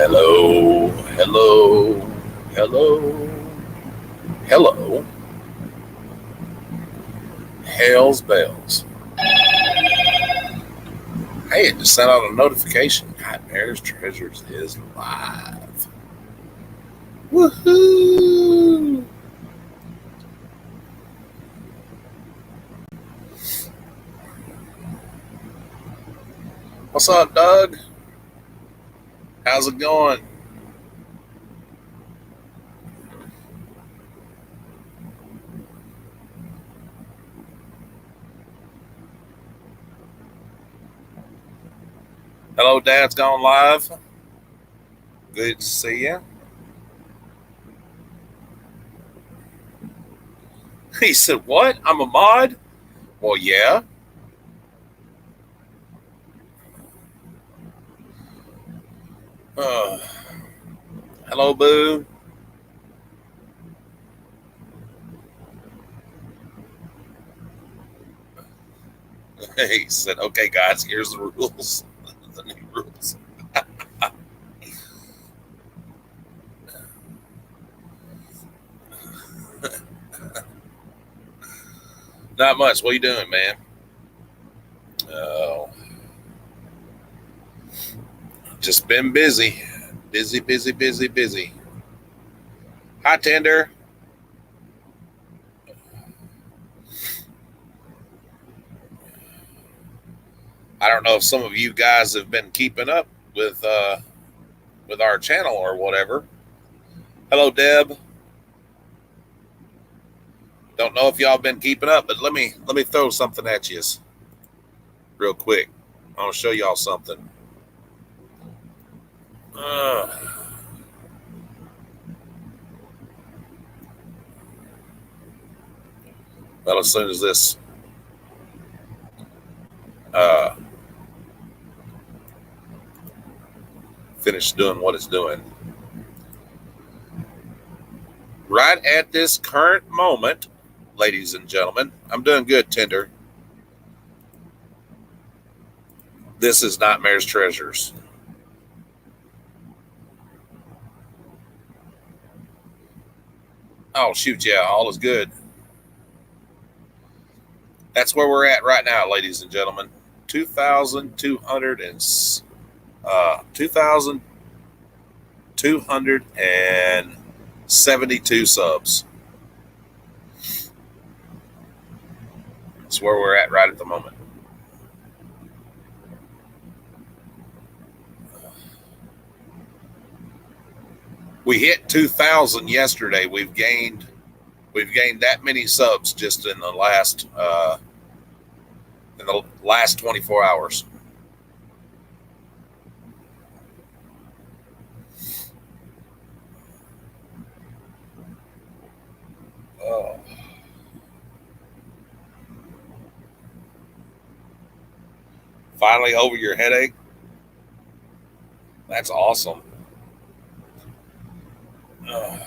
Hello, hello, hello, hello. Hell's bells. Hey, it just sent out a notification. Nightmares Treasures is live. Woohoo! What's up, Doug? How's it going? Hello, Dad's gone live. Good to see you. He said, "What? I'm a mod?" Well, yeah. Uh, hello, Boo. He said, "Okay, guys, here's the rules. The new rules." Not much. What are you doing, man? Oh, just been busy. Busy, busy, busy, busy. Hi, Tender. I don't know if some of you guys have been keeping up with our channel or whatever. Hello, Deb. Don't know if y'all been keeping up, but let me throw something at you real quick. I'll show y'all something. Uh, well, as soon as this uh, finishes doing what it's doing, right at this current moment, ladies and gentlemen, I'm doing good, Tender. This is Nightmares Treasures. Oh shoot, yeah, all is good. That's where we're at right now, ladies and gentlemen. 2,200 and 2,272 subs. That's where we're at right at the moment. We hit 2,000 yesterday. We've gained that many subs just in the last 24 hours. Oh. Finally over your headache. That's awesome. Oh.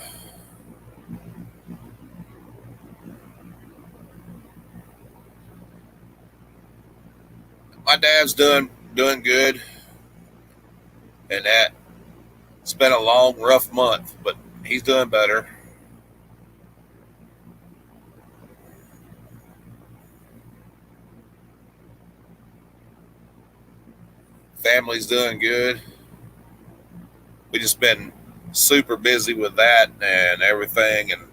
My dad's doing good, and that it's been a long, rough month, but he's doing better. Family's doing good. We just been super busy with that and everything, and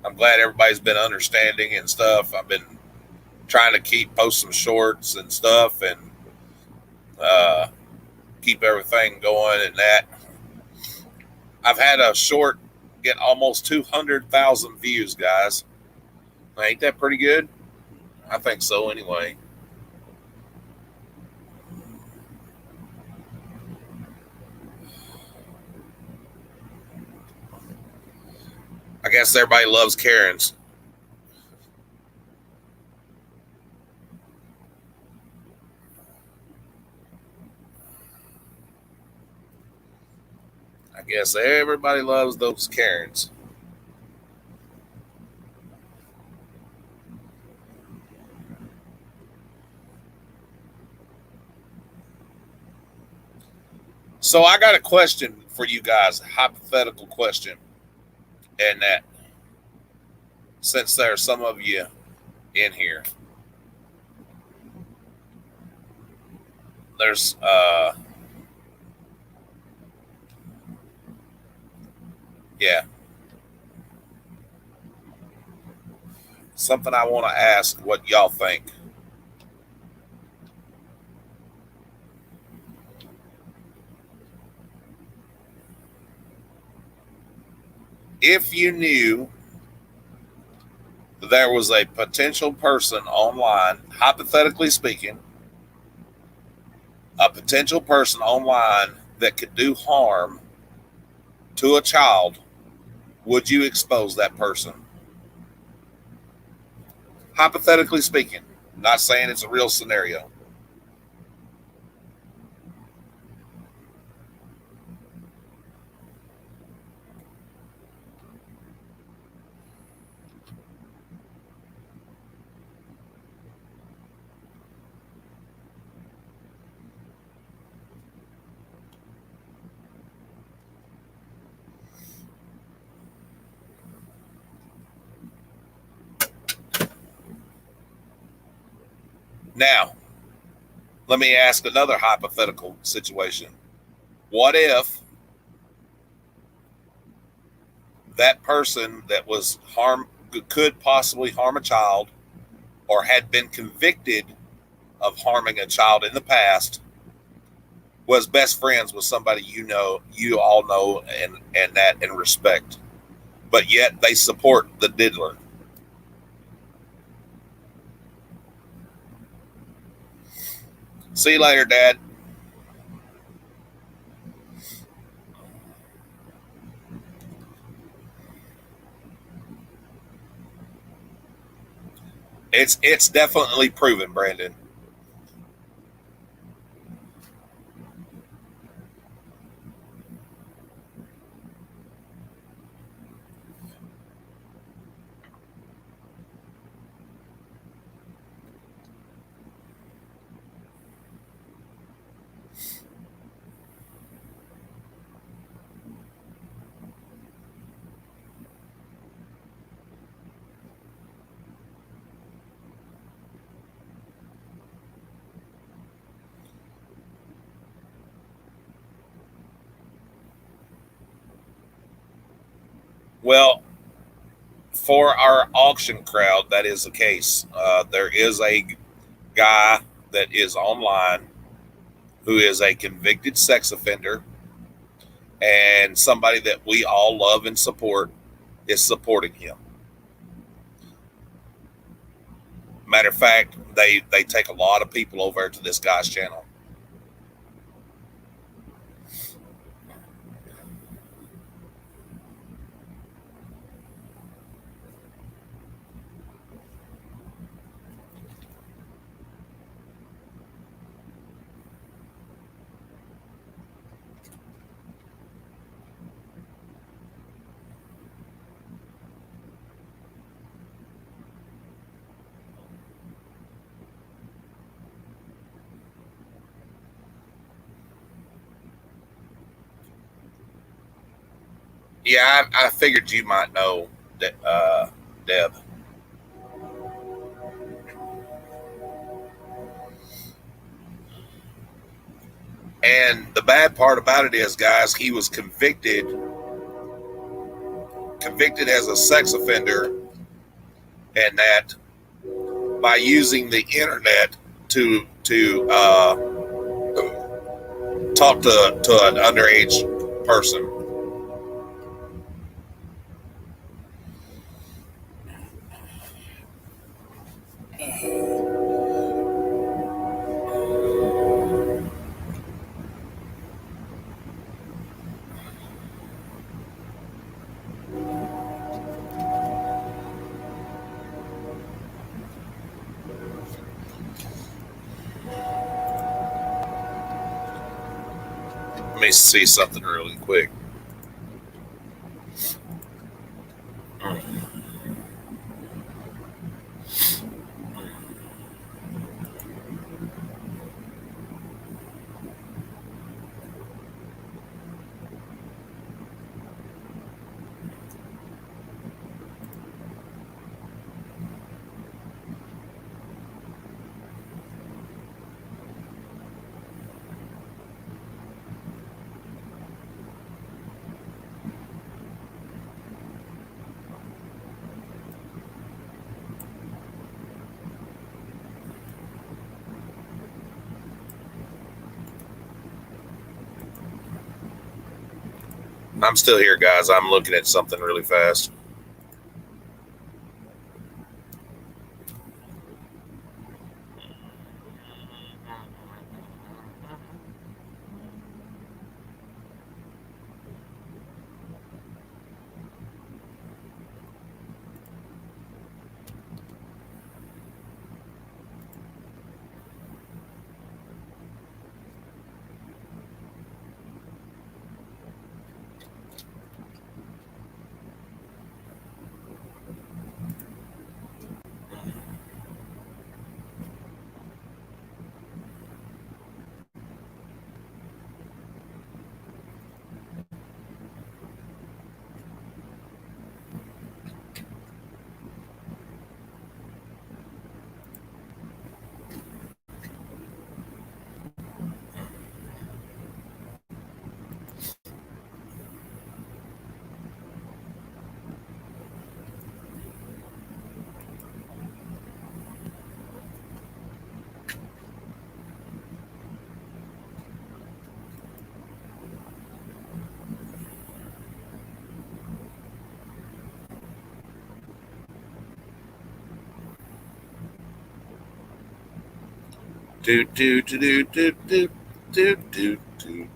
I'm glad everybody's been understanding and stuff. I've been trying to post some shorts and stuff, and uh, keep everything going. And that I've had a short get almost 200,000 views, guys. Ain't that pretty good? I think so, anyway. I guess everybody loves Karens. I guess everybody loves those Karens. So I got a question for you guys, hypothetical question, and that since there are some of you in here, there's yeah, something I want to ask what y'all think. If you knew there was a potential person online, hypothetically speaking, a potential person online that could do harm to a child, would you expose that person? Hypothetically speaking, not saying it's a real scenario. Now, let me ask another hypothetical situation. What if that person that was harm could possibly harm a child or had been convicted of harming a child in the past was best friends with somebody you all know and that and respect, but yet they support the diddler? See you later, Dad. It's definitely proven, Brandon. Well, for our auction crowd, that is the case. There is a guy that is online who is a convicted sex offender, and somebody that we all love and support is supporting him. Matter of fact, they take a lot of people over to this guy's channel. Yeah, I figured you might know that, Deb. And the bad part about it is, guys, he was convicted as a sex offender, and that by using the internet to talk to an underage person. Let me see something really quick. I'm still here, guys. I'm looking at something really fast. Do do do do do do do do do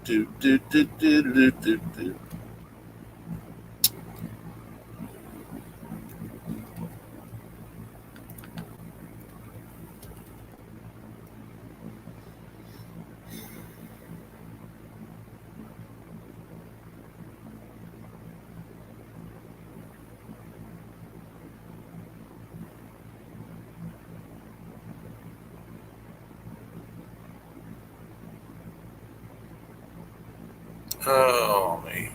do do do do do do. Oh man.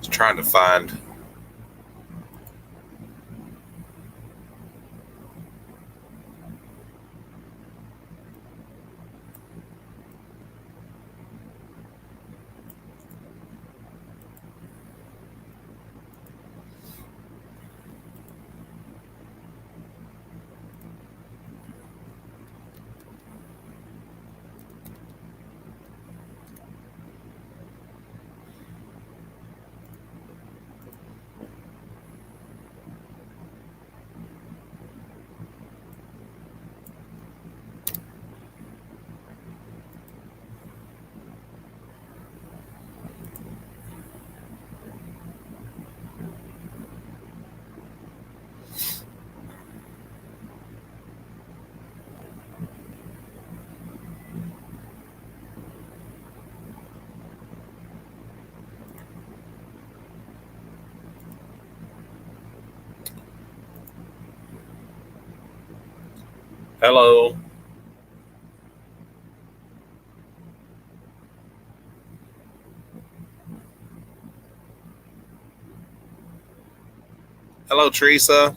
Just trying to find. Hello. Hello, Teresa.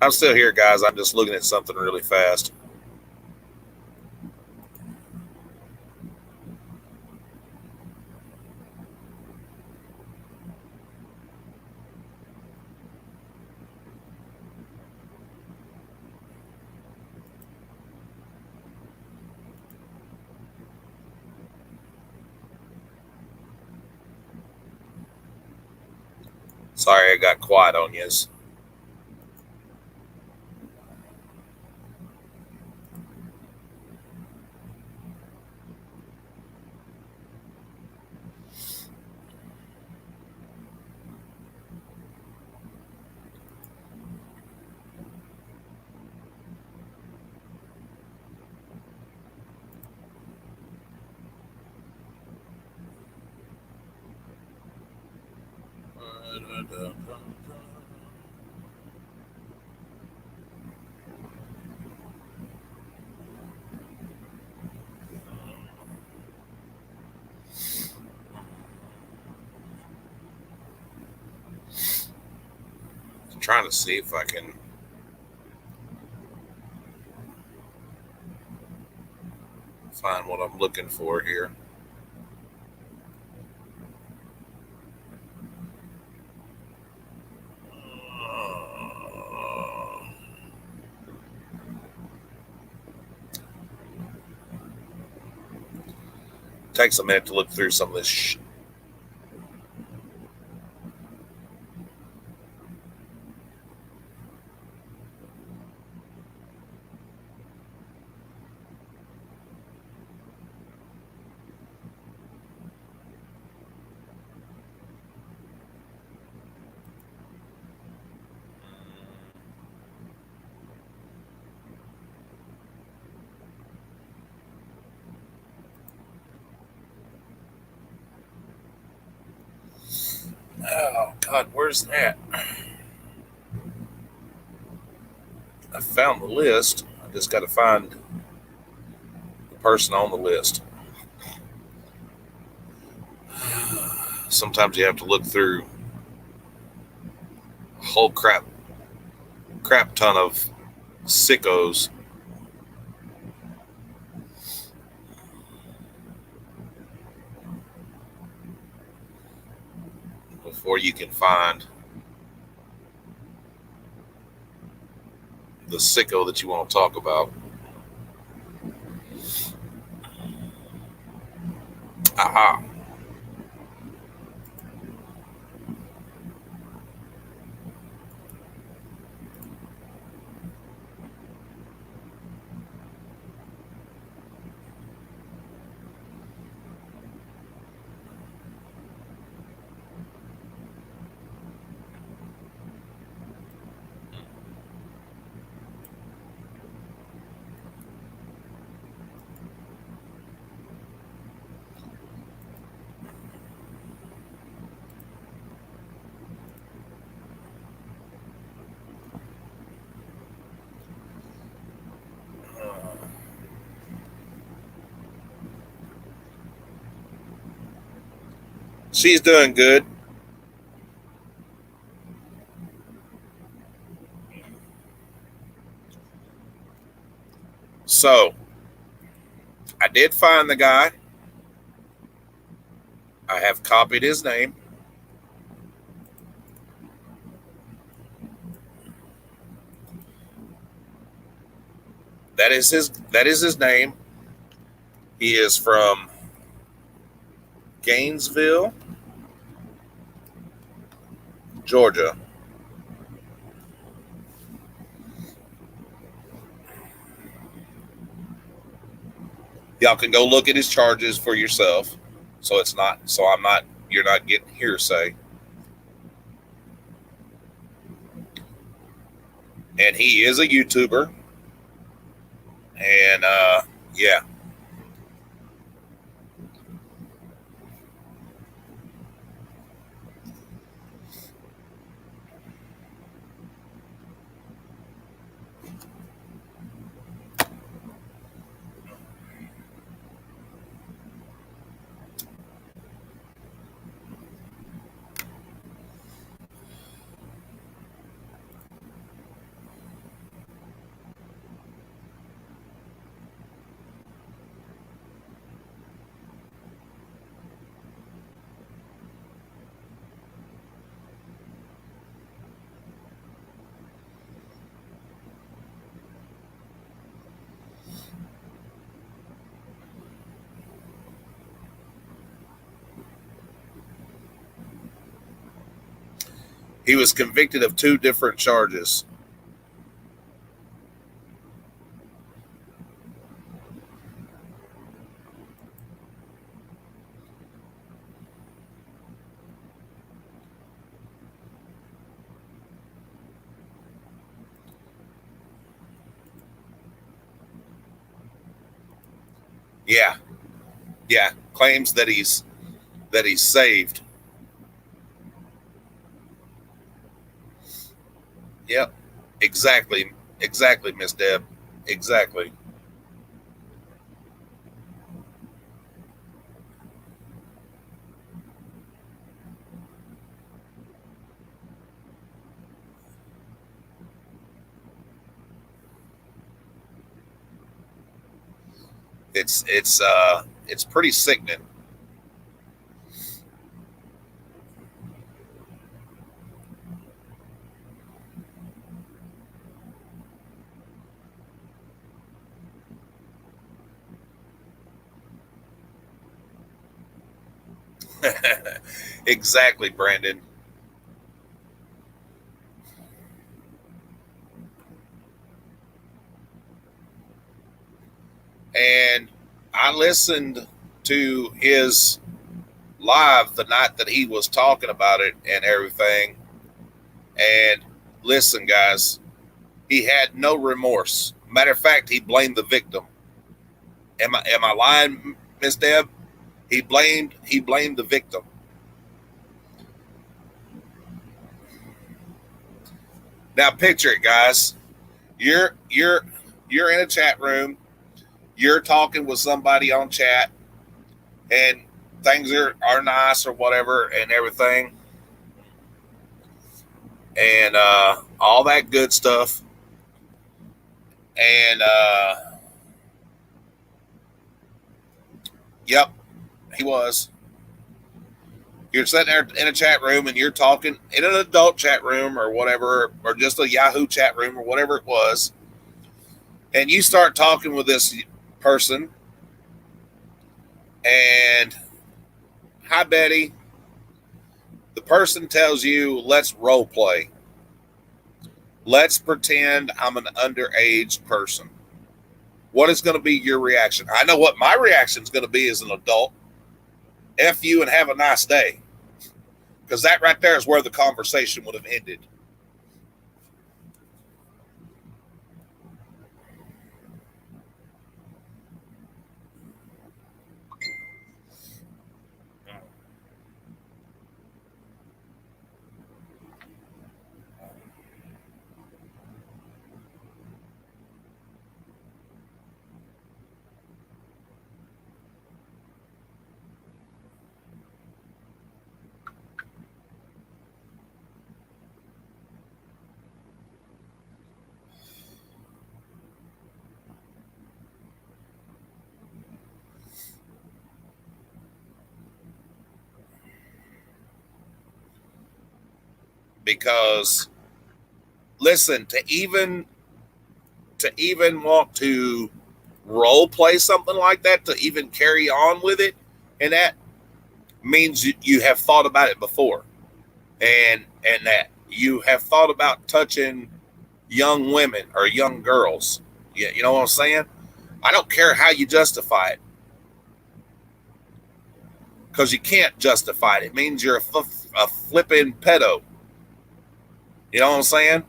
I'm still here, guys. I'm just looking at something really fast. Sorry, I got quiet on you. Trying to see if I can find what I'm looking for here. takes a minute to look through some of this Oh God, where's that? I found the list. I just got to find the person on the list. Sometimes you have to look through a whole crap ton of sickos before you can find the sicko that you want to talk about. Aha. She's doing good. So I did find the guy. I have copied his name. That is his name. He is from Gainesville, Georgia. Y'all can go look at his charges for yourself. You're not getting hearsay. And he is a YouTuber. And yeah, he was convicted of two different charges. Yeah, yeah. Claims that he's saved. Yep. Exactly. Exactly, Miss Deb. Exactly. It's pretty sickening. Exactly, Brandon. And I listened to his live the night that he was talking about it and everything. And listen, guys, he had no remorse. Matter of fact, he blamed the victim. Am I lying, Miss Deb? He blamed the victim. Now picture it, guys. You're in a chat room. You're talking with somebody on chat, and things are nice or whatever and everything, and all that good stuff. And yep, he was. You're sitting there in a chat room and you're talking in an adult chat room or whatever, or just a Yahoo chat room or whatever it was, and you start talking with this person, and hi Betty, the person tells you, let's role play. Let's pretend I'm an underage person. What is going to be your reaction? I know what my reaction is going to be as an adult. F you and have a nice day. Because that right there is where the conversation would have ended. Because listen, to even want to role play something like that, to even carry on with it, and that means you have thought about it before, and that you have thought about touching young women or young girls. You know what I'm saying? I don't care how you justify it, because you can't justify it. It means you're a flipping pedo. You know what I'm saying?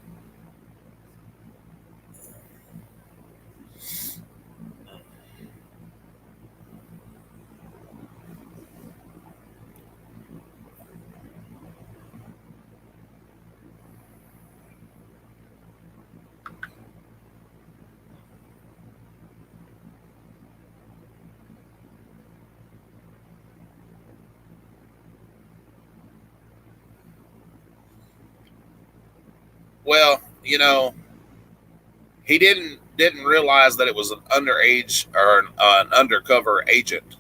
Well, he didn't realize that it was an underage or an undercover agent,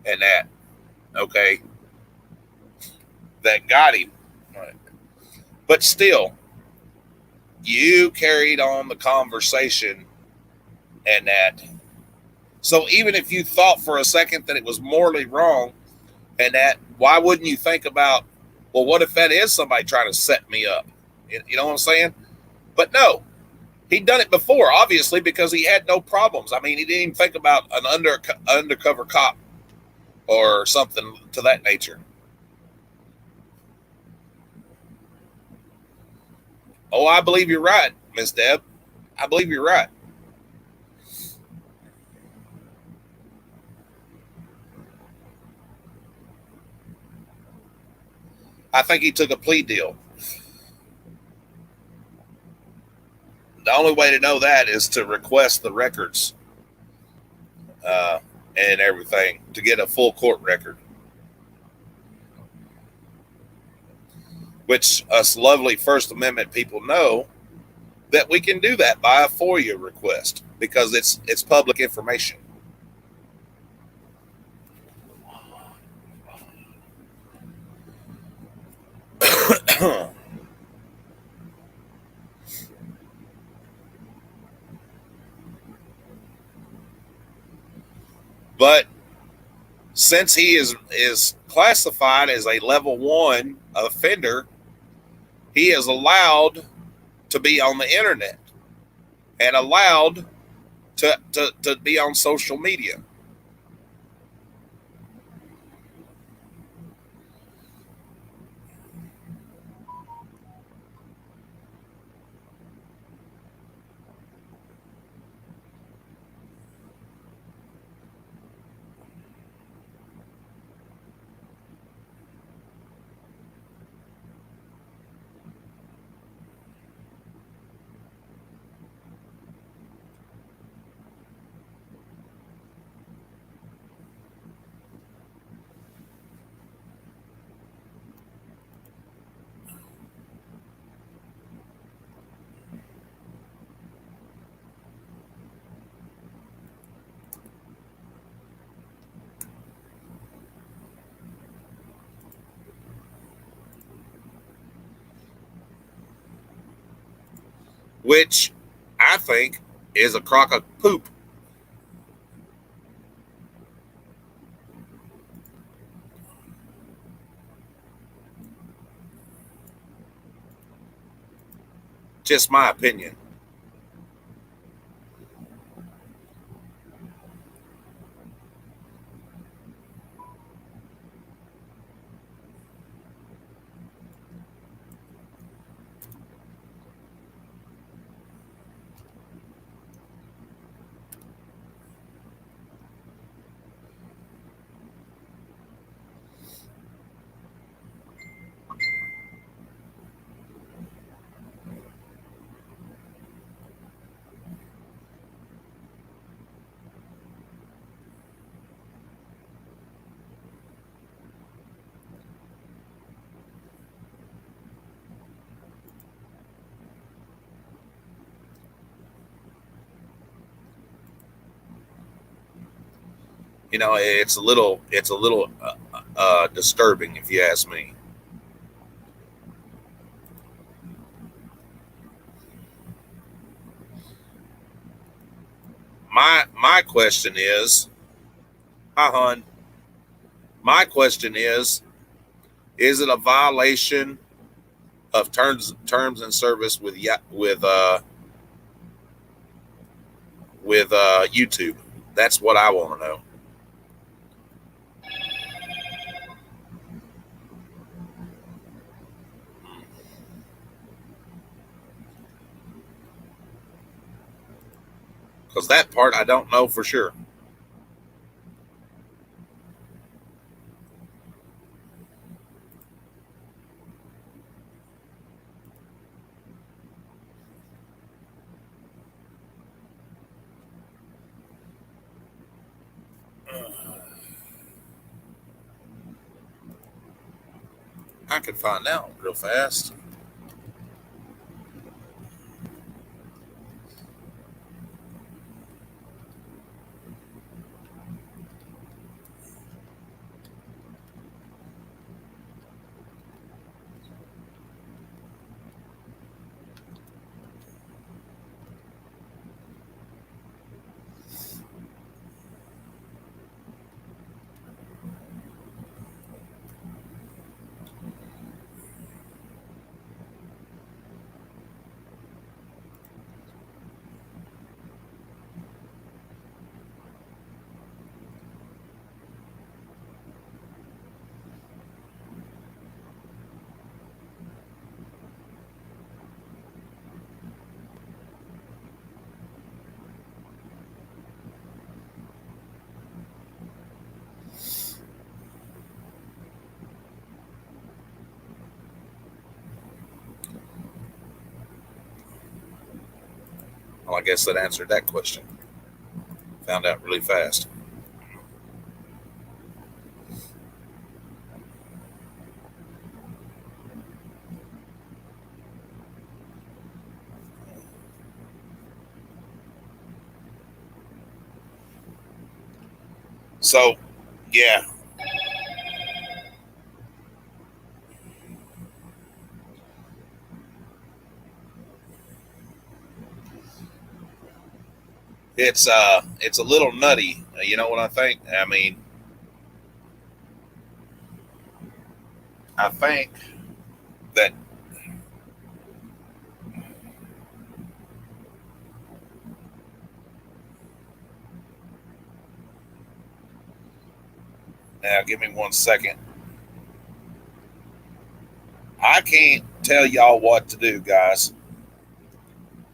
and that okay that got him. Right. But still, you carried on the conversation, and that. So even if you thought for a second that it was morally wrong, and that, why wouldn't you think about, well, what if that is somebody trying to set me up? You know what I'm saying? But no, he'd done it before, obviously, because he had no problems. I mean, he didn't even think about an undercover cop or something to that nature. Oh, I believe you're right, Miss Deb. I believe you're right. I think he took a plea deal. The only way to know that is to request the records uh, and everything to get a full court record, which us lovely First Amendment people know that we can do that by a FOIA request because it's public information. But since he is classified as a level 1 offender, he is allowed to be on the internet and allowed to be on social media. Which I think is a crock of poop. Just my opinion. You know, it's a little disturbing if you ask me. My question hi hon. My question is it a violation of terms and service with YouTube? That's what I want to know. Because that part I don't know for sure. I can find out real fast. Well, I guess that answered that question. Found out really fast. So, yeah, it's a little nutty. You know what I think? I mean, I think that now, give me 1 second. I can't tell y'all what to do, guys,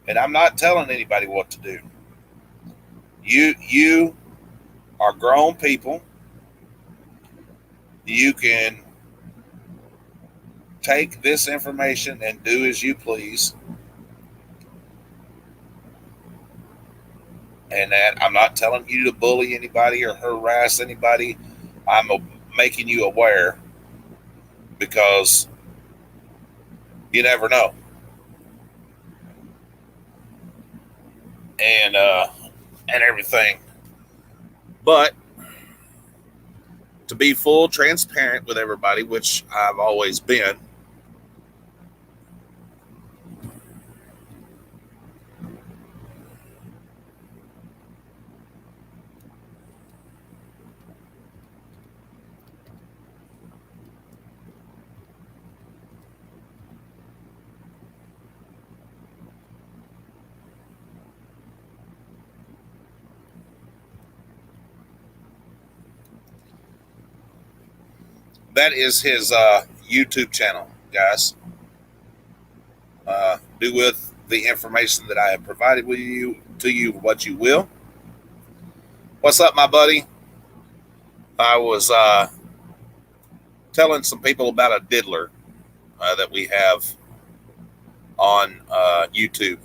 and I'm not telling anybody what to do. You are grown people. You can take this information and do as you please. And that I'm not telling you to bully anybody or harass anybody. I'm making you aware because you never know. And and everything. But to be full transparent with everybody, which I've always been, that is his YouTube channel, guys. Do with the information that I have provided with you to you what you will. What's up, my buddy? I was telling some people about a diddler that we have on YouTube.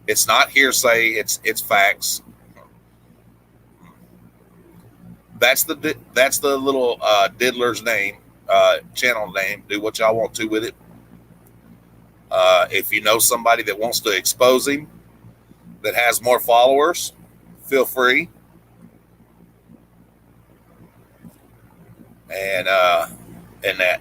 It's not hearsay; it's facts. That's the little diddler's name, channel name. Do what y'all want to with it. If you know somebody that wants to expose him, that has more followers, feel free. And that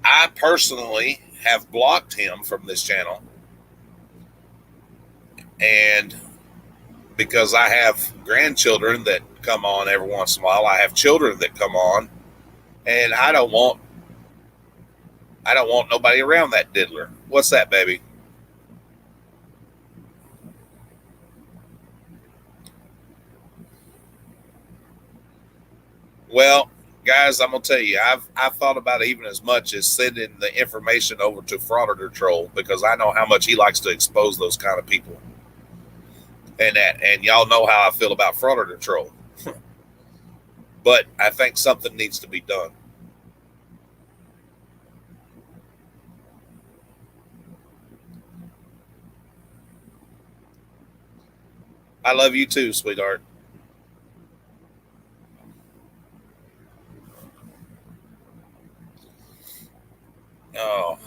I personally have blocked him from this channel, and because I have grandchildren that come on every once in a while, I have children that come on, and I don't want nobody around that diddler. What's that, baby? Well, guys, I'm gonna tell you, I've thought about it even as much as sending the information over to Frauditor Troll because I know how much he likes to expose those kind of people. And y'all know how I feel about Frauditor Troll. But I think something needs to be done. I love you too, sweetheart. Oh,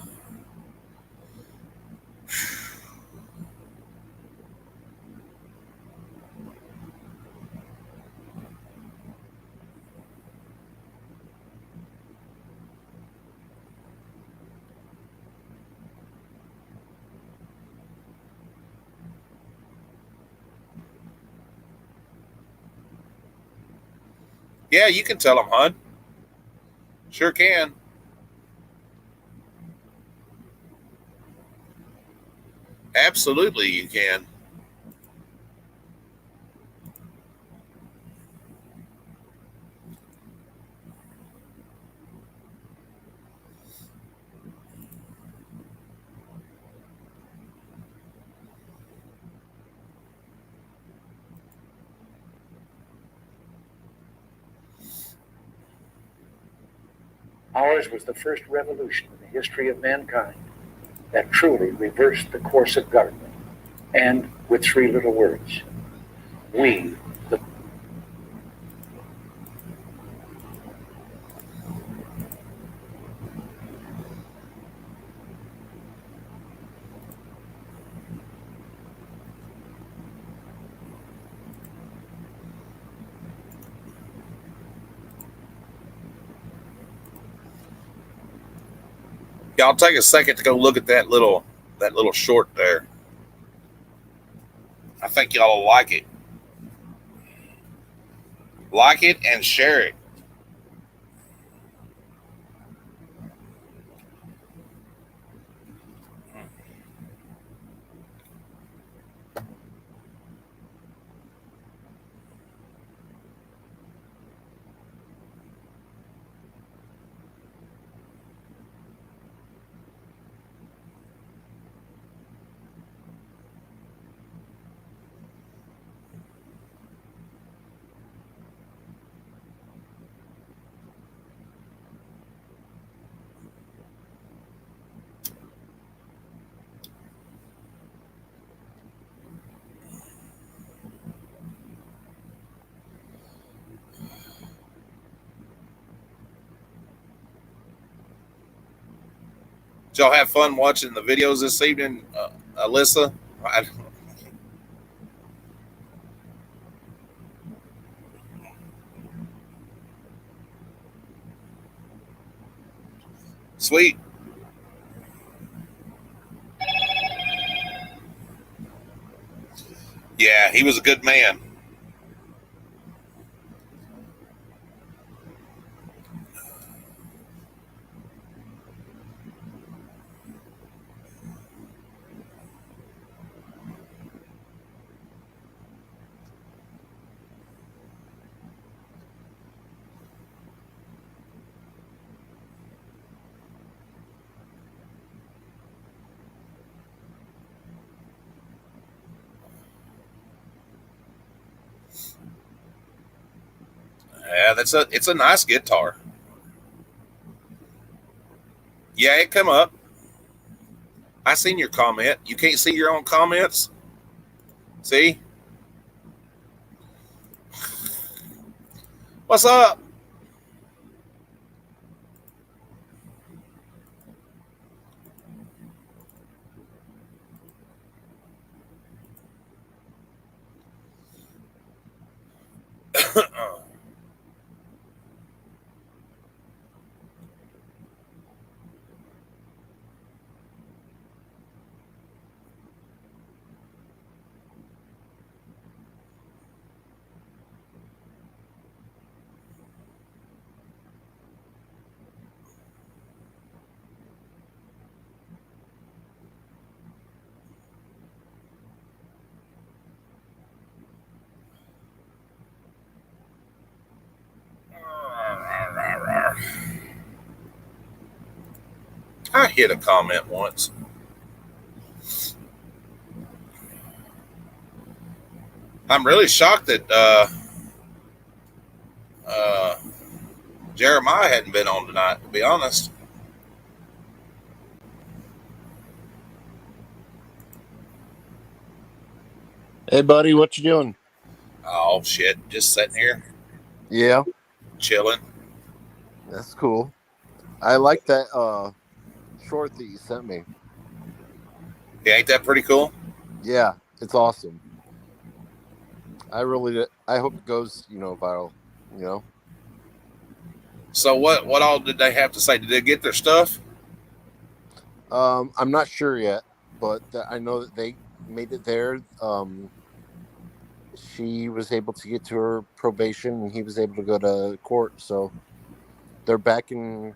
yeah, you can tell him, hon. Sure can. Absolutely, you can. Ours was the first revolution in the history of mankind that truly reversed the course of government. And with three little words, we, the Yeah, I'll take a second to go look at that little short there. I think y'all will like it. Like it and share it. Did y'all have fun watching the videos this evening, Alyssa? Sweet. Yeah, he was a good man. Yeah, it's a nice guitar. Yeah, it come up. I seen your comment. You can't see your own comments. See? What's up? I hit a comment once. I'm really shocked that uh, Jeremiah hadn't been on tonight, to be honest. Hey, buddy, what you doing? Oh, shit. Just sitting here, Yeah, chilling. that's cool. I like that short that you sent me. Yeah, ain't that pretty cool? Yeah, it's awesome. I hope it goes, viral, you know. So what all did they have to say? Did they get their stuff? I'm not sure yet, but I know that they made it there. She was able to get to her probation and he was able to go to court, so they're back in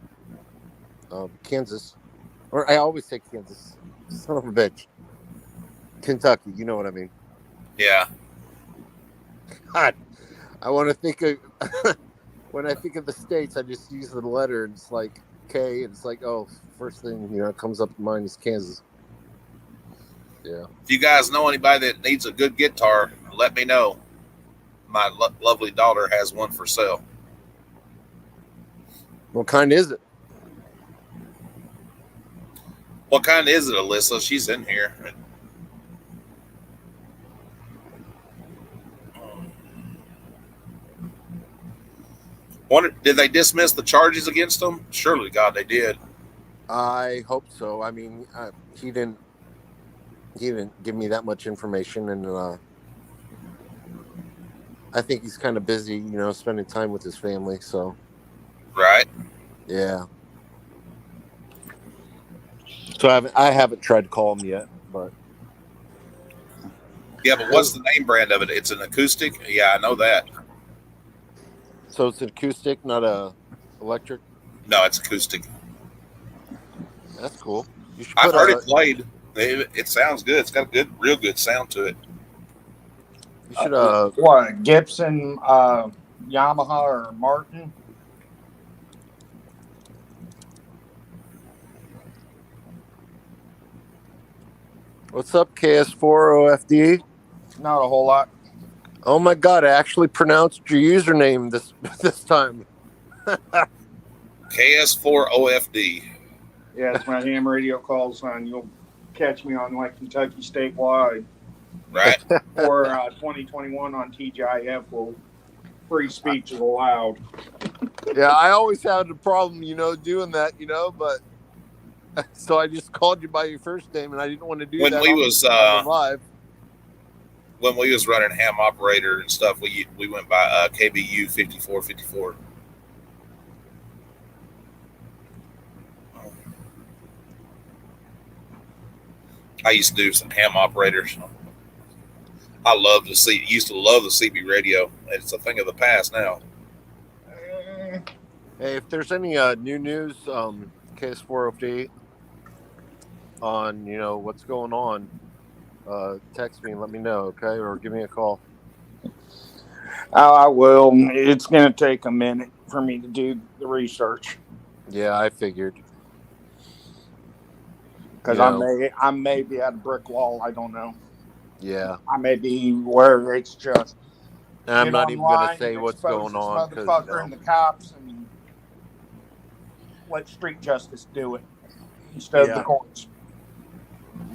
Kansas. Or I always say Kansas. Son of a bitch. Kentucky, you know what I mean. Yeah. God, I want to think of when I think of the states, I just use the letter, and it's like K, and it's like, oh, first thing comes up in mind is Kansas. Yeah. If you guys know anybody that needs a good guitar, let me know. My lovely daughter has one for sale. What kind is it? What kind is it, Alyssa? She's in here. Did they dismiss the charges against them? Surely, God, they did. I hope so. I mean, he didn't give me that much information, and I think he's kind of busy, spending time with his family. So, Right. yeah. So I haven't tried to call him yet, but Yeah, but what's the name brand of it? It's an acoustic. Yeah, I know that. so it's an acoustic, not a electric. No, it's acoustic. That's cool. You should I've put heard a. it played. It sounds good. It's got a real good sound to it. You should What, Gibson, Yamaha, or Martin? What's up, KS4OFD? Not a whole lot. Oh my God! I actually pronounced your username this time. KS4OFD. Yeah, it's my ham radio call sign. You'll catch me on like Kentucky statewide Right. or 2021 on TGIF. Well, free speech is allowed. Yeah, I always had a problem, doing that, but so I just called you by your first name, and I didn't want to do When that. we on was live. when we was running ham operator and stuff, we went by KBU 5454. I used to do some ham operators. I used to love the CB radio. It's a thing of the past now. Hey, if there's any new news, KS4OFD on what's going on, text me and let me know, okay, or give me a call. I will. It's going to take a minute for me to do the research Yeah, I figured. because I may be at a brick wall. I don't know. Yeah, I may be where it's just. and I'm get not even going online to say and what's expose going this on motherfucker and the cops and let street justice do it instead of the courts.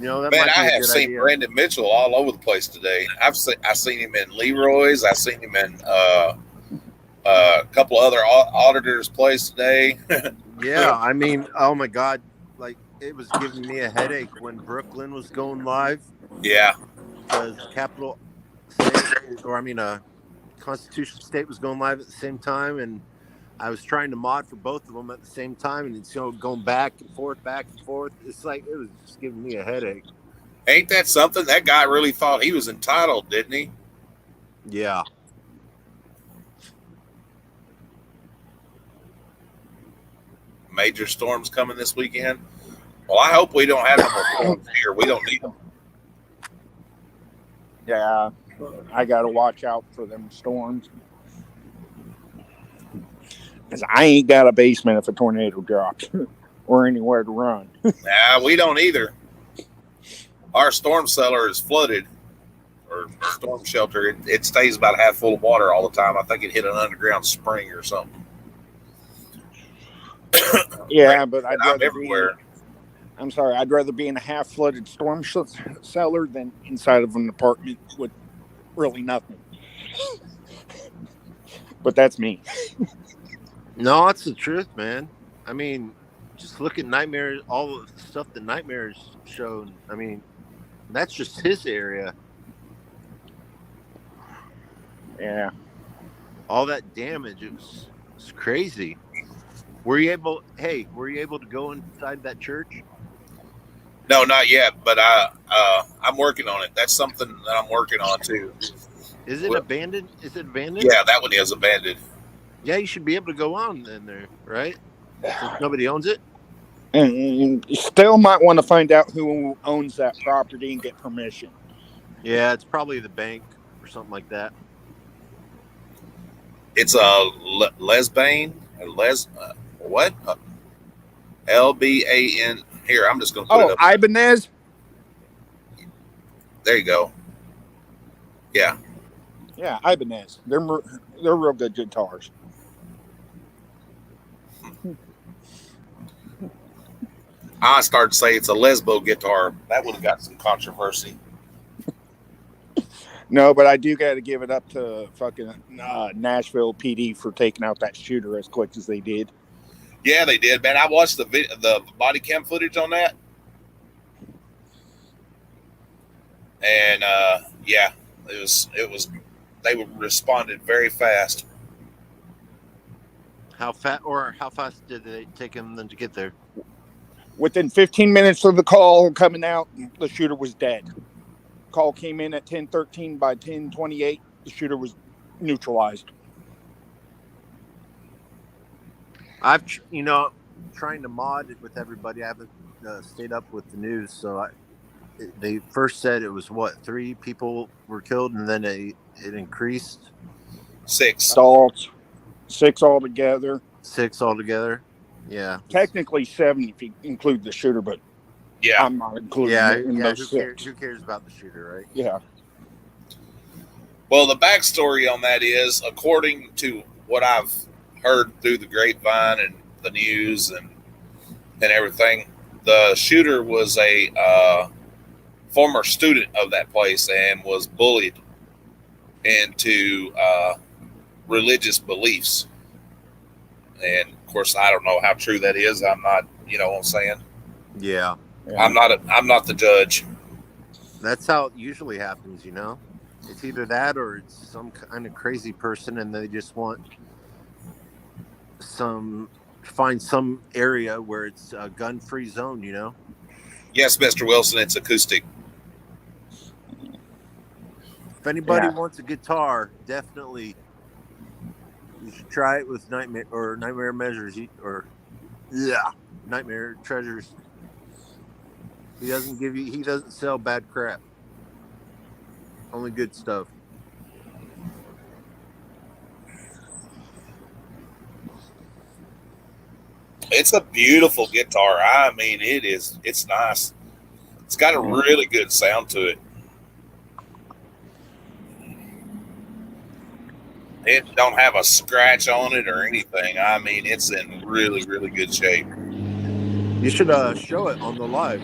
that Man, might be I a have good seen idea. Brandon Mitchell all over the place today. I seen him in Leroy's. I seen him in a couple other auditors' place today. Yeah, I mean, oh my God, like it was giving me a headache when Brooklyn was going live Yeah, because Capital State, Constitution State was going live at the same time, and I was trying to mod for both of them at the same time, and it's going back and forth. It's like it was just giving me a headache. ain't that something? That guy really thought he was entitled, didn't he? Yeah. Major storms coming this weekend. Well, I hope we don't have no more storms here. We don't need them. Yeah, I got to watch out for them storms. Because I ain't got a basement if a tornado drops or anywhere to run. Nah, we don't either. Our storm cellar is flooded, or storm shelter. It stays about half full of water all the time. I think it hit an underground spring or something. Yeah, but And I'm everywhere. I'm sorry, I'd rather be in a half flooded storm cellar than inside of an apartment with really nothing. But that's me. No, it's the truth, man. I mean, just look at Nightmares, all the stuff that Nightmares showed. I mean, that's just his area. Yeah. All that damage, it's crazy. Were you able to go inside that church? No, not yet, but I'm working on it. That's something that I'm working on too. Is it abandoned? Yeah, that one is abandoned. Yeah, you should be able to go on in there, right? Since nobody owns it. And you still might want to find out who owns that property and get permission. Yeah, it's probably the bank or something like that. It's a Lesbane. What? LBAN. Here, I'm just going to put it up. Ibanez? There you go. Yeah. Yeah, Ibanez. They're real good guitars. I started to say it's a Lesbo guitar. That would have got some controversy. No, but I do got to give it up to fucking Nashville PD for taking out that shooter as quick as they did. Yeah, they did, man. I watched the body cam footage on that, and yeah, it was. They responded very fast. How fast did they take him then to get there? Within 15 minutes of the call coming out, the shooter was dead. Call came in at 10:13. By 10:28, the shooter was neutralized. I've trying to mod it with everybody. I haven't stayed up with the news, so they first said it was 3 people were killed, and then it increased 6. Adults, 6 altogether. 6 altogether. Yeah, Technically 7 if you include the shooter, but Yeah. I'm not including yeah, it in yeah. those 6. Who cares about the shooter, right? Yeah. Well, the backstory on that is, according to what I've heard through the grapevine and the news and everything, the shooter was a former student of that place and was bullied into religious beliefs. And of course, I don't know how true that is. I'm not, you know what I'm saying? Yeah, I'm not the judge. that's how it usually happens. It's either that or it's some kind of crazy person, and they just want find some area where it's a gun-free zone. Yes, Mr. Wilson, it's acoustic. If anybody Yeah. wants a guitar, definitely you should try it with Nightmare Measures Nightmare Treasures. He doesn't sell bad crap. Only good stuff. It's a beautiful guitar. I mean, it's nice. It's got a really good sound to it. It don't have a scratch on it or anything. I mean, it's in really, really good shape. You should show it on the live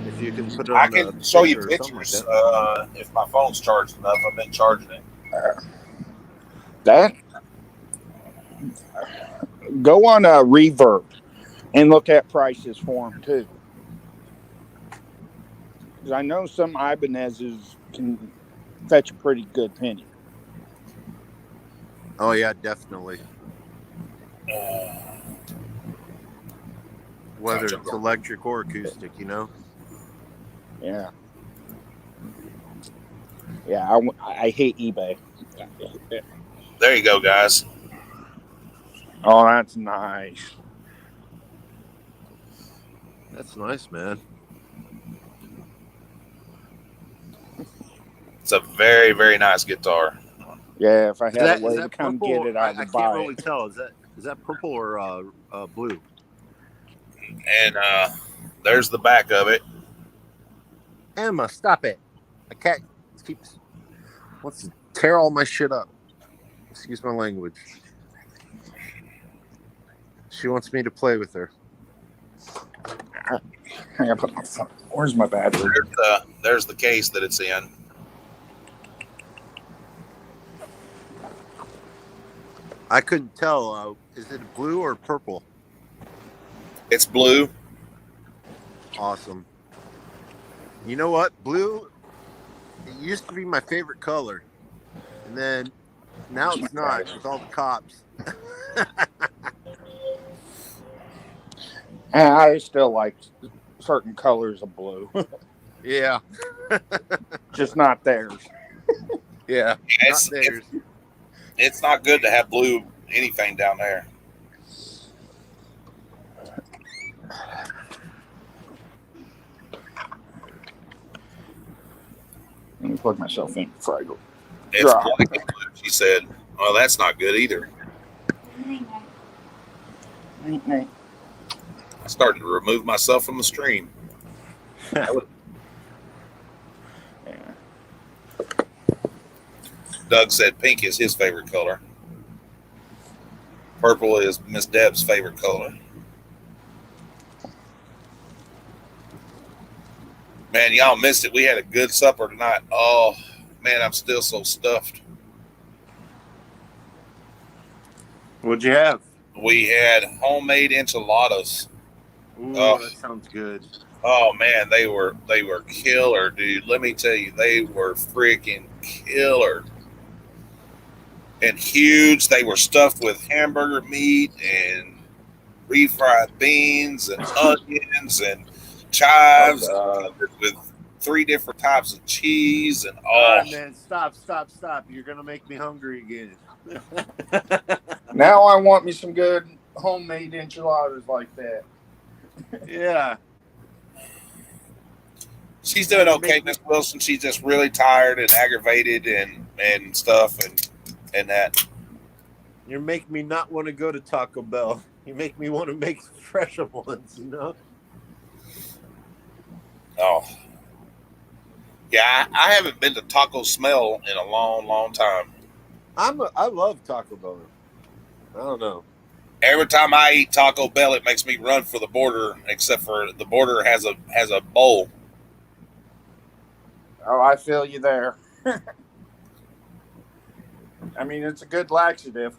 if you can put it on. I can show you picture or something pictures like if my phone's charged enough. I've been charging it. That. Go on Reverb and look at prices for them too. 'Cause I know some Ibanez's can fetch a pretty good penny. Oh yeah, definitely. Whether it's electric or acoustic, Yeah. Yeah, I hate eBay. There you go, guys. Oh, that's nice. That's nice, man. It's a very, very nice guitar. Yeah, if I had a way Is to that come purple? get it, I I would can't buy really it. tell. Is that purple or blue? And there's the back of it. Emma, stop it! A cat wants to tear all my shit up. Excuse my language. She wants me to play with her. Hang on, put my phone. Where's my battery? There's the case that it's in. I couldn't tell. Is it blue or purple? It's blue. Awesome. You know what? Blue, it used to be my favorite color. And then now it's not with all the cops. I still like certain colors of blue, Yeah. just not theirs. Yeah. It's, Not theirs. it's not good to have blue anything down there. Let me plug myself in before I go. It's Right. black and blue. She said, well, that's not good either. I started to remove myself from the stream. Yeah. Doug said pink is his favorite color. Purple is Miss Deb's favorite color. Man, y'all missed it. We had a good supper tonight. Oh, man, I'm still so stuffed. What'd you have? We had homemade enchiladas. Ooh, Oh. that sounds good. Oh man, they were killer, dude. Let me tell you, they were freaking killer. And huge. They were stuffed with hamburger meat and refried beans and onions and chives with 3 different types of cheese and All right, man, stop. You're gonna make me hungry again. Now I want me some good homemade enchiladas like that. Yeah. She's doing okay, Miss Wilson. She's just really tired and aggravated and stuff and that. You make me not want to go to Taco Bell. You make me want to make fresh ones, you know? Oh. Yeah, I haven't been to Taco Smell in a long, long time. I love Taco Bell. I don't know. Every time I eat Taco Bell, it makes me run for the border, except for the border has a bowl. Oh, I feel you there. I mean, it's a good laxative.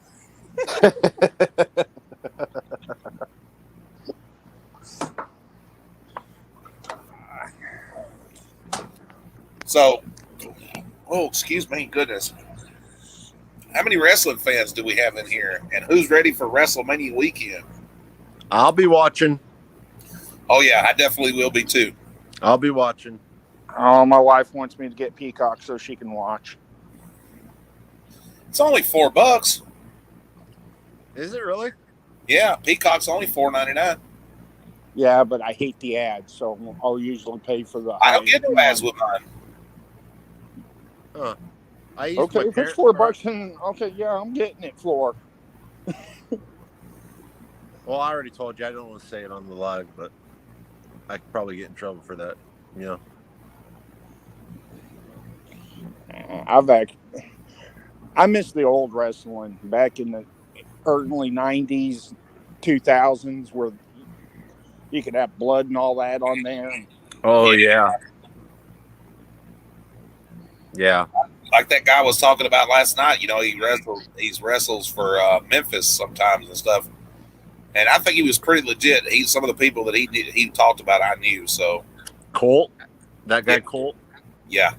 So, oh, excuse me, goodness. How many wrestling fans do we have in here? And who's ready for WrestleMania weekend? I'll be watching. Oh, yeah, I definitely will be too. I'll be watching. Oh, my wife wants me to get Peacock so she can watch. It's only $4. Is it really? Yeah, Peacock's only $4.99. Yeah, but I hate the ads, so I'll usually pay for the. I don't get no ads with mine. Huh. I used Okay, my if it's parents' $4, then okay, yeah, I'm getting it, Floor. Well, I already told you I don't want to say it on the live, but I could probably get in trouble for that. You know. I miss the old wrestling back in the early 90s, 2000s, where you could have blood and all that on there. Oh yeah. Yeah. Like that guy was talking about last night, you know, he wrestles for Memphis sometimes and stuff. And I think he was pretty legit. He's some of the people that he talked about I knew. So Colt? That guy Yeah. Colt? yeah,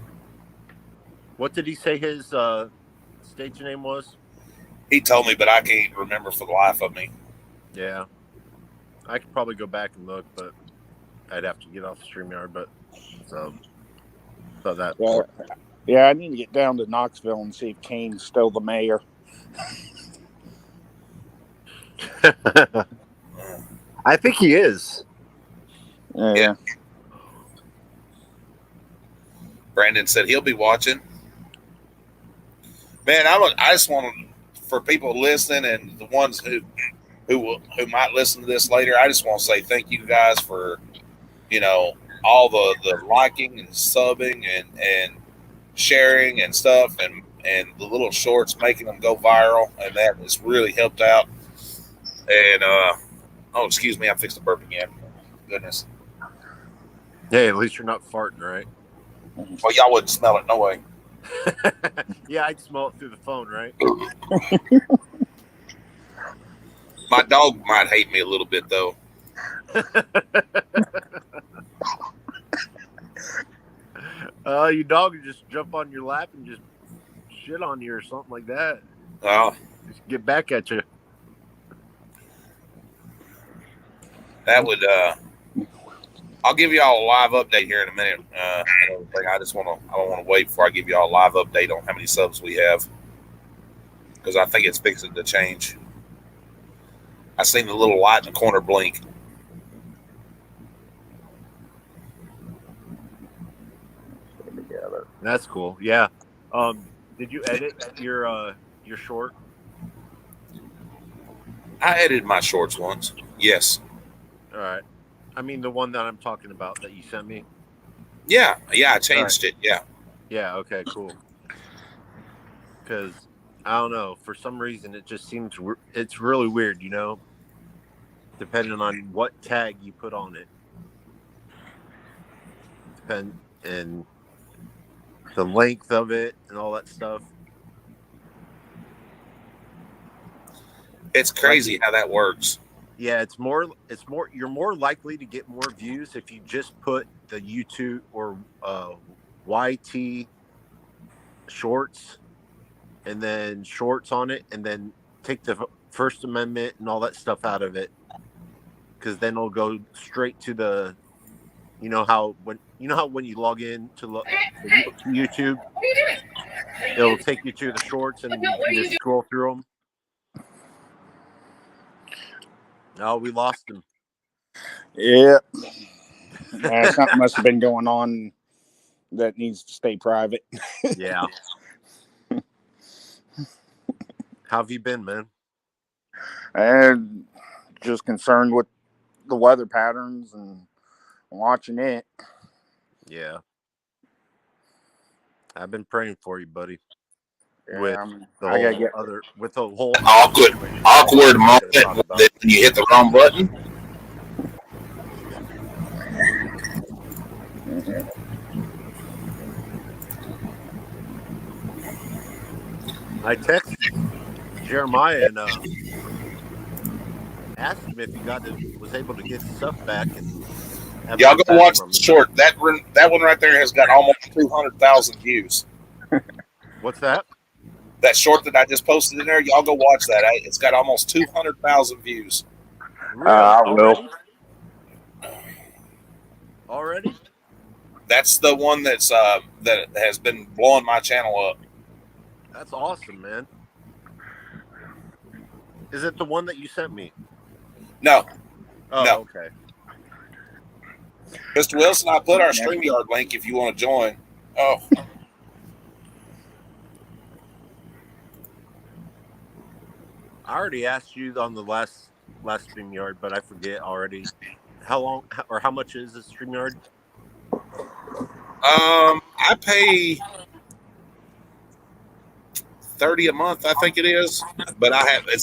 What did he say his stage name was? he told me, but I can't remember for the life of me. Yeah. I could probably go back and look, but I'd have to get off the StreamYard, but so that Well, yeah, I need to get down to Knoxville and see if Kane's still the mayor. I think he is. Yeah. Brandon said he'll be watching. Man, I just want to, for people listening and the ones who might listen to this later, I just want to say thank you guys for, you know, all the liking and subbing and sharing and stuff and the little shorts, making them go viral, and that has really helped out. And oh, excuse me, I fixed the burp again. Goodness. Hey, at least you're not farting, right? Well, y'all wouldn't smell it, no way. Yeah, I'd smell it through the phone, right? My dog might hate me a little bit though. Your dog would just jump on your lap and just shit on you or something like that. Well, Just get back at you. that would. I'll give y'all a live update here in a minute. I don't want to wait before I give y'all a live update on how many subs we have, because I think it's fixing to change. I seen the little light in the corner blink. That's cool. Yeah. Did you edit your short? I edited my shorts once. Yes. All right. I mean the one that I'm talking about that you sent me. Yeah. I changed it. Yeah. Yeah. Okay. Cool. Because I don't know, for some reason it just seems it's really weird, you know, depending on what tag you put on it. And the length of it and all that stuff. It's crazy how that works. Yeah, it's more you're more likely to get more views if you just put the YouTube or YT shorts and then shorts on it and then take the First Amendment and all that stuff out of it because then it'll go straight to the. You know how when you log in to YouTube, it'll take you to the shorts and you can just scroll through them. Oh, we lost him. Yeah. Something must have been going on that needs to stay private. Yeah. How have you been, man? And just concerned with the weather patterns and watching it. Yeah. I've been praying for you, buddy. Yeah, With the I gotta whole get with the whole awkward moment that you hit the wrong button. I texted Jeremiah and asked him if he was able to get his stuff back, and y'all go watch the short. That one right there has got almost 200,000 views. What's that? That short that I just posted in there, y'all go watch that. It's got almost 200,000 views. Really? I will. Already? That's the one that has been blowing my channel up. That's awesome, man. Is it the one that you sent me? No. Oh, No. Okay. Mr. Wilson, I put our StreamYard link if you want to join. Oh. I already asked you on the last StreamYard, but I forget already. How long or how much is the StreamYard? I pay $30 a month, I think it is. But I have an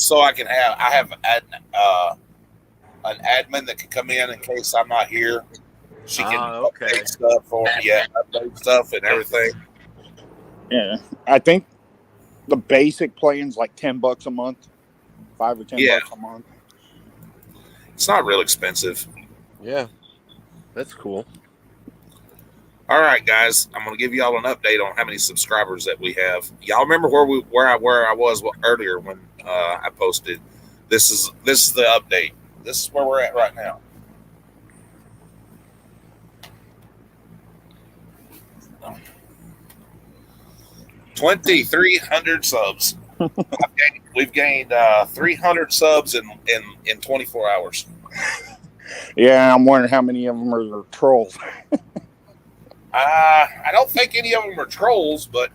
admin that can come in case I'm not here. She can update stuff for me, update stuff and everything. Yeah, I think the basic plan's like $10 a month, $5 or $10 a month. It's not real expensive. Yeah, that's cool. All right, guys, I'm going to give y'all an update on how many subscribers that we have. Y'all remember where I was earlier when I posted. This is the update. This is where we're at right now. Oh. 2,300 subs. We've gained 300 subs in 24 hours. Yeah, I'm wondering how many of them are trolls. I don't think any of them are trolls, but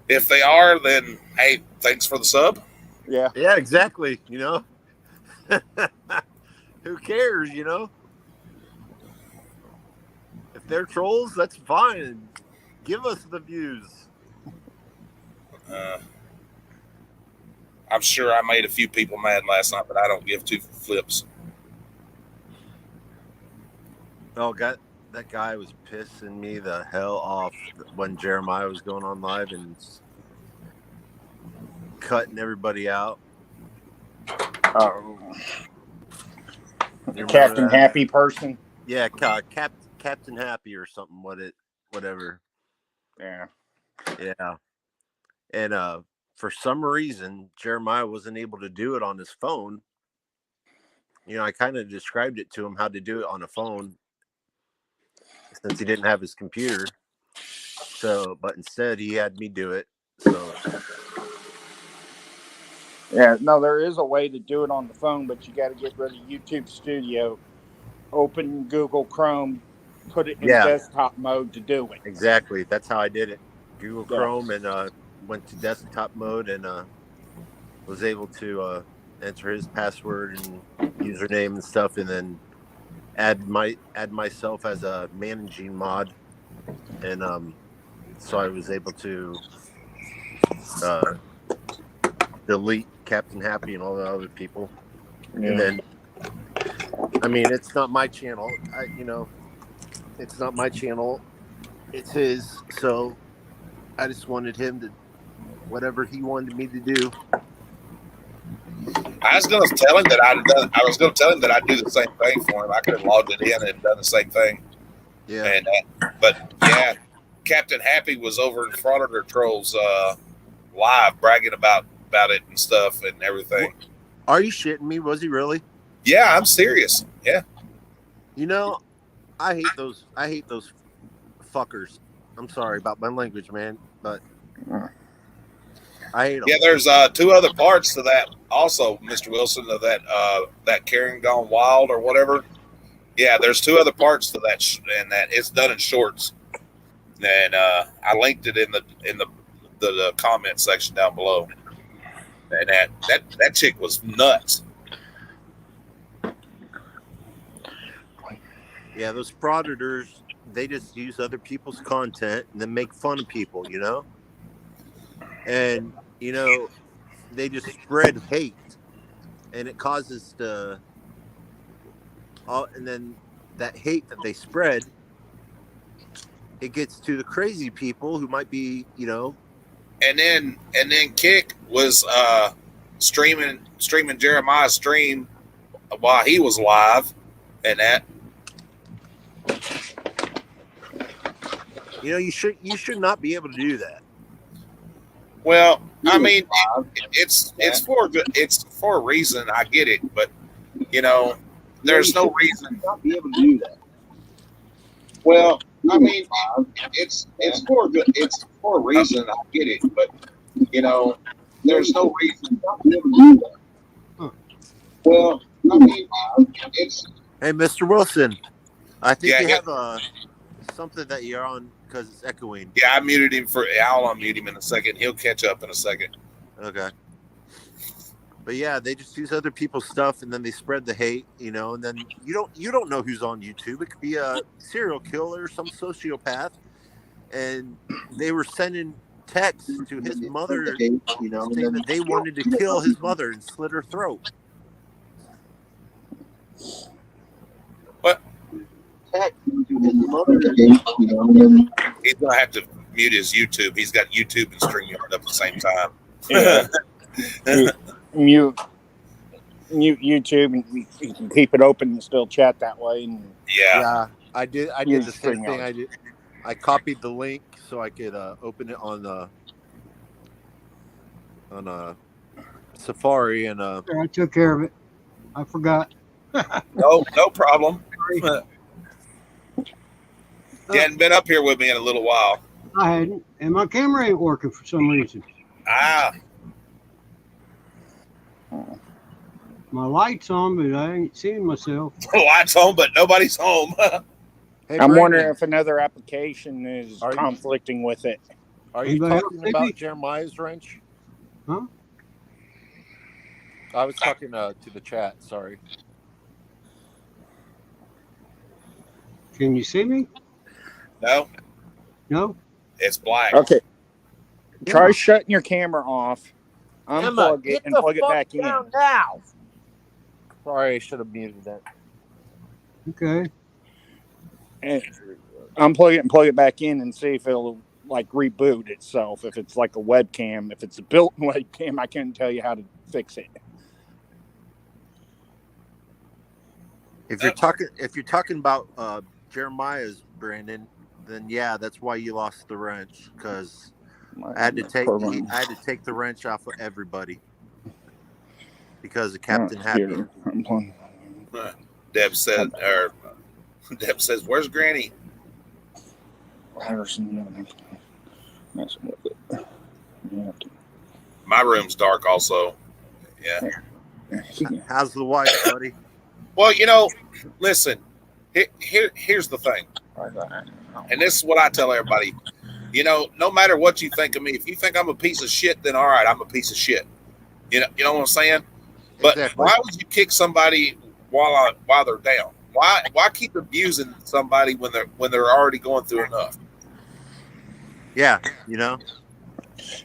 if they are, then hey, thanks for the sub. Yeah. Yeah, exactly. You know, who cares? You know, if they're trolls, that's fine. Give us the views. I'm sure I made a few people mad last night, but I don't give two flips. Oh, that guy was pissing me the hell off when Jeremiah was going on live and cutting everybody out. Captain Happy person. Yeah, Captain Happy or something. Whatever. Yeah. Yeah. And for some reason, Jeremiah wasn't able to do it on his phone. You know, I kind of described it to him how to do it on a phone since he didn't have his computer. So, but instead he had me do it. So, yeah, no, there is a way to do it on the phone, but you got to get rid of YouTube Studio, open Google Chrome, put it in desktop mode to do it. Exactly. That's how I did it. Google Chrome and went to desktop mode and was able to enter his password and username and stuff, and then add myself as a managing mod, and so I was able to delete Captain Happy and all the other people. Yeah. And then, I mean, it's not my channel. It's not my channel. It's his. So I just wanted him to whatever he wanted me to do. I was going to tell him that I'd do the same thing for him. I could have logged it in and done the same thing. Yeah. And but yeah, Captain Happy was over in front of their trolls live bragging about it and stuff and everything. Are you shitting me? Was he really? Yeah, I'm serious. Yeah. You know, I hate those fuckers. I'm sorry about my language, man, but I hate them. Yeah, there's two other parts to that also, Mr. Wilson, of that Karen Gone Wild or whatever. Yeah, there's two other parts to that, and that it's done in shorts. And I linked it in the comment section down below. And that chick was nuts. Yeah, those frauditors, they just use other people's content and then make fun of people, you know? And, you know, they just spread hate. And it causes and then that hate that they spread, it gets to the crazy people who might be, you know. And then Kick was streaming Jeremiah's stream while he was live, and that. You know, you should not be able to do that. Well, I mean, it's for a reason. I get it, but you know, there's no reason not be able to do that. Well, I mean, it's for a reason. I get it, but you know, there's no reason not to be able to do that. Well, I mean, it's. Hey, Mr. Wilson, I think Yeah, you yeah. have something that you're on because it's echoing. Yeah, I muted him I'll unmute him in a second. He'll catch up in a second. Okay. But yeah, they just use other people's stuff and then they spread the hate, you know, and then you don't know who's on YouTube. It could be a serial killer, some sociopath, and they were sending texts to his mother, you know, saying that they wanted to kill his mother and slit her throat. What? Text to his mother, He's gonna have to mute his YouTube. He's got YouTube and StreamYard up at the same time. Yeah. mute YouTube, and you can keep it open and still chat that way. And Yeah. I did Use the same thing. StreamYard. I copied the link so I could open it on Safari and I took care of it. I forgot. No problem. You hadn't been up here with me in a little while. I hadn't, and my camera ain't working for some reason. My light's on, but I ain't seeing myself. The light's on, but nobody's home. Hey, I'm Brandon, wondering if another application is Are you- conflicting with it. are you Anybody talking else, about maybe? Jeremiah's wrench? Huh? I was talking to the chat. Sorry. Can you see me? No, No? it's black. Okay. Try shutting your camera off, unplug it, and plug it back in. now. Sorry, I should have muted that. Okay. And unplug it and plug it back in and see if it'll like reboot itself. If it's like a webcam, if it's a built-in webcam, I couldn't tell you how to fix it. If you're talking about Jeremiah's, Brandon, then yeah, that's why you lost the wrench, because I had to take the wrench off of everybody because of Captain Happy. Here, Deb says, "Where's Granny?" My room's dark, also. Yeah. How's the wife, buddy? Well, you know, listen. Here's the thing, and this is what I tell everybody. You know, no matter what you think of me, if you think I'm a piece of shit, then all right, I'm a piece of shit. You know what I'm saying? But Exactly. why would you kick somebody while they're down? Why keep abusing somebody when they're already going through enough? Yeah, you know.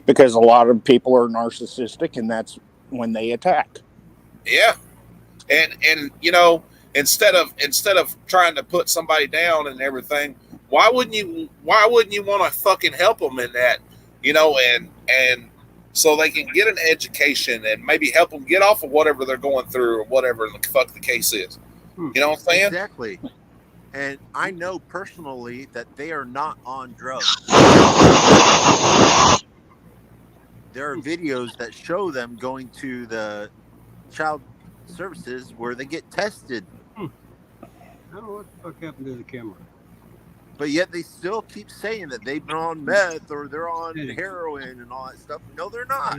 Because a lot of people are narcissistic, and that's when they attack. Yeah, and you know, instead of trying to put somebody down and everything, why wouldn't you want to fucking help them in that? You know, and so they can get an education and maybe help them get off of whatever they're going through or whatever the fuck the case is. You know what I'm saying? Exactly. And I know personally that they are not on drugs. There are videos that show them going to the child services where they get tested, I don't know what the fuck happened to the camera. but yet they still keep saying that they've been on meth or they're on Yeah. heroin and all that stuff. No, they're not.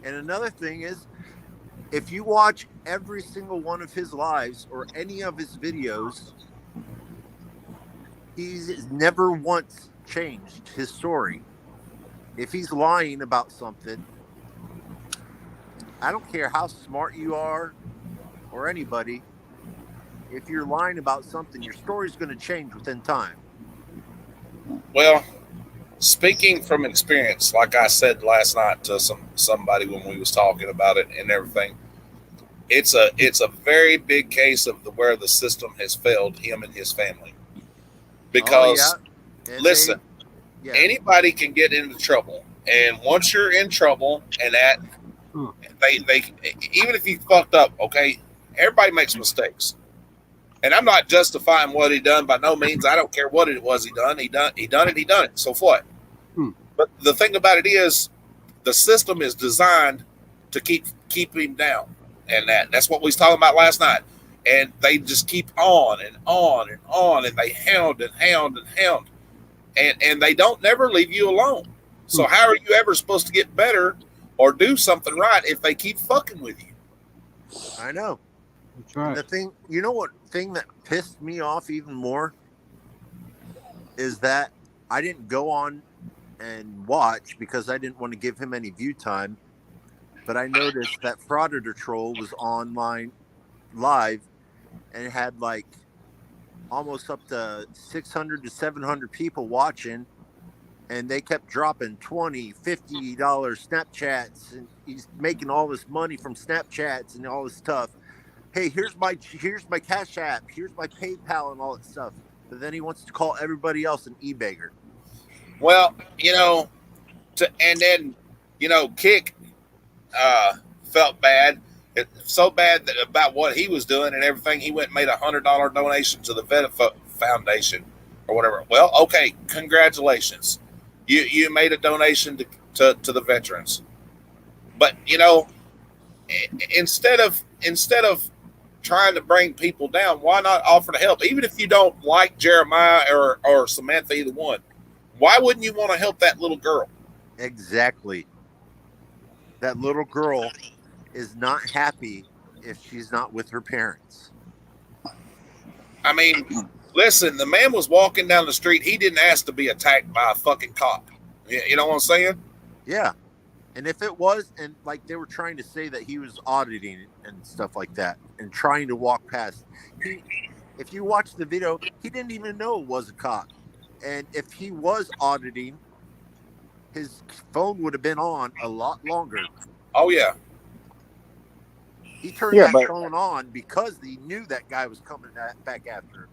And another thing is, if you watch every single one of his lives or any of his videos, he's never once changed his story. If he's lying about something, I don't care how smart you are or anybody, if you're lying about something, your story's going to change within time. Well, speaking from experience, like I said last night to somebody when we was talking about it and everything, it's a very big case of where the system has failed him and his family. Because And listen, yeah, anybody can get into trouble, and once you're in trouble, and that they even if you fucked up, okay, everybody makes mistakes. And I'm not justifying what he done by no means. I don't care what it was he done. He done it. So what? But the thing about it is, the system is designed to keep him down, and that's what we was talking about last night. And they just keep on and on and on, and they hound and hound and hound, and they don't never leave you alone. So how are you ever supposed to get better or do something right if they keep fucking with you? I know. That's right. The thing, you know what thing that pissed me off even more is that I didn't go on and watch because I didn't want to give him any view time. But I noticed that Frauditor Troll was online live and it had like almost up to 600 to 700 people watching, and they kept dropping $20, $50 Snapchats, and he's making all this money from Snapchats and all this stuff. Hey, here's my Cash App, here's my PayPal and all that stuff. But then he wants to call everybody else an e-beggar. Well, and then Kick felt bad. So bad that about what he was doing and everything, he went and made $100 donation to the Vet Foundation or whatever. Well, okay, congratulations. You made a donation to the veterans. But instead of trying to bring people down, why not offer to help? Even if you don't like Jeremiah or Samantha, either one, why wouldn't you want to help that little girl? Exactly. That little girl is not happy if she's not with her parents. I mean, listen, the man was walking down the street. He didn't ask to be attacked by a fucking cop. You know what I'm saying? Yeah. And if it was, and like they were trying to say that he was auditing and stuff like that and trying to walk past, if you watch the video, he didn't even know it was a cop. And if he was auditing, his phone would have been on a lot longer. Oh, yeah. He turned that phone on because he knew that guy was coming back after him.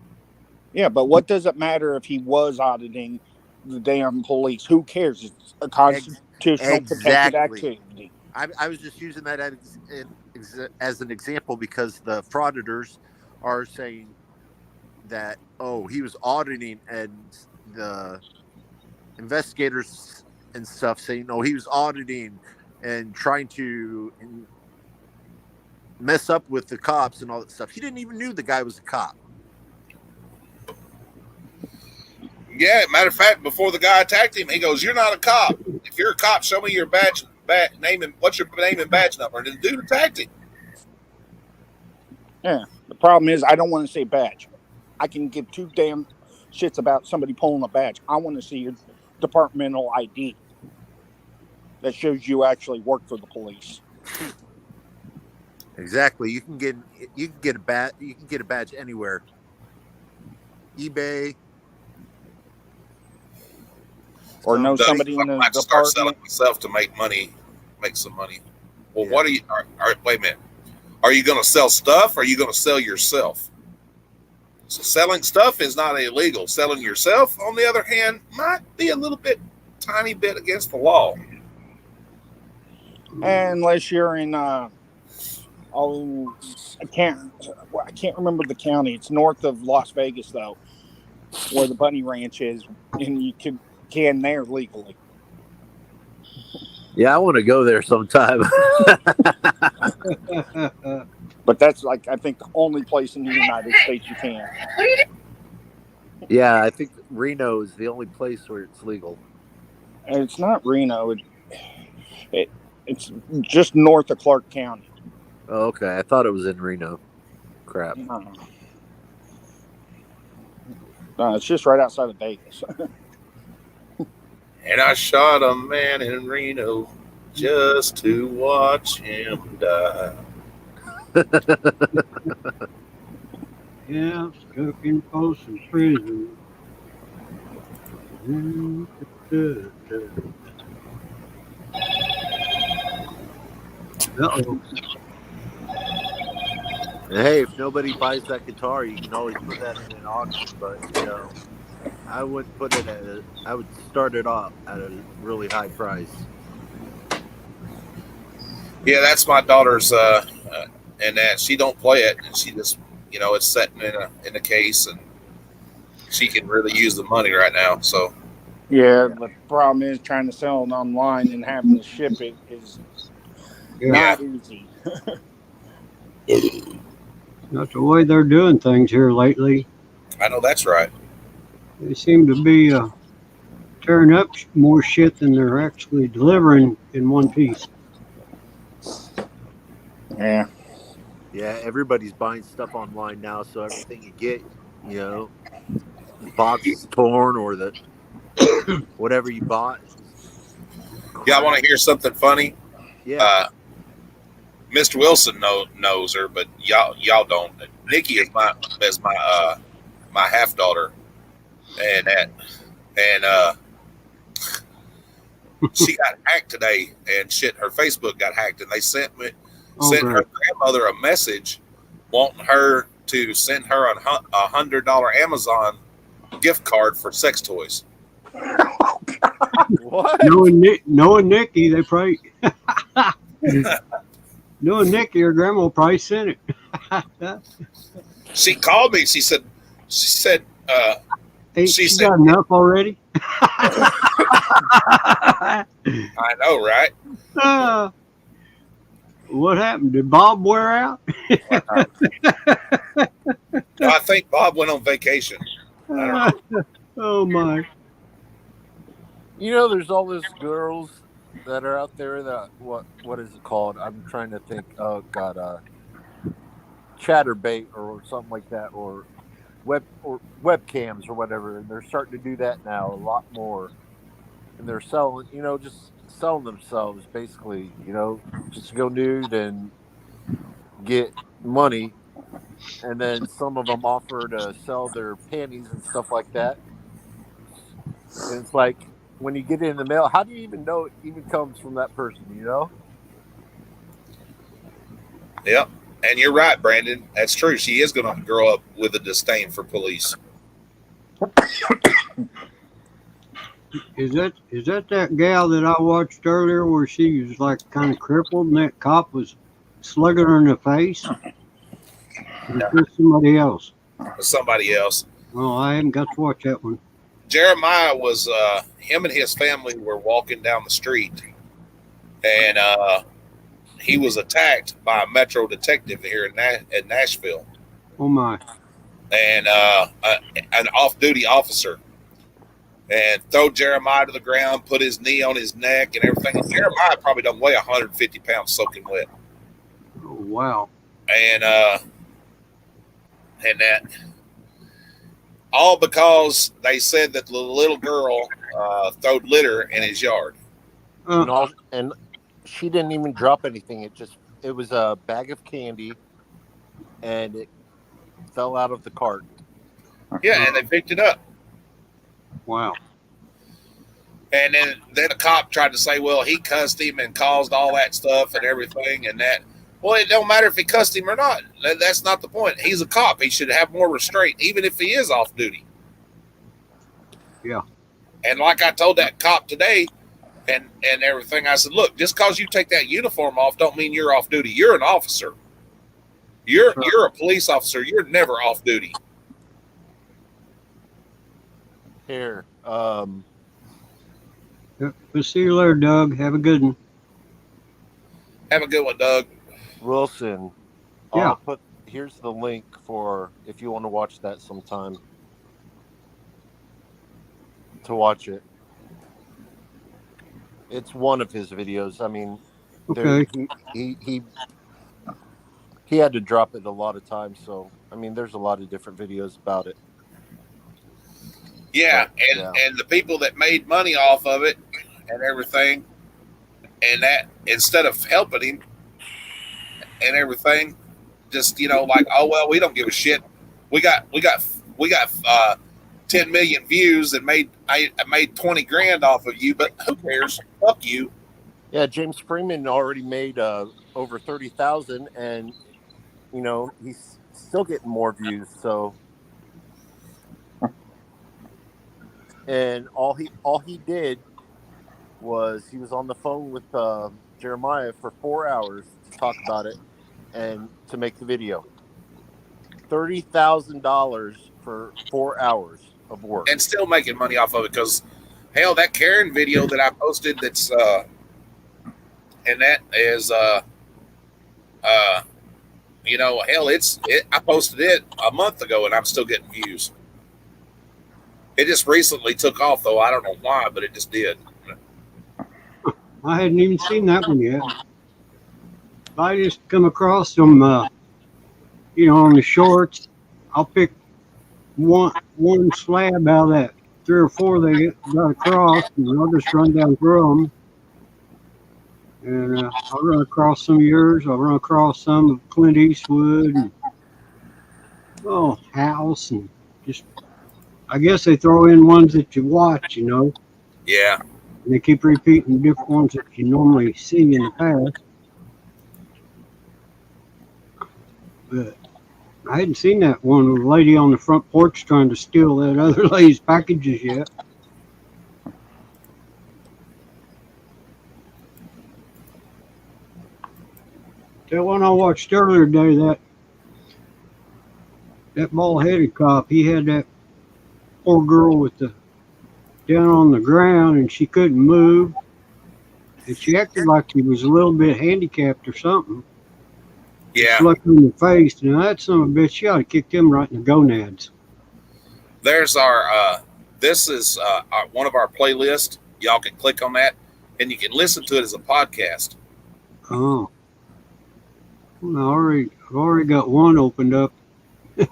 Yeah, but what does it matter if he was auditing the damn police? Who cares? It's a constitutional protected activity. I was just using that as an example because the frauditors are saying that, oh, he was auditing, and the investigators and stuff saying, no, he was auditing and trying to mess up with the cops and all that stuff. He didn't even knew the guy was a cop. Yeah, matter of fact, before the guy attacked him, he goes, "You're not a cop. If you're a cop, show me your badge name and what's your name and badge number." And the dude attacked him. Yeah, the problem is I don't want to say badge. I can give two damn shits about somebody pulling a badge. I want to see your departmental ID that shows you actually work for the police. Exactly. You can get a badge anywhere. eBay. Or know somebody in the I just start selling department. myself to make some money. Well, Yeah. what are you? Wait a minute. Are you going to sell stuff? Or are you going to sell yourself? So selling stuff is not illegal. Selling yourself, on the other hand, might be a tiny bit against the law. Unless you're in I can't remember the county. It's north of Las Vegas though, where the Bunny Ranch is, and you can there legally. Yeah, I want to go there sometime. But that's like I think the only place in the United States you can. Yeah, I think Reno is the only place where it's legal. And it's not Reno. It's just north of Clark County. Oh, okay, I thought it was in Reno. Crap. No, it's just right outside of Vegas. And I shot a man in Reno just to watch him die. Yeah, stuck in Folsom Prison. Uh-oh. And hey, if nobody buys that guitar, you can always put that in an auction. But I wouldn't put it at I would start it off at a really high price. Yeah, that's my daughter's, and that she don't play it, and she just, it's sitting in a case, and she can really use the money right now. So Yeah, the problem is trying to sell it online and having to ship it is not easy. Not the way they're doing things here lately. I know that's right. They seem to be tearing up more shit than they're actually delivering in one piece. Yeah. Yeah, everybody's buying stuff online now, so everything you get, the box is torn or the whatever you bought. Yeah, I want to hear something funny. Yeah. Mr. Wilson knows her, but y'all don't. Nikki is my half daughter, and she got hacked today, and shit, her Facebook got hacked, and they sent her grandmother a message wanting her to send her a $100 Amazon gift card for sex toys. What? Knowing Nikki, they probably knowing Nikki, her grandma probably sent it. She called me. She said, Hey, she she said, got enough already. I know, right? What happened? Did Bob wear out? No, I think Bob went on vacation. I don't know. Oh my! There's all those girls that are out there that what is it called? I'm trying to think. Oh God, chatterbait or something like that, or webcams or whatever. And they're starting to do that now a lot more. And they're selling, just selling themselves basically. Just go nude and get money. And then some of them offer to sell their panties and stuff like that. And it's like, when you get it in the mail, how do you even know it even comes from that person, Yep. And you're right, Brandon. That's true. She is going to grow up with a disdain for police. Is that gal that I watched earlier where she was like kind of crippled and that cop was slugging her in the face? Or is this somebody else? Somebody else. Well, I haven't got to watch that one. Jeremiah was, him and his family were walking down the street, and he was attacked by a Metro detective here in Nashville. Oh my! And an off-duty officer, and throw Jeremiah to the ground, put his knee on his neck and everything. And Jeremiah probably don't weigh 150 pounds soaking wet. Oh wow! And that all because they said that the little girl throwed litter in his yard. And she didn't even drop anything. It was a bag of candy, and it fell out of the cart. Yeah, and they picked it up. Wow. And then the cop tried to say, well, he cussed him and caused all that stuff and everything and that. Well, it don't matter if he cussed him or not. That's not the point. He's a cop. He should have more restraint, even if he is off duty. Yeah. And like I told that cop today and everything, I said, look, just because you take that uniform off don't mean you're off duty. You're an officer. You're a police officer. You're never off duty. Here. We'll see you later, Doug. Have a good one. Have a good one, Doug. Wilson. Yeah. Here's the link for if you want to watch that sometime. To watch it. It's one of his videos. I mean, Okay. he had to drop it a lot of times, so I mean there's a lot of different videos about it. Yeah, But, and the people that made money off of it and everything, and that instead of helping him and everything, just like, oh well, we don't give a shit. We got 10 million views and I made 20 grand off of you, but who cares? Fuck you. Yeah, James Freeman already made over 30,000, and he's still getting more views. So, and all he did was he was on the phone with Jeremiah for 4 hours to talk about it and to make the video. $30,000 for 4 hours of work, And still making money off of it, because hell, that Karen video that I posted, that's and that is hell, I posted it a month ago and I'm still getting views. It just recently took off though. I don't know why, but it just did. I hadn't even seen that one yet. I just come across them, on the shorts. I'll pick one slab out of that 3 or 4 they got across, and I'll just run down through them. And I'll run across some of yours. I'll run across some of Clint Eastwood and House, and just I guess they throw in ones that you watch, Yeah. and they keep repeating different ones that you normally see in the past. But I hadn't seen that one with a lady on the front porch trying to steal that other lady's packages yet. That one I watched earlier today, that bald-headed cop, he had that poor girl with the down on the ground, and she couldn't move, and she acted like she was a little bit handicapped or something. Yeah. She looked in the face, and that son of a bitch, she ought to kick them right in the gonads. There's this is one of our playlists. Y'all can click on that and you can listen to it as a podcast. Oh. Well, I've already got one opened up. I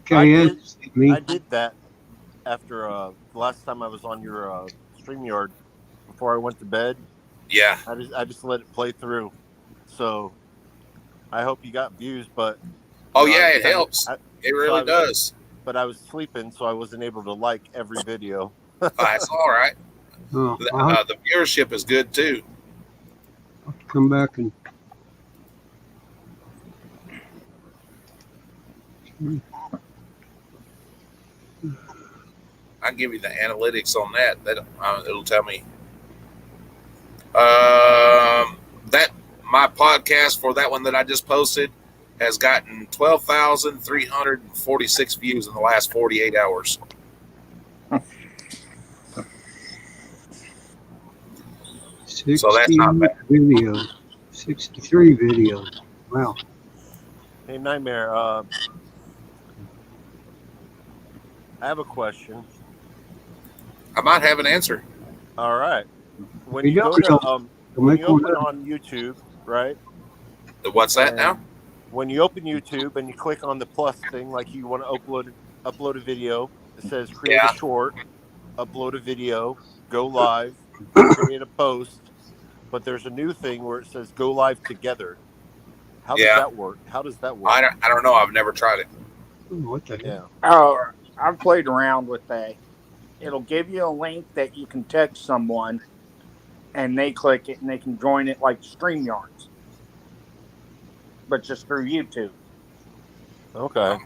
did that after the last time I was on your StreamYard before I went to bed. Yeah. I just let it play through. So I hope you got views, but It helps. It really does. But I was sleeping, so I wasn't able to like every video. That's all right. The viewership is good too. I'll have to come back and. I can give you the analytics on that. It'll tell me. That my podcast for that one that I just posted has gotten 12,346 views in the last 48 hours. So that's not bad. 63 videos. Wow. Hey, Nightmare. I have a question. I might have an answer. All right. When you go to when you open on YouTube, right? What's that now? When you open YouTube and you click on the plus thing, like you want to upload a video, it says create a short, upload a video, go live, create a post. But there's a new thing where it says go live together. How does that work? How does that work? I don't know. I've never tried it. What the hell? Oh, I've played around with that. It'll give you a link that you can text someone, and they click it, and they can join it like StreamYards, but just through YouTube. Okay.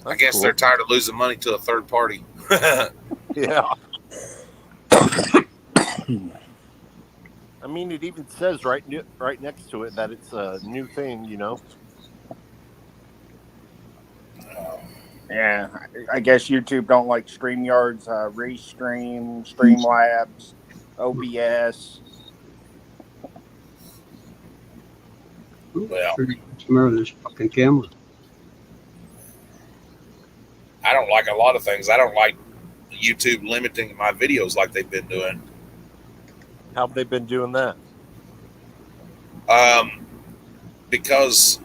I guess they're tired of losing money to a third party. Yeah. I mean, it even says right next to it that it's a new thing, Yeah, I guess YouTube don't like StreamYards, Restream, Streamlabs, OBS. Well, Smell this fucking camera. I don't like a lot of things. I don't like YouTube limiting my videos like they've been doing. How have they been doing that? Because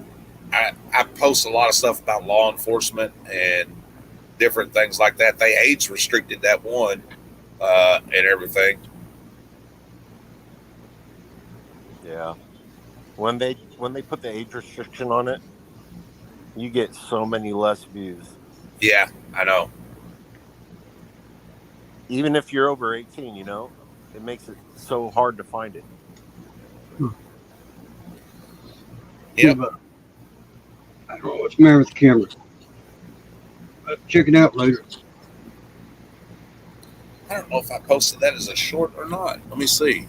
I post a lot of stuff about law enforcement and different things like that. They age restricted that one and everything. Yeah. When they put the age restriction on it, you get so many less views. Yeah, I know. Even if you're over 18, you know, it makes it so hard to find it. Yep. I don't know what's the matter with the camera. Check it out later. I don't know if I posted that as a short or not. Let me see.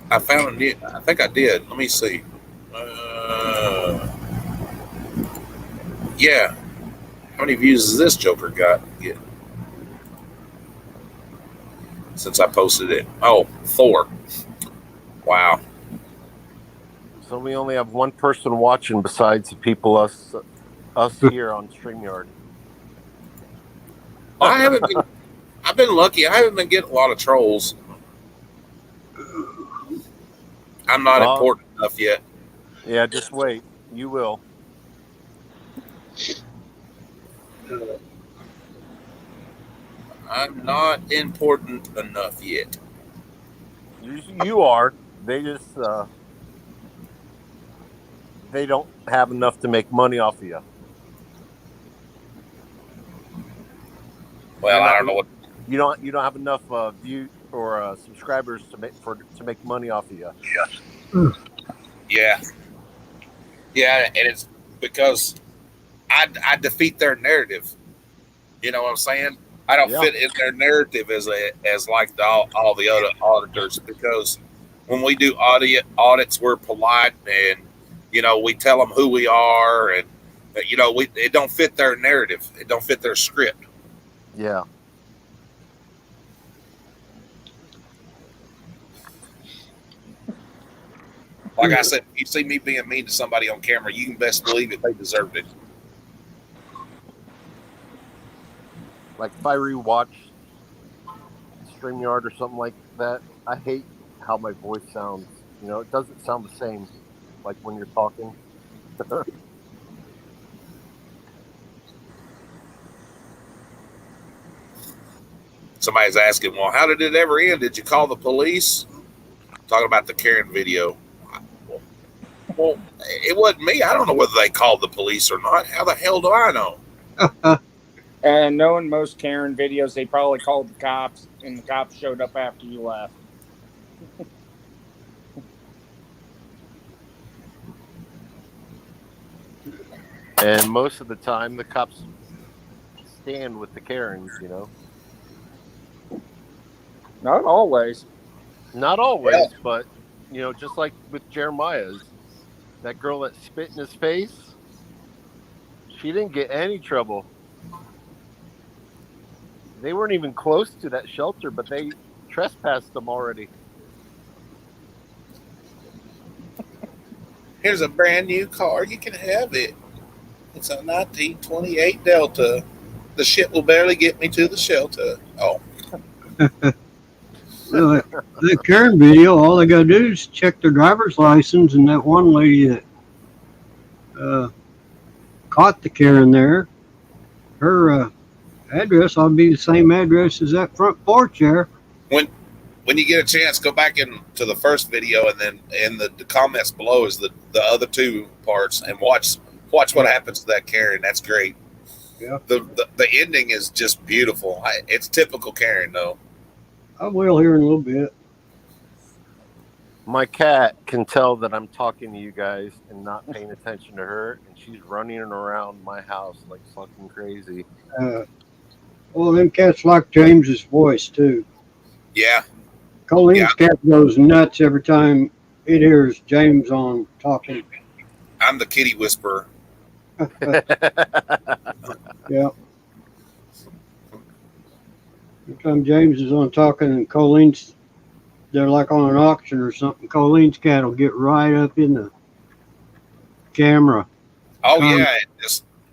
I found it. I think I did. Let me see. Yeah. How many views has this Joker got? Yeah. Since I posted it. Oh, 4. Wow. So we only have one person watching besides the people us here on StreamYard. I've been lucky. I haven't been getting a lot of trolls. I'm not important enough yet. Yeah, just wait. You will. I'm not important enough yet. You are. They just they don't have enough to make money off of you. Well, I don't know what. You don't have enough view or subscribers to make money off of you. Yeah, and it's because I defeat their narrative. You know what I'm saying? I don't fit in their narrative as like all the other auditors, because when we do audits, we're polite and we tell them who we are, and it don't fit their narrative. It don't fit their script. Yeah. Like I said, if you see me being mean to somebody on camera, you can best believe it. They deserved it. Like if I rewatch StreamYard or something like that, I hate how my voice sounds. It doesn't sound the same like when you're talking. Somebody's asking, well, how did it ever end? Did you call the police? Talking about the Karen video. Well, it wasn't me. I don't know whether they called the police or not. How the hell do I know? And knowing most Karen videos, they probably called the cops, and the cops showed up after you left. And most of the time, the cops stand with the Karens, Not always. Not always, but, just like with Jeremiah's, that girl that spit in his face, she didn't get any trouble. They weren't even close to that shelter, but they trespassed them already. Here's a brand new car. You can have it. It's a 1928 Delta. The shit will barely get me to the shelter. Oh. That Karen video, all they gotta do is check their driver's license, and that one lady that caught the Karen there, her address ought to be the same address as that front porch there. When you get a chance, go back into the first video, and then in the comments below is the other 2 parts, and watch what happens to that Karen. That's great. Yeah. The ending is just beautiful. It's typical Karen, though. I will here in a little bit. My cat can tell that I'm talking to you guys and not paying attention to her, and she's running around my house like fucking crazy. Well, them cats like James's voice too. Yeah. Colleen's cat goes nuts every time it hears James on talking. I'm the kitty whisperer. Yeah. Every time James is on talking and Colleen's, they're like on an auction or something, Colleen's cat will get right up in the camera, Oh Um, yeah,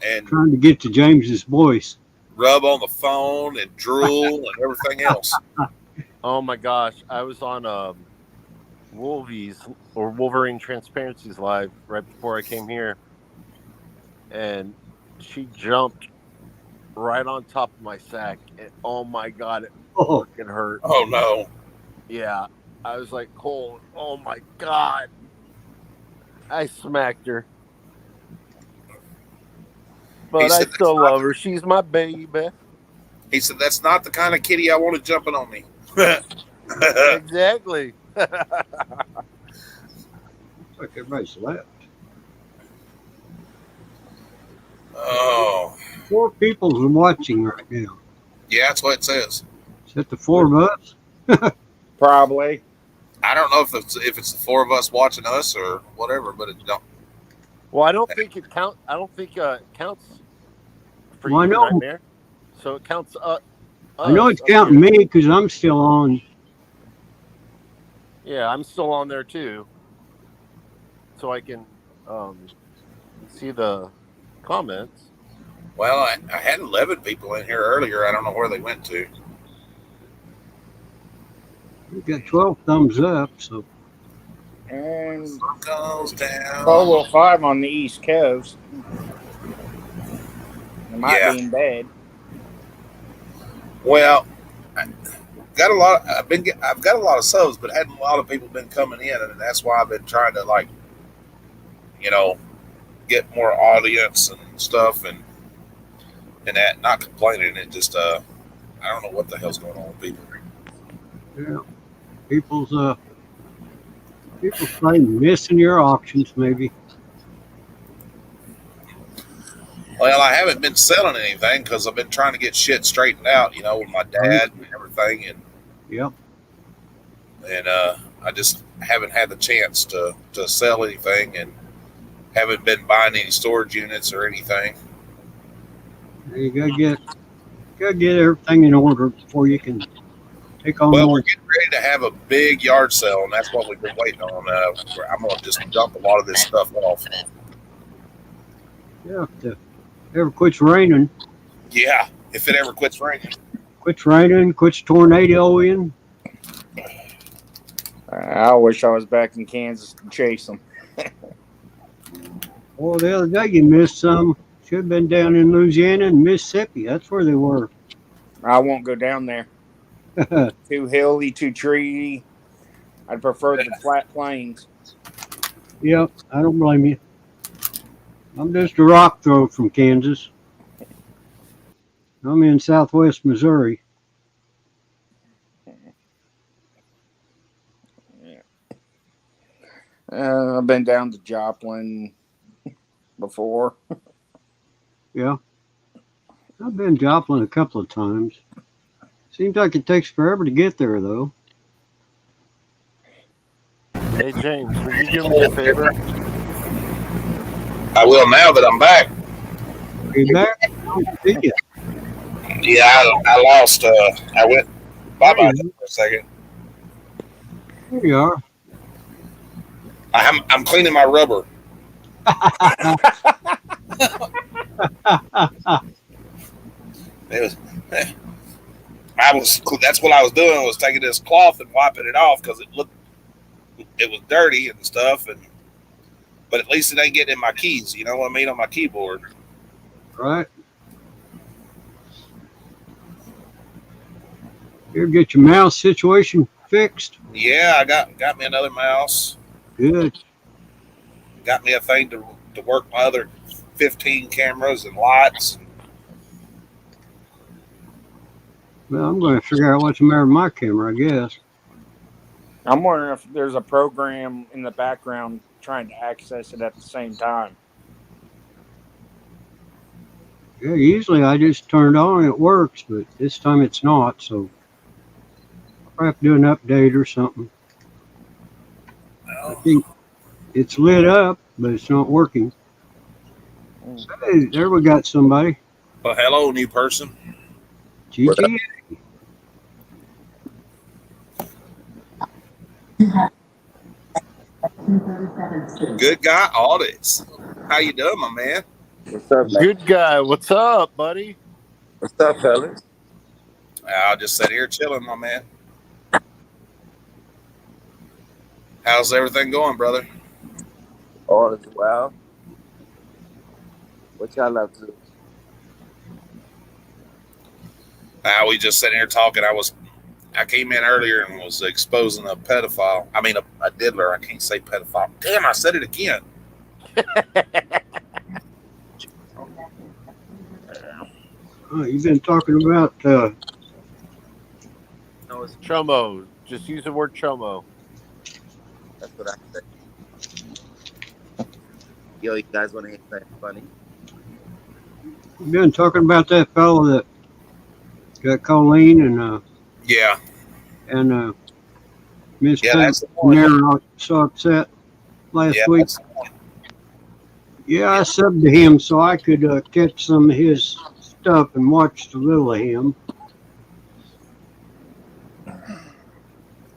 and trying to get to James's voice. rub on the phone and drool and everything else. Oh my gosh, I was on Wolvies or Wolverine Transparencies live right before I came here, and she jumped right on top of my sack. And, oh my god, it Oh, fucking hurt. Oh no. Yeah, I was like, Cole, oh my god, I smacked her, but I said, still love her. She's my baby. He said, "That's not the kind of kitty I wanted jumping on me." Exactly. looks like everybody's left. Oh, 4 people are watching right now. yeah, that's what it says. Is that the 4 of us? Probably. I don't know if it's the 4 of us watching us or whatever, but it don't. Well, I don't think it counts. I don't think it counts for Well, I you, know. Nightmare. So it counts. I know it's us up counting here. me because I'm still on. Yeah, I'm still on there too, so I can see the comments. Well, I had 11 people in here earlier. I don't know where they went to. We got 12 thumbs up, so And Goes down. 12:05 on the East Coast. It might Yeah. be in bed. Well, I've got a lot of subs, but hadn't a lot of people been coming in, and that's why I've been trying to get more audience and stuff, and that, not complaining. It just I don't know what the hell's going on with people. yeah. People probably missing your auctions, maybe. Well, I haven't been selling anything because I've been trying to get shit straightened out, with my dad and everything, Yep. and I just haven't had the chance to sell anything, and haven't been buying any storage units or anything. You gotta get everything in order before you can take on Well, more. we're getting ready to have a big yard sale, and that's what we've been waiting on. I'm going to just dump a lot of this stuff off. Yeah, if it ever quits raining, Yeah, if it ever quits raining. quits tornadoing. I wish I was back in Kansas to chase them. Well, the other day you missed some. Should have been down in Louisiana and Mississippi. That's where they were. I won't go down there. Too hilly, too treey. I'd prefer the flat plains. Yep, I don't blame you. I'm just a rock throw from Kansas. I'm in southwest Missouri. I've been down to Joplin before. Yeah. I've been Joplin a couple of times. Seems like it takes forever to get there, though. Hey James, will you do me a favor? I will now that I'm back. Are you back? I don't see you. Yeah, I lost. I went bye-bye for a second. Here you are. I'm cleaning my rubber. That's what I was doing, was taking this cloth and wiping it off because it was dirty and stuff, but at least it ain't getting in my keys, you know what I mean, on my keyboard. Right. Here, get your mouse situation fixed. Yeah, I got me another mouse. Good. Got me a thing to work my other 15 cameras and lights. Well, I'm going to figure out what's the matter with my camera, I guess. I'm wondering if there's a program in the background trying to access it at the same time. Yeah, usually I just turn it on and it works, but this time it's not, so I'll have to do an update or something. I think it's lit up, but it's not working. Hey, there we got somebody. Well, hello, new person. GG. Good guy audits. How you doing, my man? What's up, man? Good guy. What's up, buddy? What's up, fellas? I'll just sit here chilling, my man. How's everything going, brother? All is well. What y'all up to? We just sitting here talking. I came in earlier and was exposing a pedophile. I mean, a diddler. I can't say pedophile. Damn, I said it again. You've been talking about No, it's Chomo. Just use the word chomo. That's what I said. Yo, you guys want to hear something funny? you've been talking about that fellow that got Colleen Yeah, Miss yeah, that's the point. Nero so upset last Yeah, week. that's the point. Yeah, I subbed to him so I could catch some of his stuff and watch a little of him.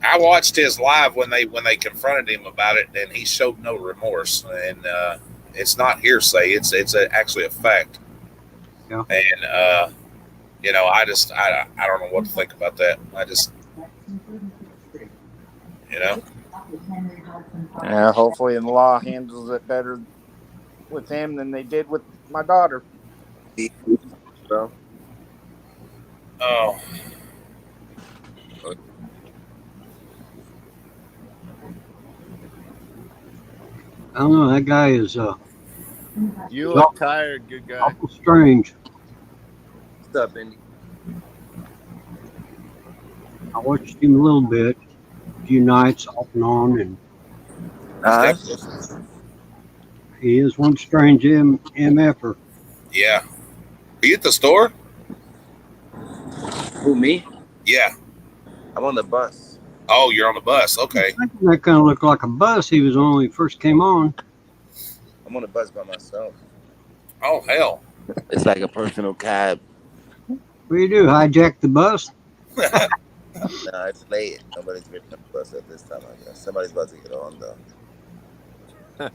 I watched his live when they confronted him about it, and he showed no remorse. And it's not hearsay; it's actually a fact. Yeah. And I don't know what to think about that. Yeah, hopefully the law handles it better with him than they did with my daughter. Bro. Oh, I don't know. That guy is You look tired, good guy. awful strange. What's up, Indy? I watched him a little bit, a few nights off and on, and he is one strange MFer. yeah. Are you at the store? Who, me? Yeah. I'm on the bus. Oh, you're on the bus. Okay. That kind of looked like a bus he was on when he first came on. I'm on the bus by myself. Oh, hell. It's like a personal cab. What do you do? Hijack the bus? No, it's late. Nobody's getting on the bus at this time, I guess. Somebody's about to get on, though.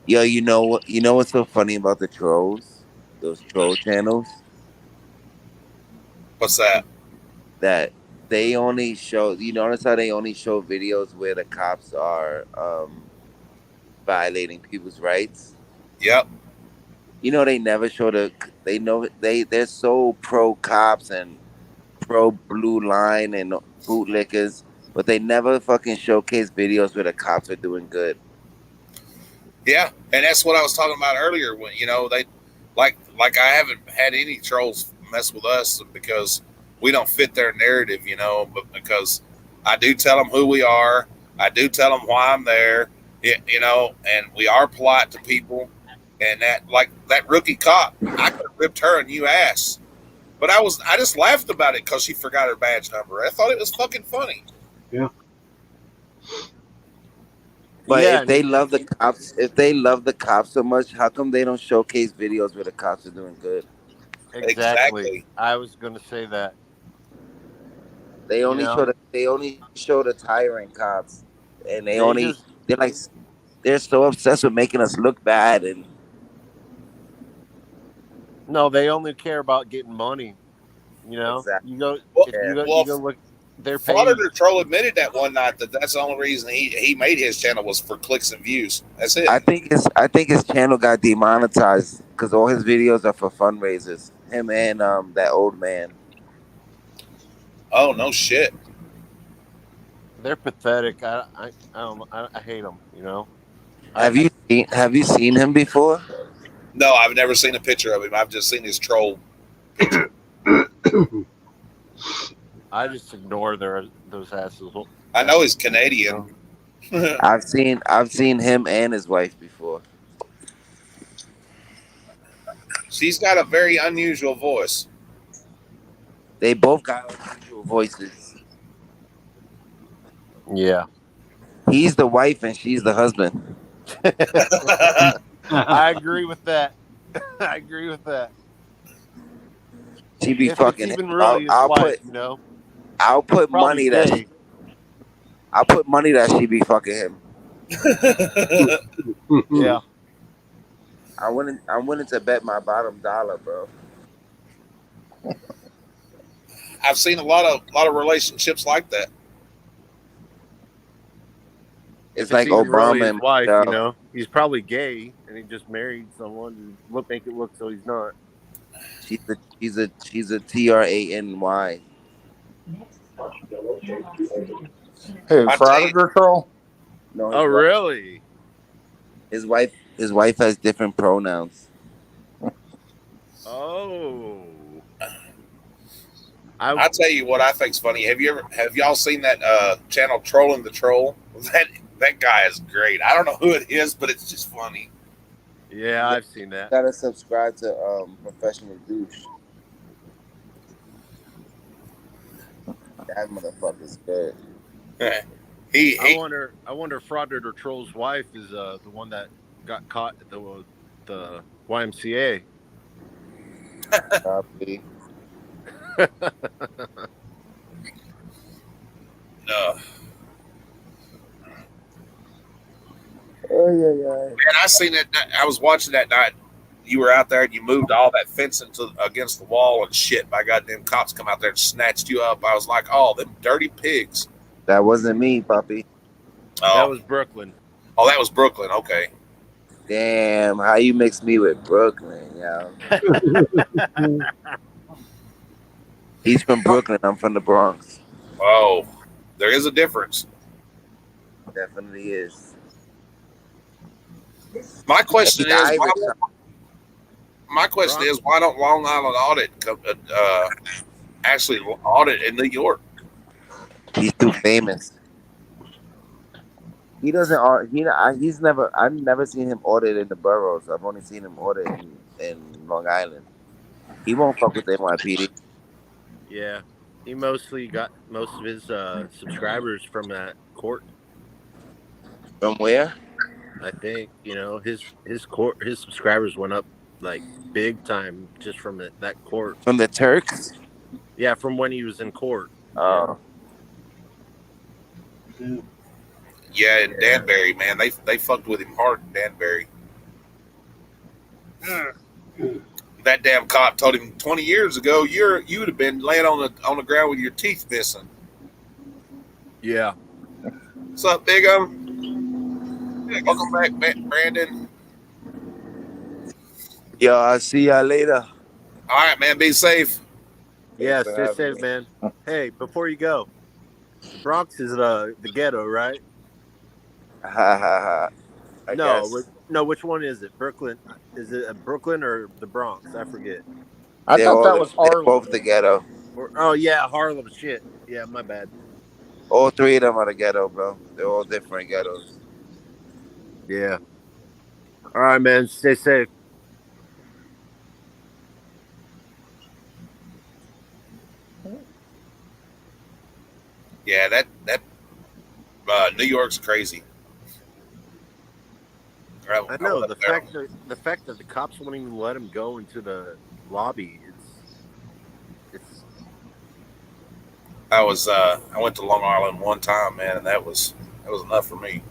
Yo, you know what? You know what's so funny about the trolls? Those troll channels? What's that? That they only show. You notice how they only show videos where the cops are violating people's rights? Yep. You know, they never show they're so pro cops and pro blue line and bootlickers, but they never fucking showcase videos where the cops are doing good. Yeah, and that's what I was talking about earlier. When they like I haven't had any trolls mess with us because we don't fit their narrative, but because I do tell them who we are, I do tell them why I'm there, and we are polite to people. And that rookie cop, I could have ripped her a new ass, but I just laughed about it because she forgot her badge number. I thought it was fucking funny. Yeah. But Yeah, if they love the cops so much, how come they don't showcase videos where the cops are doing good? exactly. I was going to say that. They only show the tyrant cops, and they're so obsessed with making us look bad. And No, they only care about getting money. Exactly. You go. Well, If you well, go look. They're paying. Florida Troll admitted that one night that's the only reason he made his channel was for clicks and views. That's it. I think his channel got demonetized because all his videos are for fundraisers. Him and that old man. Oh, no shit. They're pathetic. I hate them. Have you seen him before? No, I've never seen a picture of him. I've just seen his troll picture. I just ignore those asses. I know he's Canadian. I've seen him and his wife before. She's got a very unusual voice. They both got unusual voices. Yeah. He's the wife and she's the husband. I agree with that. I agree with that. She be If fucking. it's even really his wife, I'll put probably money that gay. I'll put money that she be fucking him. Yeah. I'm willing to bet my bottom dollar, bro. I've seen a lot of relationships like that. It's If like even really Obama his and wife, Michelle. he's probably gay and he just married someone to make it look so he's not. She's a Trany. Who, I tell you, Frogger Troll? No, Oh, really? his wife has different pronouns. Oh. I tell you what I think's funny. Have y'all seen that channel Trolling the Troll? That guy is great. I don't know who it is, but it's just funny. Yeah, I've seen that. Gotta subscribe to Professional Douche. That motherfucker's good. he I wonder if Frauded or Troll's wife is the one that got caught at the YMCA. Probably. Oh yeah. Man, I seen it. I was watching that night. You were out there and you moved all that fencing against the wall and shit. My goddamn cops come out there and snatched you up. I was like, oh, them dirty pigs. That wasn't me, puppy. Oh, That was Brooklyn. that was Brooklyn. Okay. Damn, how you mix me with Brooklyn, yo? He's from Brooklyn. I'm from the Bronx. Oh, there is a difference. Definitely is. My question The is, Irish- why don't Long Island Audit actually audit in New York? He's too famous. He doesn't. He's never. I've never seen him audit in the boroughs. I've only seen him audit in Long Island. He won't fuck with NYPD. Yeah, he mostly got most of his subscribers from that court. From where? I think his subscribers went up like big time just from that court. From the Turks? Yeah, from when he was in court. Oh. Yeah, in Danbury, man, they fucked with him hard in Danbury. That damn cop told him 20 years ago you would have been laying on the ground with your teeth missing. Yeah. What's up, Big Welcome back, Brandon. Yo, I'll see y'all later. All right, man, be safe. Yeah, Thanks for stay having safe, me. man. Hey, before you go, Bronx is the ghetto, right? Ha ha ha. I guess. No. Which one is it? Brooklyn? Is it Brooklyn or the Bronx? I forget. I They're thought that all- was they're Harlem. both the ghetto. Oh yeah, Harlem. Shit. Yeah, my bad. All three of them are the ghetto, bro. They're all different ghettos. Yeah. All right, man. Stay safe. Yeah, that New York's crazy. I know the fact that the cops won't even let him go into the lobby. It's. I went to Long Island one time, man, and that was enough for me.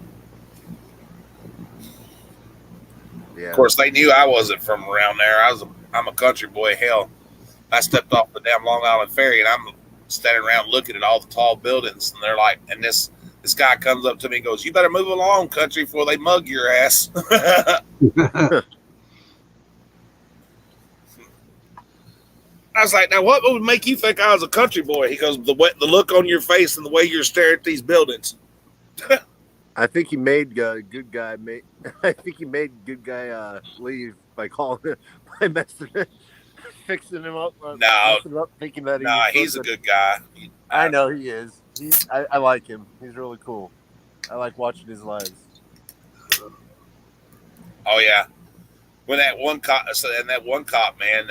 Yeah. Of course, they knew I wasn't from around there. I'm a country boy. Hell, I stepped off the damn Long Island Ferry, and I'm standing around looking at all the tall buildings, and they're like, and this guy comes up to me and goes, "You better move along, country, before they mug your ass." I was like, "Now, what would make you think I was a country boy?" He goes, "The look on your face and the way you're staring at these buildings." I think he made good guy. I think he made good guy leave by calling it, by fixing him up. Messing him up, thinking that he's a good guy. I know he is. I like him. He's really cool. I like watching his lives. Oh yeah, when that one cop man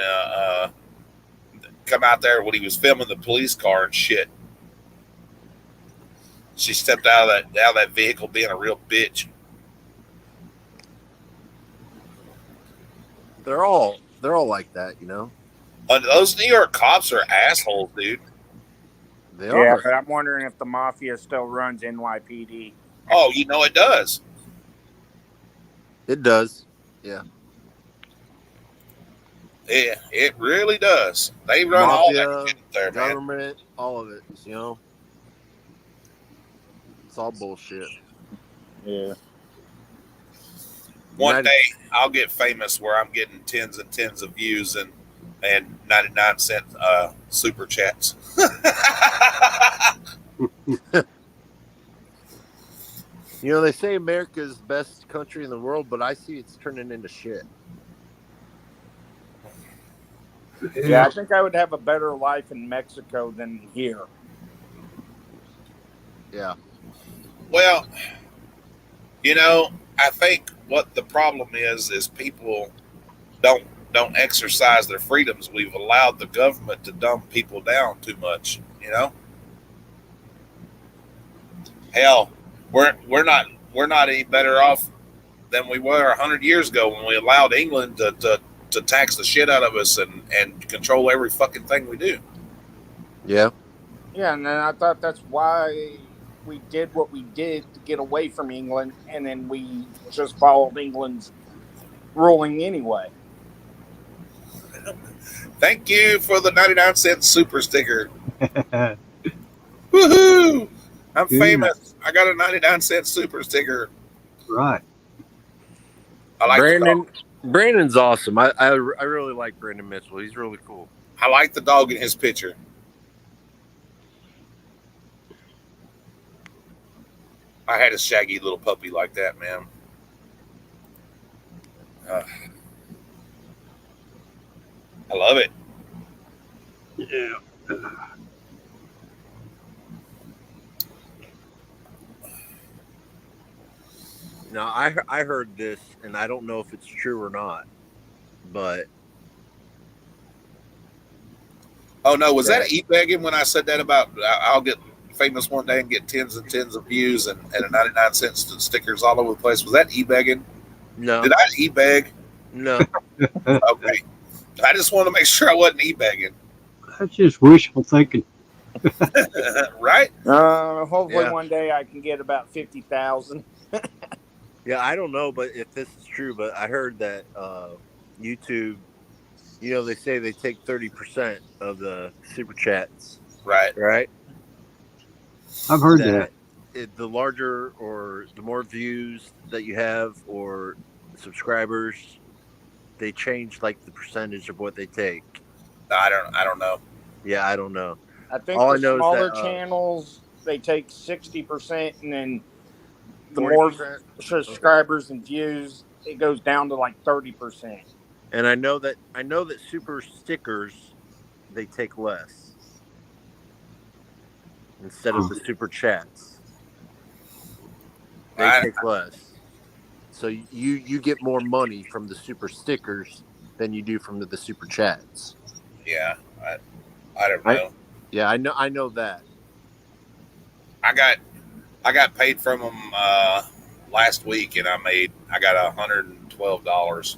come out there when he was filming the police car and shit. She stepped out of that vehicle being a real bitch. They're all like that, you know. Those New York cops are assholes, dude. They Yeah, are. but I'm wondering if the mafia still runs NYPD. Oh, you know it does. It does. Yeah. It really does. They run all that Mafia, shit there, man. government, all of it. You know, it's all bullshit. Yeah. One United- day I'll get famous where I'm getting tens and tens of views and 99-cent super chats. You know, they say America's the best country in the world, but I see it's turning into shit. Yeah, I think I would have a better life in Mexico than here. Yeah. Well, you know, I think what the problem is people don't exercise their freedoms. We've allowed the government to dumb people down too much, you know? Hell, we're not any better off than we were 100 years ago when we allowed England to tax the shit out of us and control every fucking thing we do. Yeah. Yeah, and then I thought that's why we did what we did to get away from England, and then we just followed England's ruling anyway. Thank you for the 99-cent super sticker. Woohoo! I'm Yeah. famous. I got a 99-cent super sticker. Right. I like Brandon's awesome. I really like Brandon Mitchell. He's really cool. I like the dog in his picture. I had a shaggy little puppy like that, man. I love it. Yeah. Now, I heard this, and I don't know if it's true or not, but Oh no, was that e-begging when I said that about I'll get famous one day and get tens and tens of views and a 99-cent stickers all over the place? Was that e-begging? no, Did I e-beg? no. Okay. I just want to make sure I wasn't e-begging. That's just wishful thinking. Right? Hopefully Yeah. one day I can get about 50,000. Yeah, I don't know, but if this is true, but I heard that YouTube, you know, they say they take 30% of the super chats, Right. right? I've heard that. The larger or the more views that you have or subscribers, they change like the percentage of what they take. No, I don't know. Yeah, I don't know. I think All I the know is smaller that, channels, they take 60%, and then the more 40%? subscribers and views, it goes down to like 30%. And I know that super stickers, they take less instead of the super chats. They I- take less. So you get more money from the super stickers than you do from the super chats. Yeah. I don't know. Yeah, I know that. I got paid from them last week, and I got $112.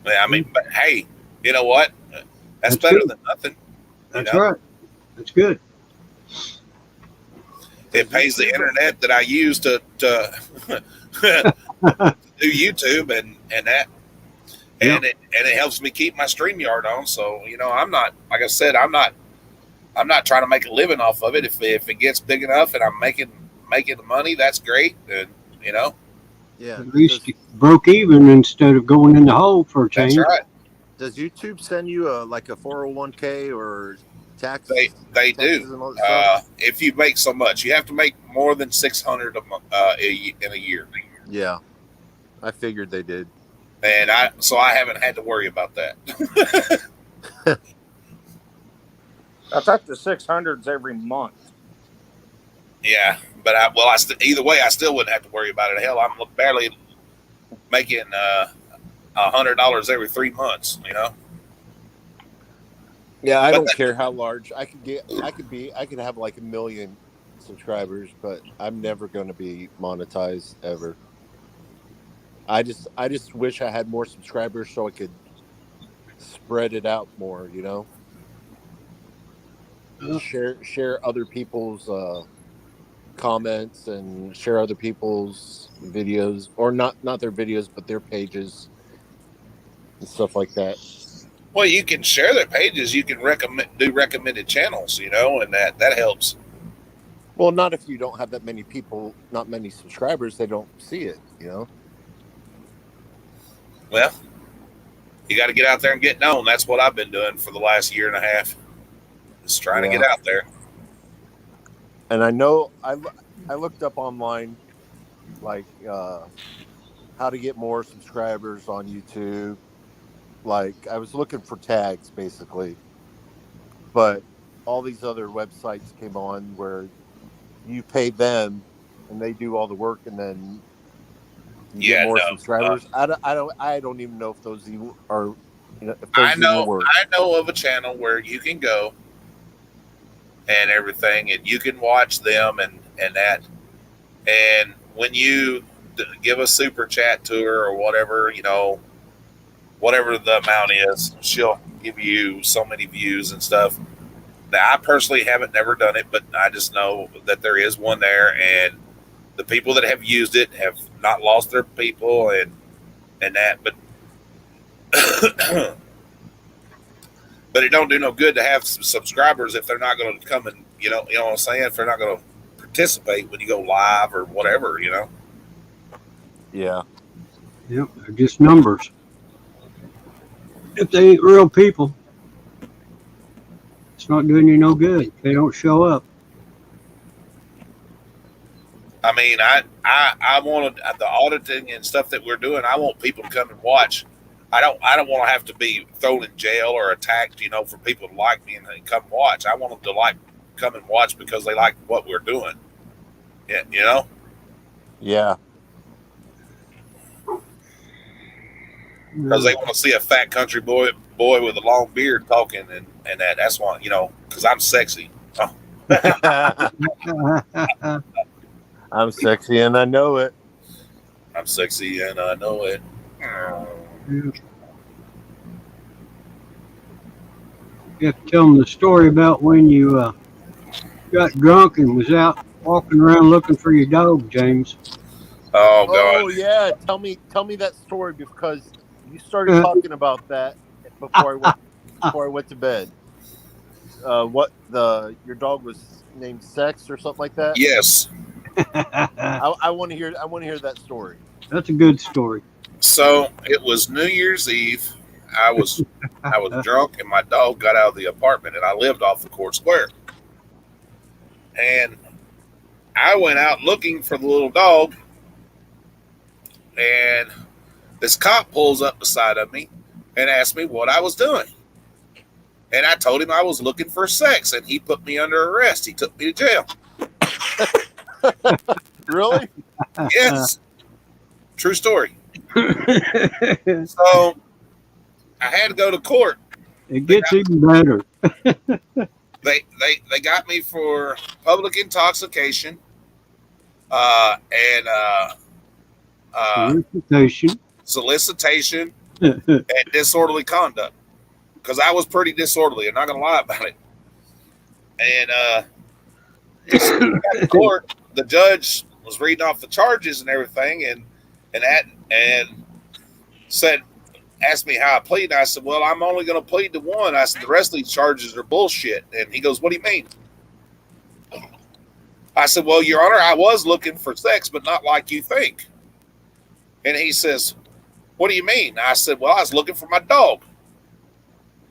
I mean, but hey, you know what? That's better good. than nothing. That's right. That's good. It pays the internet that I use to do YouTube and that, and it helps me keep my StreamYard on. So you know, I'm not, like I said, I'm not trying to make a living off of it. If it gets big enough and I'm making the money, that's great. And you know, Yeah. At least you broke even instead of going in the hole for a change. that's right. Does YouTube send you like a 401k or tax? They taxes do. and all that stuff? If you make so much, you have to make more than 600 in a year. Yeah, I figured they did. And I haven't had to worry about that. I thought the 600s every month. Yeah, but either way, I still wouldn't have to worry about it. Hell, I'm barely making $100 every 3 months. You know. Yeah, I But don't care how large I could get. I could have like 1 million subscribers, but I'm never going to be monetized ever. I just wish I had more subscribers so I could spread it out more. You know, Yeah. share other people's comments and share other people's videos, or not their videos, but their pages and stuff like that. Well, you can share their pages. You can do recommended channels, and that helps. Well, not if you don't have that many people, not many subscribers, they don't see it, Well, you got to get out there and get known. That's what I've been doing for the last year and a half. Just trying to get out there. And I know I looked up online, like how to get more subscribers on YouTube. Like I was looking for tags basically, but all these other websites came on where you pay them and they do all the work, and then you get more subscribers. I don't even know if those even are. If those even work. I know of a channel where you can go and everything, and you can watch them and that. And when you give a super chat to her or whatever, whatever the amount is, she'll give you so many views and stuff. Now, I personally haven't never done it, but I just know that there is one there, and the people that have used it have not lost their people and that. But but it don't do no good to have some subscribers if they're not going to come and you know what I'm saying. If they're not going to participate when you go live or whatever, Yeah. Yep, they're just numbers. If they ain't real people, it's not doing you no good. They don't show up. I mean, I wanted the auditing and stuff that we're doing. I want people to come and watch. I don't want to have to be thrown in jail or attacked, for people to like me and come watch. I want them to come and watch because they like what we're doing. Yeah, Yeah. Because they want to see a fat country boy with a long beard talking and that's why, because I'm sexy. Oh. I'm sexy and I know it. I'm sexy and I know it. You have to tell them the story about when you got drunk and was out walking around looking for your dog, James. Oh God! Oh yeah, tell me that story, because you started talking about that before I went to bed. Your dog was named Sex or something like that? Yes. I want to hear that story. That's a good story. So it was New Year's Eve. I was drunk and my dog got out of the apartment, and I lived off the Court Square. And I went out looking for the little dog, and this cop pulls up beside of me and asked me what I was doing. And I told him I was looking for Sex, and he put me under arrest. He took me to jail. Really? Yes. True story. So I had to go to court. It gets even better. They got me for public intoxication and solicitation and disorderly conduct, because I was pretty disorderly. I'm not gonna lie about it. And at court, the judge was reading off the charges and everything, and asked me how I plead. And I said, well, I'm only going to plead to one. I said, the rest of these charges are bullshit. And he goes, what do you mean? I said, well, Your Honor, I was looking for sex, but not like you think. And he says, what do you mean? I said, well, I was looking for my dog.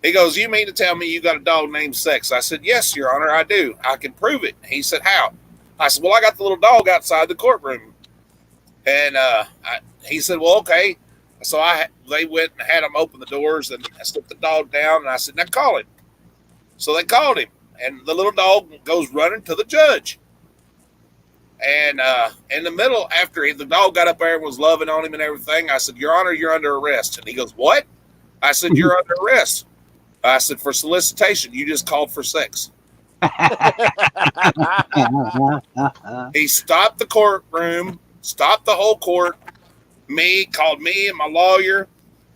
He goes, you mean to tell me you got a dog named Sex? I said, yes, Your Honor, I do. I can prove it. He said, how? I said, well, I got the little dog outside the courtroom. And he said, well, okay. So they went and had him open the doors, and I stuck the dog down, and I said, now call him. So they called him, and the little dog goes running to the judge. And in the middle, after the dog got up there and was loving on him and everything, I said, Your Honor, you're under arrest. And he goes, what? I said, you're under arrest. I said, for solicitation. You just called for sex. He stopped the courtroom, stopped the whole court, called me and my lawyer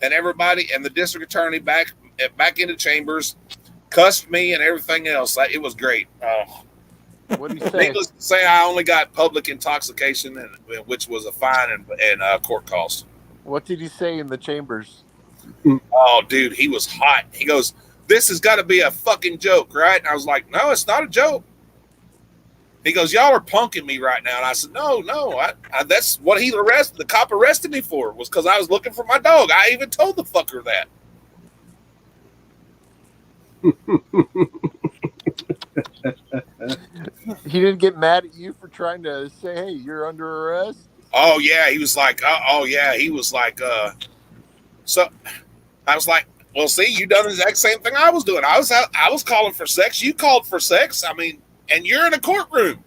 and everybody and the district attorney back into chambers, cussed me and everything else. It was great. What did he say? Needless to say, I only got public intoxication, which was a fine and court cost. What did he say in the chambers? Oh, dude, he was hot. He goes, "This has got to be a fucking joke, right?" And I was like, "No, it's not a joke." He goes, "Y'all are punking me right now." And I said, "No, that's what the cop arrested me for, was because I was looking for my dog. I even told the fucker that." He didn't get mad at you for trying to say, "Hey, you're under arrest"? Oh yeah, he was like, oh yeah, he was like, so I was like, well, see, you done the exact same thing I was doing. I was calling for sex. You called for sex. I mean, and you're in a courtroom.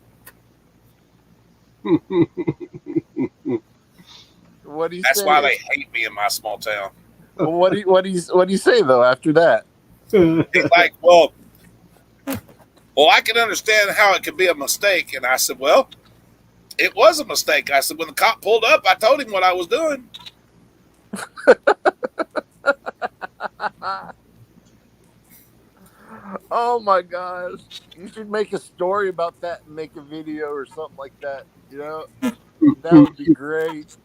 What do you That's say? why they hate me in my small town. Well, what do you say though after that? He's like, well, I can understand how it could be a mistake. And I said, well, it was a mistake. I said, when the cop pulled up, I told him what I was doing. Oh my gosh. You should make a story about that and make a video or something like that. You know, that would be great.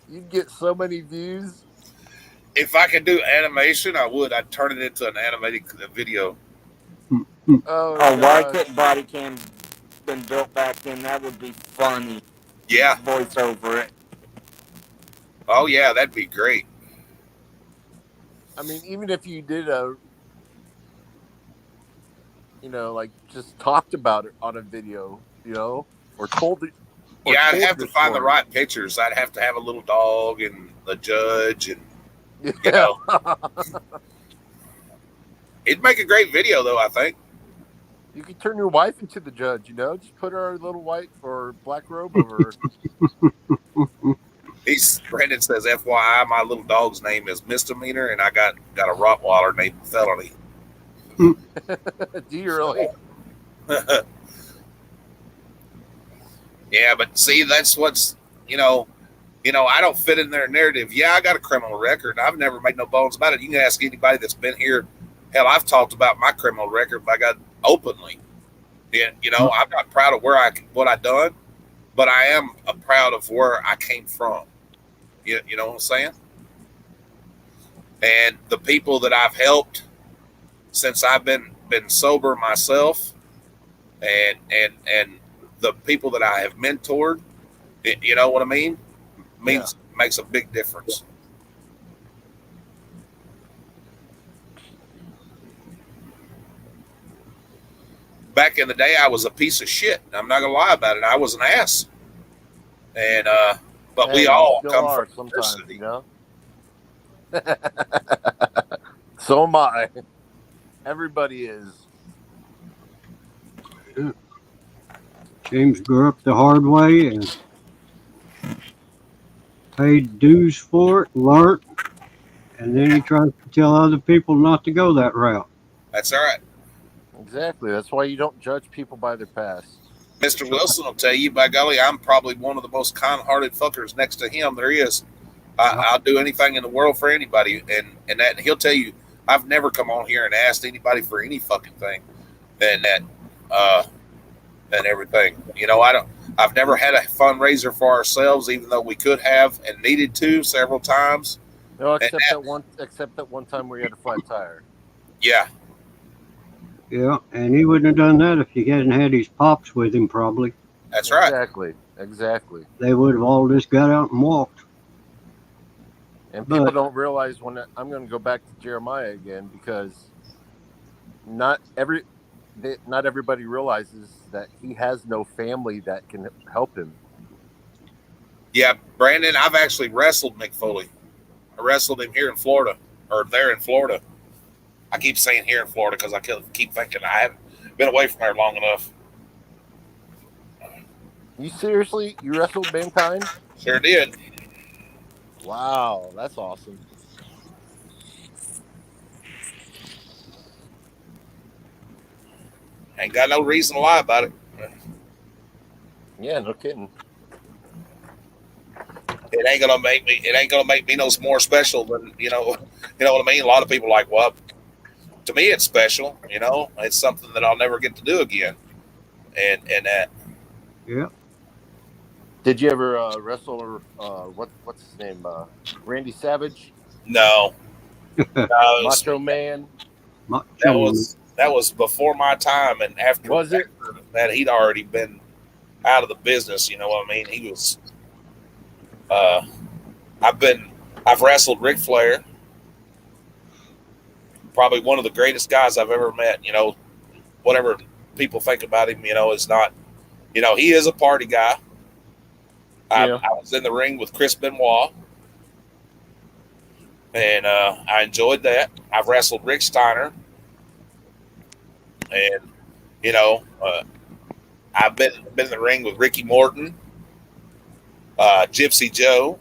You'd get so many views. If I could do animation, I would. I'd turn it into an animated video. Oh, gosh. why couldn't body cam been built back then? That would be funny. Yeah. Voice over it. Oh, yeah, that'd be great. I mean, even if you did like just talked about it on a video, or told it. Yeah, I'd have to find the right pictures. I'd have to have a little dog and a judge, and it'd make a great video, though. I think you could turn your wife into the judge. Just put her little white or black robe over her. Brandon says, "FYI, my little dog's name is Misdemeanor, and I got a Rottweiler named Felony." Do you really? Yeah, but see, that's what's I don't fit in their narrative. Yeah, I got a criminal record. I've never made no bones about it. You can ask anybody that's been here. Hell, I've talked about my criminal record, but I got openly. Yeah, I'm not proud of what I done, but I am proud of where I came from. You know what I'm saying? And the people that I've helped since I've been sober myself, and the people that I have mentored, you know what I mean? Makes a big difference. Back in the day, I was a piece of shit. I'm not gonna lie about it. I was an ass, and but we all come from adversity. So am I. Everybody is. Yeah. James grew up the hard way and paid dues for it, learned, and then he tries to tell other people not to go that route. That's all right. Exactly. That's why you don't judge people by their past. Mr. Wilson will tell you, by golly, I'm probably one of the most kind-hearted fuckers next to him there is. I'll do anything in the world for anybody, and he'll tell you, I've never come on here and asked anybody for any fucking thing, and everything. I've never had a fundraiser for ourselves, even though we could have and needed to several times. No, except that one time where you had a flat tire. Yeah. Yeah, and he wouldn't have done that if he hadn't had his pops with him, probably. That's right. Exactly. They would have all just got out and walked. And people don't realize I'm going to go back to Jeremiah again, because not everybody realizes that he has no family that can help him. Yeah, Brandon, I've actually wrestled Mick Foley. I wrestled him here in Florida, or there in Florida. I keep saying here in Florida because I keep thinking I haven't been away from there long enough. You seriously? You wrestled Mankind? Sure did. Wow, that's awesome. Ain't got no reason to lie about it. Yeah, no kidding. It ain't gonna make me no more special than you know what I mean. A lot of people are like, well, to me it's special. It's something that I'll never get to do again. and that. Yeah. Did you ever wrestle what's his name? Randy Savage, No, no, Macho Man. that was before my time, and after Was it? that, he'd already been out of the business. You know what I mean? He was. I've wrestled Ric Flair, probably one of the greatest guys I've ever met. You know, whatever people think about him, you know, is not. You know, he is a party guy. Yeah. I was in the ring with Chris Benoit, and I enjoyed that. I've wrestled Rick Steiner, and you know, I've been in the ring with Ricky Morton, Gypsy Joe,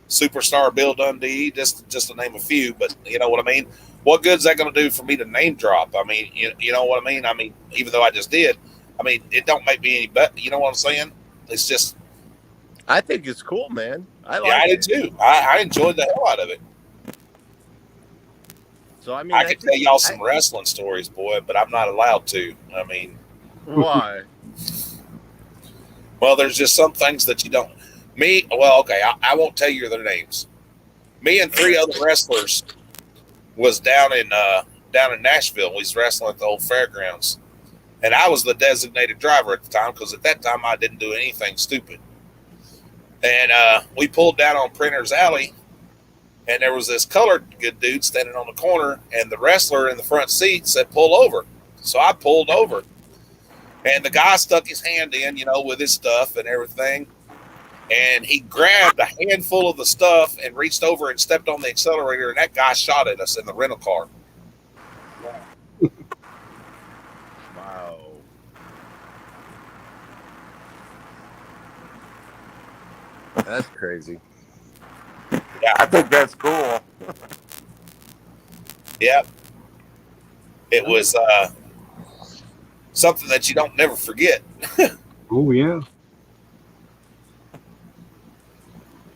Superstar Bill Dundee, just to name a few. But you know what I mean? What good is that going to do for me to name drop? I mean, you know what I mean? I mean, even though I just did, I mean, it don't make me any better. You know what I'm saying? It's just. I think it's cool, man. I did too. I enjoyed the hell out of it. So I mean, I could tell y'all some wrestling stories, boy, but I'm not allowed to. I mean, why? Well, there's just some things that you don't. Well, okay, I won't tell you their names. Me and 3 other wrestlers was down in Nashville. We was wrestling at the old fairgrounds, and I was the designated driver at the time because at that time I didn't do anything stupid. And we pulled down on Printer's Alley, and there was this colored good dude standing on the corner, and the wrestler in the front seat said, "Pull over." So I pulled over, and the guy stuck his hand in, you know, with his stuff and everything, and he grabbed a handful of the stuff and reached over and stepped on the accelerator, and that guy shot at us in the rental car. Wow. That's crazy. Yeah, I think that's cool. yeah. It was something that you don't never forget. Oh yeah.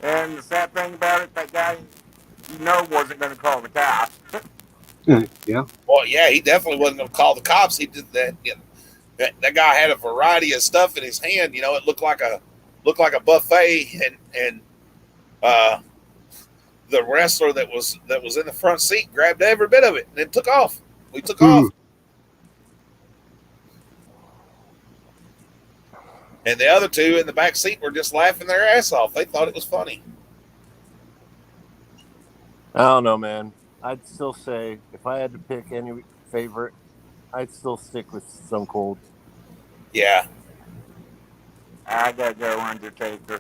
And the sad thing about it, that guy, wasn't going to call the cops. Yeah. Well, yeah, he definitely wasn't going to call the cops. He did that. You know, that guy had a variety of stuff in his hand. You know, it looked like a buffet, and the wrestler that was in the front seat grabbed every bit of it and then took off. We took off, and the other 2 in the back seat were just laughing their ass off. They thought it was funny. I don't know, man. I'd still say if I had to pick any favorite, I'd still stick with Stone Cold. Yeah, I got to go Undertaker.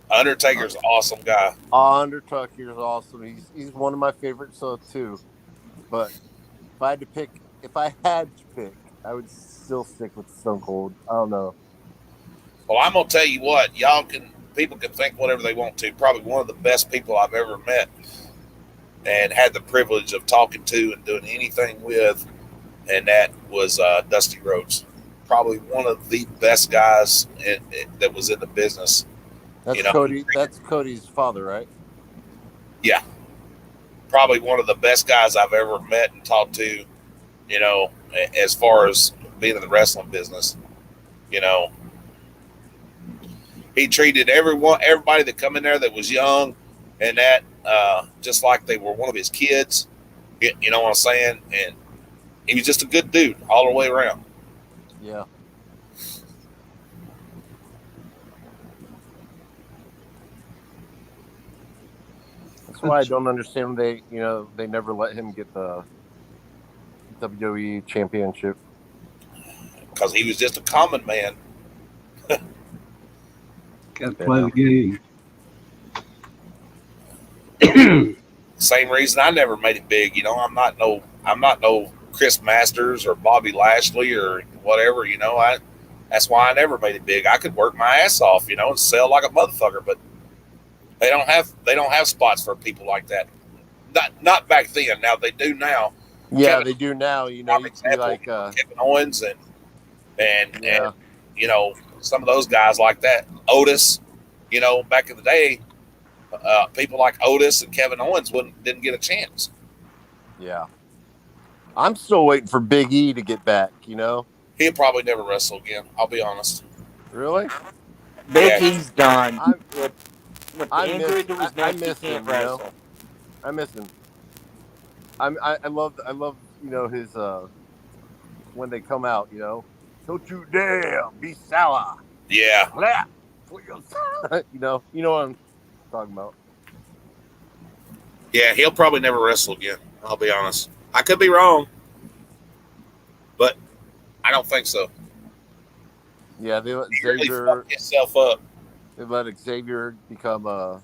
Undertaker's an awesome guy. Undertaker's awesome. He's one of my favorites too. But if I had to pick, I would still stick with Stone Cold. I don't know. Well, I'm gonna tell you what, people can think whatever they want to. Probably one of the best people I've ever met and had the privilege of talking to and doing anything with, and that was Dusty Rhodes. Probably one of the best guys that was in the business. That's Cody. That's Cody's father, right? Yeah, probably one of the best guys I've ever met and talked to. You know, as far as being in the wrestling business, you know, he treated everybody that come in there that was young, and that just like they were one of his kids. You know what I'm saying? And he was just a good dude all the way around. Yeah. That's why I don't understand they never let him get the WWE championship. Because he was just a common man. Got to play the game. Same reason I never made it big. You know, I'm not no Chris Masters or Bobby Lashley or whatever. You know, that's why I never made it big. I could work my ass off, you know, and sell like a motherfucker, but they don't have spots for people like that. Not back then. Now they do now. Yeah, they do now. You know, you see like Kevin Owens and you know, some of those guys like that. Otis, you know, back in the day, people like Otis and Kevin Owens didn't get a chance. Yeah. I'm still waiting for Big E to get back, you know? He'll probably never wrestle again. I'll be honest. Really? Big Yeah. E's done. I With I the miss injury to his I neck, he miss can't him. You know, wrestle. I miss him. I love you know his when they come out. You know, don't you dare be sour. Yeah. Blah, for your you know what I'm talking about. Yeah. He'll probably never wrestle again. I'll be honest. I could be wrong, but I don't think so. Yeah, they let He really Xavier fucked himself up. become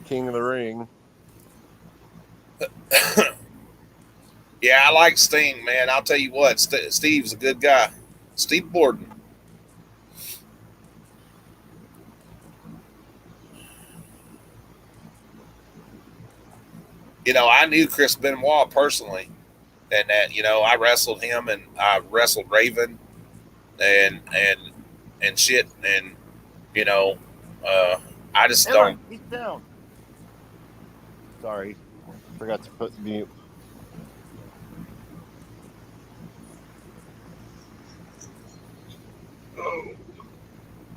king of the ring. Yeah, I like Sting, man. I'll tell you what, Steve's a good guy. Steve Borden. You know, I knew Chris Benoit personally, and that I wrestled him, and I wrestled Raven, and shit, and you know, uh, I just Aaron, don't. get down. Sorry, forgot to put mute.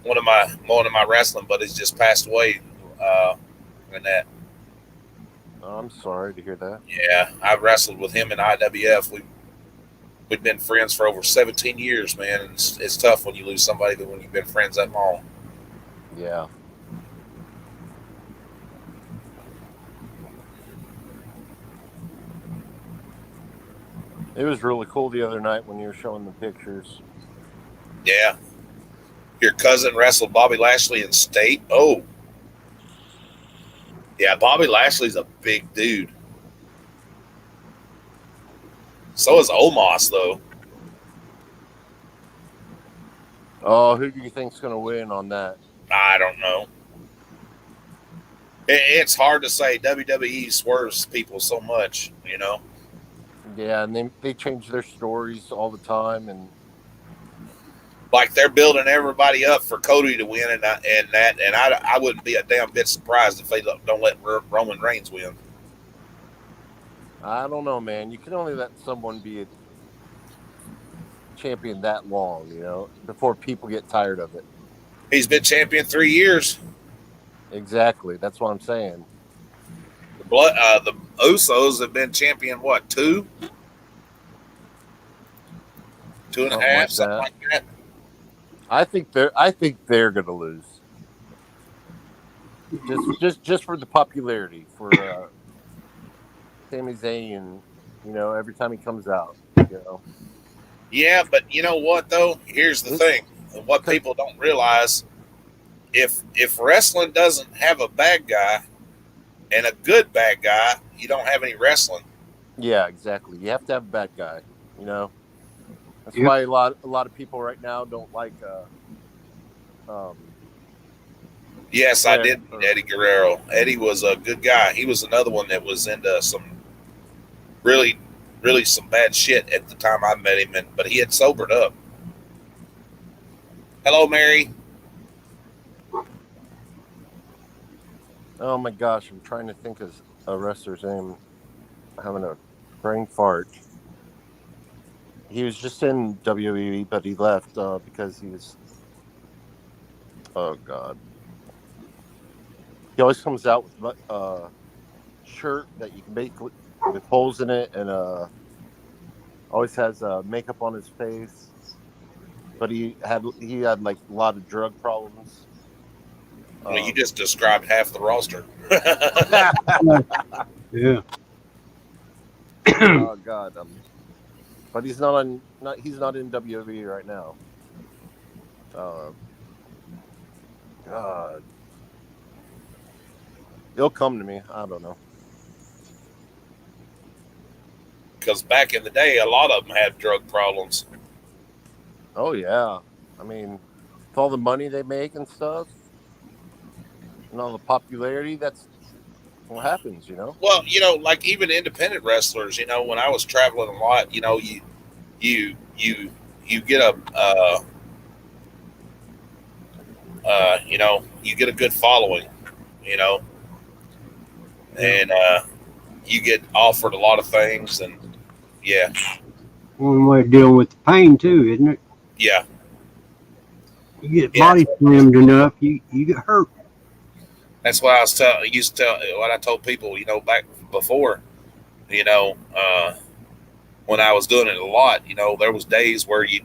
One of my wrestling buddies just passed away, and that. Oh, I'm sorry to hear that. Yeah, I wrestled with him in IWF. We've been friends for over 17 years, man. And it's tough when you lose somebody that when you've been friends that long. Yeah. It was really cool the other night when you were showing the pictures. Yeah. Your cousin wrestled Bobby Lashley in state. Oh. Yeah, Bobby Lashley's a big dude. So is Omos, though. Oh, who do you think's going to win on that? I don't know. It's hard to say. WWE swerves people so much, you know. Yeah, and they change their stories all the time, and Like they're building everybody up for Cody to win, and I wouldn't be a damn bit surprised if they don't let Roman Reigns win. I don't know, man. You can only let someone be a champion that long, you know, before people get tired of it. He's been champion 3 years. Exactly. That's what I'm saying. The Usos have been champion what, 2? 2.5, something like that. I think they're going to lose. Just for the popularity for Sami Zayn, you know, every time he comes out, you know. Yeah, but you know what though? Here's the thing: what people don't realize, if wrestling doesn't have a bad guy and a good bad guy, you don't have any wrestling. Yeah, exactly. You have to have a bad guy, you know. That's why a lot of people right now don't like. Yes, I did meet Eddie Guerrero. Eddie was a good guy. He was another one that was into some really some bad shit at the time I met him, but he had sobered up. Hello, Mary. Oh my gosh, I'm trying to think of a wrestler's name. I'm having a brain fart. He was just in WWE, but he left because he was. Oh God. He always comes out with a shirt that you can make with holes in it, and always has makeup on his face. But he had like a lot of drug problems. Well, you just described half the roster. Yeah. Oh God. But he's not in WWE right now. God. He'll come to me. I don't know. Because back in the day, a lot of them had drug problems. Oh yeah. I mean, with all the money they make and stuff, and all the popularity, that's what happens, you know. Well, like even independent wrestlers, when I was traveling a lot, you get you get a good following, and you get offered a lot of things, and yeah. one way of dealing with the pain too, isn't it? Yeah, You get yeah. body slammed enough, you get hurt. That's why used to tell what I told people, back before, you know, when I was doing it a lot, there was days where you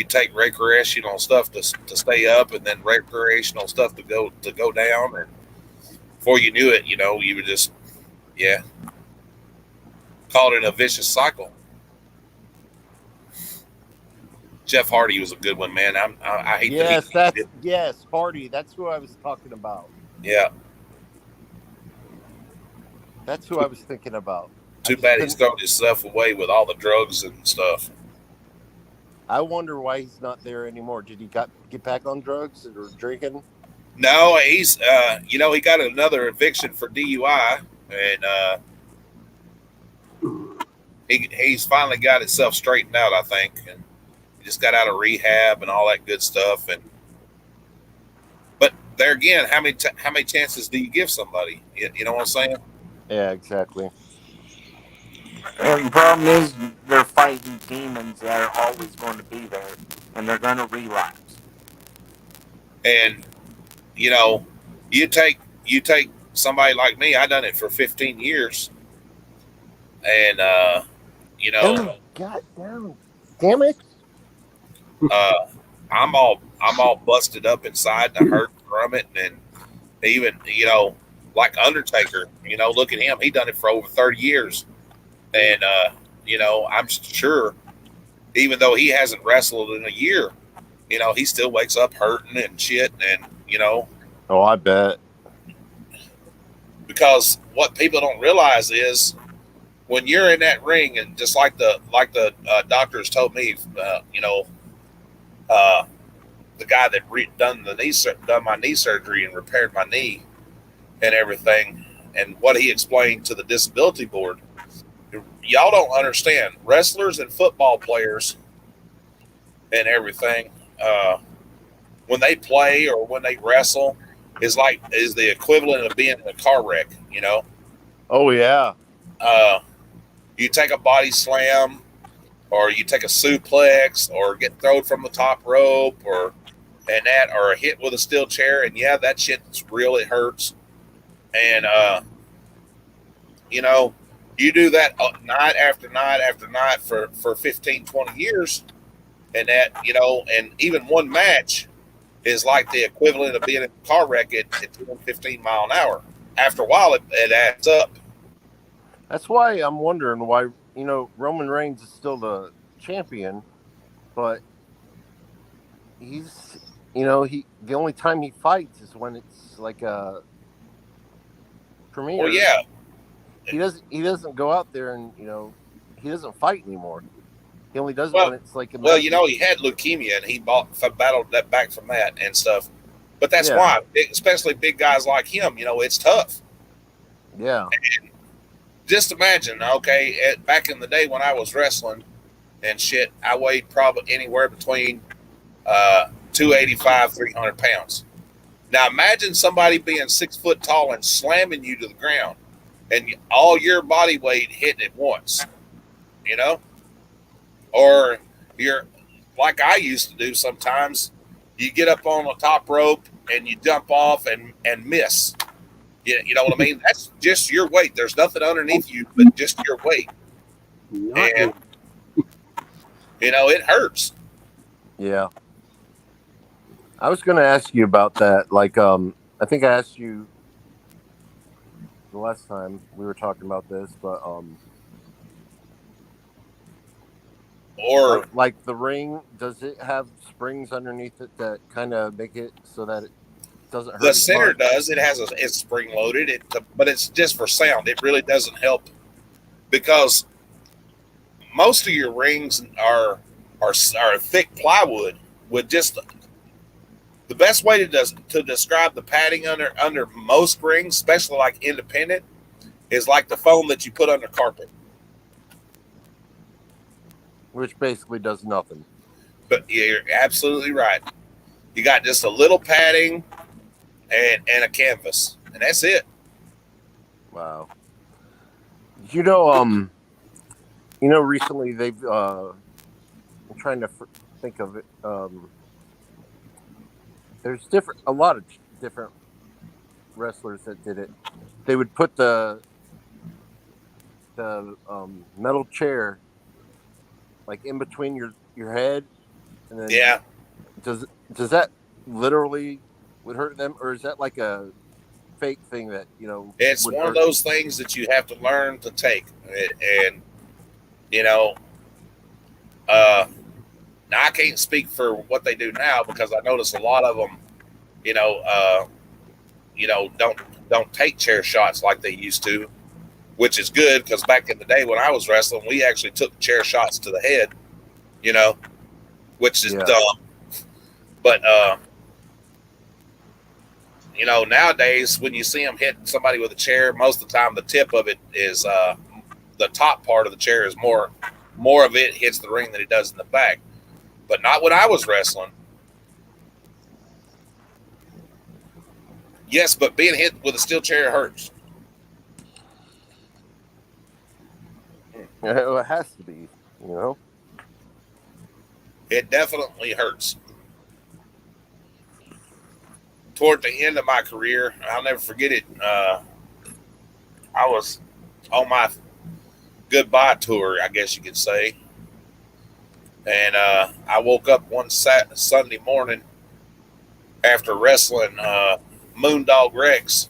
take recreational stuff to stay up, and then recreational stuff to go down, and before you knew it, you were just caught in a vicious cycle. Jeff Hardy was a good one, man. I hate Yes, that he, yes, Hardy. That's who I was talking about. yeah. That's who I was thinking about. Too bad he's thrown himself away with all the drugs and stuff. I wonder why he's not there anymore. Did he get back on drugs or drinking? No, he's he got another eviction for DUI, and he's finally got himself straightened out, I think, and he just got out of rehab and all that good stuff. But there again, how many chances do you give somebody? You know what I'm saying? Yeah, exactly. And the problem is they're fighting demons that are always going to be there, and they're going to relapse. And you take somebody like me. I done it for 15 years, and Oh, God damn it! I'm all busted up inside and I hurt from it, and even like Undertaker, look at him. He done it for over 30 years, and I'm sure even though he hasn't wrestled in a year, he still wakes up hurting and shit, and Oh, I bet. because what people don't realize is when you're in that ring, and just like the doctors told me, the guy that done my knee surgery and repaired my knee and everything, and what he explained to the disability board, y'all don't understand. Wrestlers and football players and everything, when they play or when they wrestle, is the equivalent of being in a car wreck. Oh yeah. You take a body slam, or you take a suplex, or get thrown from the top rope, or a hit with a steel chair, and that shit's real. It hurts, and you do that night after night after night for 15, 20 years, and and even one match is like the equivalent of being in a car wreck at 15 mile an hour. After a while, it adds up. That's why I'm wondering why Roman Reigns is still the champion, but he's the only time he fights is when it's like a premiere. Well, yeah. He doesn't go out there and he doesn't fight anymore. He only does it when it's like he had leukemia, and he battled that back from that and stuff. But that's why, especially big guys like him, it's tough. Yeah. And just imagine, okay, back in the day when I was wrestling and shit, I weighed probably anywhere between 285, 300 pounds. Now imagine somebody being 6 foot tall and slamming you to the ground, and all your body weight hitting at once, or you're like I used to do sometimes. You get up on the top rope and you jump off and miss. You know what I mean? That's just your weight. There's nothing underneath you but just your weight. And it hurts. Yeah. I was going to ask you about that. Like, I think I asked you the last time we were talking about this, but or like the ring, does it have springs underneath it that kind of make it so that it doesn't hurt? The center does. It has it's spring loaded. But it's just for sound. It really doesn't help, because most of your rings are thick plywood with just the best way to describe the padding under most rings, especially like independent, is like the foam that you put under carpet. Which basically does nothing. But yeah, you're absolutely right. You got just a little padding and a canvas, and that's it. Wow. You know, recently they've. I'm trying to think of it. There's a lot of different wrestlers that did it. They would put the metal chair like in between your head, and then Yeah, does that literally would hurt them, or is that like a fake thing that it's would one of hurt? those things that you have to learn to take, and you know, uh, now I can't speak for what they do now because I notice a lot of them, you know, uh, don't take chair shots like they used to, which is good because back in the day when I was wrestling, we actually took chair shots to the head, you know, which is Yeah. dumb. But nowadays when you see them hit somebody with a chair, most of the time the tip of it is the top part of the chair is more of it hits the ring than it does in the back. But not when I was wrestling. Yes, but being hit with a steel chair hurts. It has to be, you know. It definitely hurts. Toward the end of my career, I'll never forget it. I was on my goodbye tour, I guess you could say. And I woke up one Sunday morning after wrestling Moondog Rex.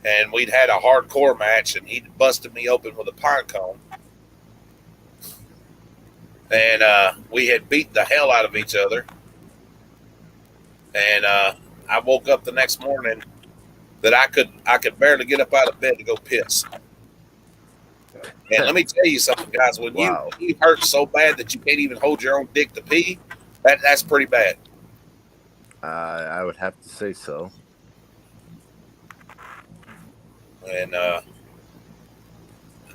And we'd had a hardcore match, and he'd busted me open with a pine cone. And we had beat the hell out of each other. And I woke up the next morning that I could barely get up out of bed to go piss. And let me tell you something, guys. When Wow. you hurt so bad that you can't even hold your own dick to pee, that's pretty bad. I would have to say so. And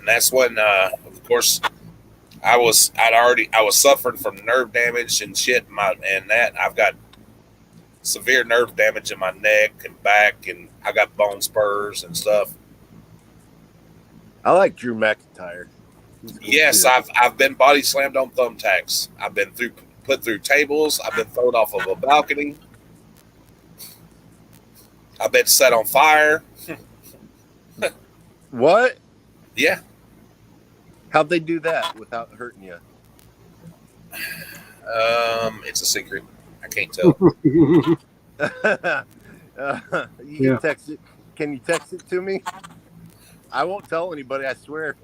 that's when, of course, I was suffering from nerve damage and shit. I've got severe nerve damage in my neck and back, and I got bone spurs and stuff. I like Drew McIntyre. He's cool Yes, too. I've been body slammed on thumbtacks. I've been put through tables. I've been thrown off of a balcony. I've been set on fire. What? Yeah. How'd they do that without hurting you? It's a secret. I can't tell. You Yeah. can text it. Can you text it to me? I won't tell anybody. I swear.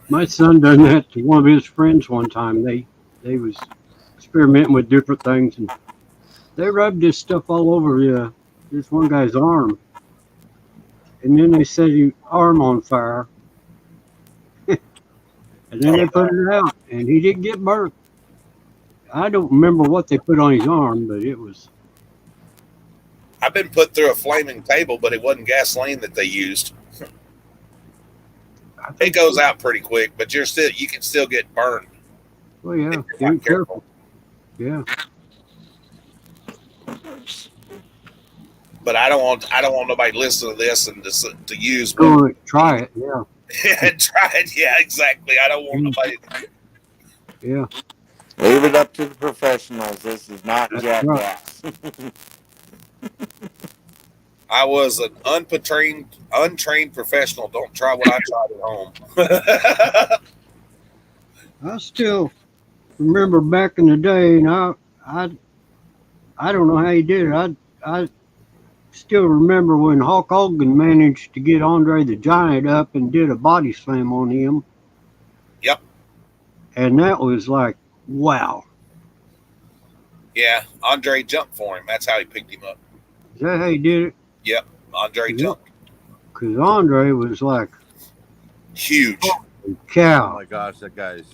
My son done that to one of his friends one time. They was experimenting with different things, and they rubbed this stuff all over this one guy's arm, and then they set his arm on fire, and then they put it out, and he didn't get burnt. I don't remember what they put on his arm, but it was. I've been put through a flaming table, but it wasn't gasoline that they used. It goes out pretty quick, but you can still get burned. Oh yeah, if you're be not careful. careful. Yeah. But I don't want nobody to listen to this and to use. Go try it. Yeah. Try it. Yeah, exactly. I don't want nobody. Yeah. Leave it up to the professionals. This is not That's jackass. I was an untrained professional. Don't try what I tried at home. I still remember back in the day, and I don't know how he did it. I still remember when Hulk Hogan managed to get Andre the Giant up and did a body slam on him. Yep. And that was like, wow. Yeah, Andre jumped for him. That's how he picked him up. Is that how he did it? Yep, Andre Yep. jumped. Because Andre was like, Huge. Oh cow, my gosh, that guy's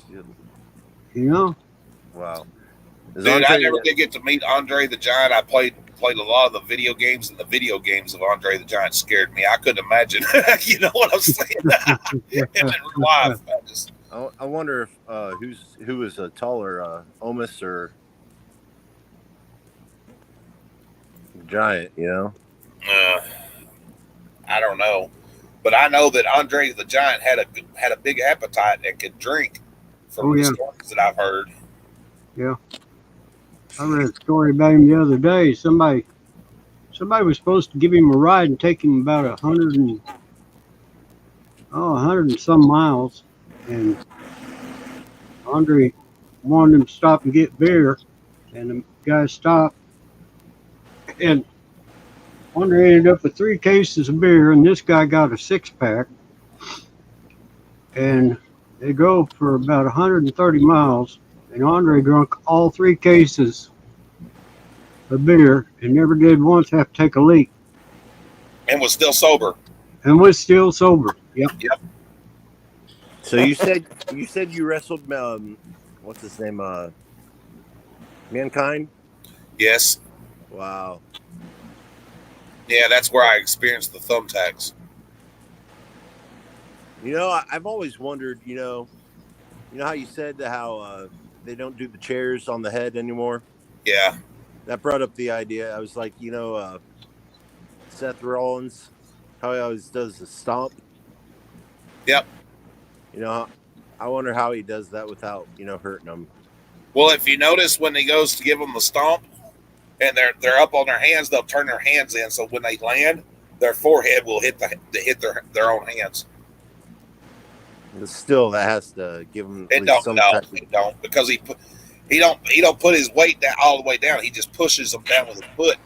you know? wow. Is Dude, I Andre- never did get to meet Andre the Giant. I played a lot of the video games, and the video games of Andre the Giant scared me. I couldn't imagine. You know what I'm saying? Him in real life. I wonder if who was a taller, Omis or Giant? You know. I don't know. But I know that Andre the Giant had a big appetite and could drink from Oh the yeah, stories that I've heard. yeah. I read a story about him the other day. Somebody was supposed to give him a ride and take him about 100 and some miles, and Andre wanted him to stop and get beer, and the guy stopped, and Andre ended up with 3 cases of beer, and this guy got a 6-pack, and they go for about 130 miles, and Andre drank all 3 cases of beer and never did once have to take a leak, And was still sober. and was still sober. Yep. So you said you wrestled what's his name? Mankind? Yes. Wow. Yeah, that's where I experienced the thumbtacks. You know, I've always wondered, you know how you said how they don't do the chairs on the head anymore? Yeah. That brought up the idea. I was like, Seth Rollins, how he always does the stomp. Yep. You know, I wonder how he does that without, hurting them. Well, if you notice when he goes to give them the stomp and they're up on their hands, they'll turn their hands in so when they land, their forehead will hit their own hands. But still, that has to give him It don't because he don't put his weight down all the way down. He just pushes them down with his foot.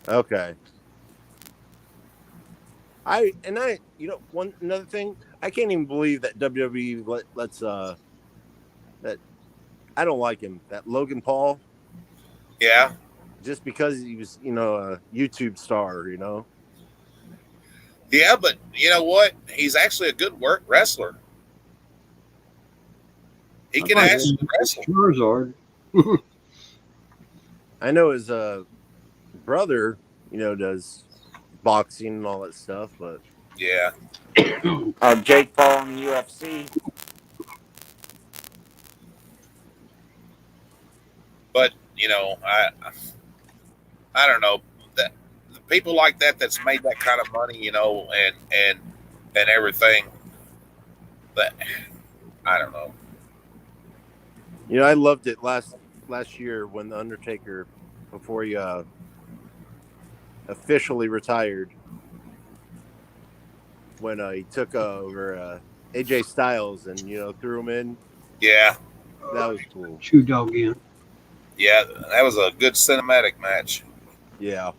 Okay. Another thing, I can't even believe that WWE lets that I don't like him, that Logan Paul. Yeah. Just because he was, a YouTube star, Yeah, but you know what? He's actually a good wrestler. He can actually wrestle. Charizard. I know his brother, does boxing and all that stuff, but Yeah. Jake Paul in the UFC. But I don't know that the people like that's made that kind of money, and everything. But I don't know. I loved it last year when the Undertaker, before he officially retired, when he took over AJ Styles and threw him in. Yeah. That was cool. Shoe dog in. Yeah, that was a good cinematic match. Yeah.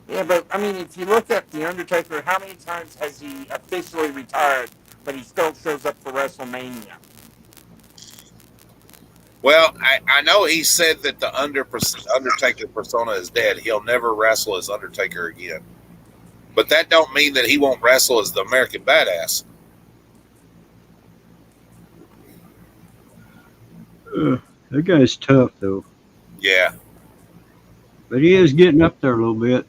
Yeah, but I mean, if you look at the Undertaker, how many times has he officially retired, but he still shows up for WrestleMania? Well, I know he said that the Undertaker persona is dead. He'll never wrestle as Undertaker again. But that don't mean that he won't wrestle as the American Badass. That guy's tough, though. Yeah. But he is getting up there a little bit.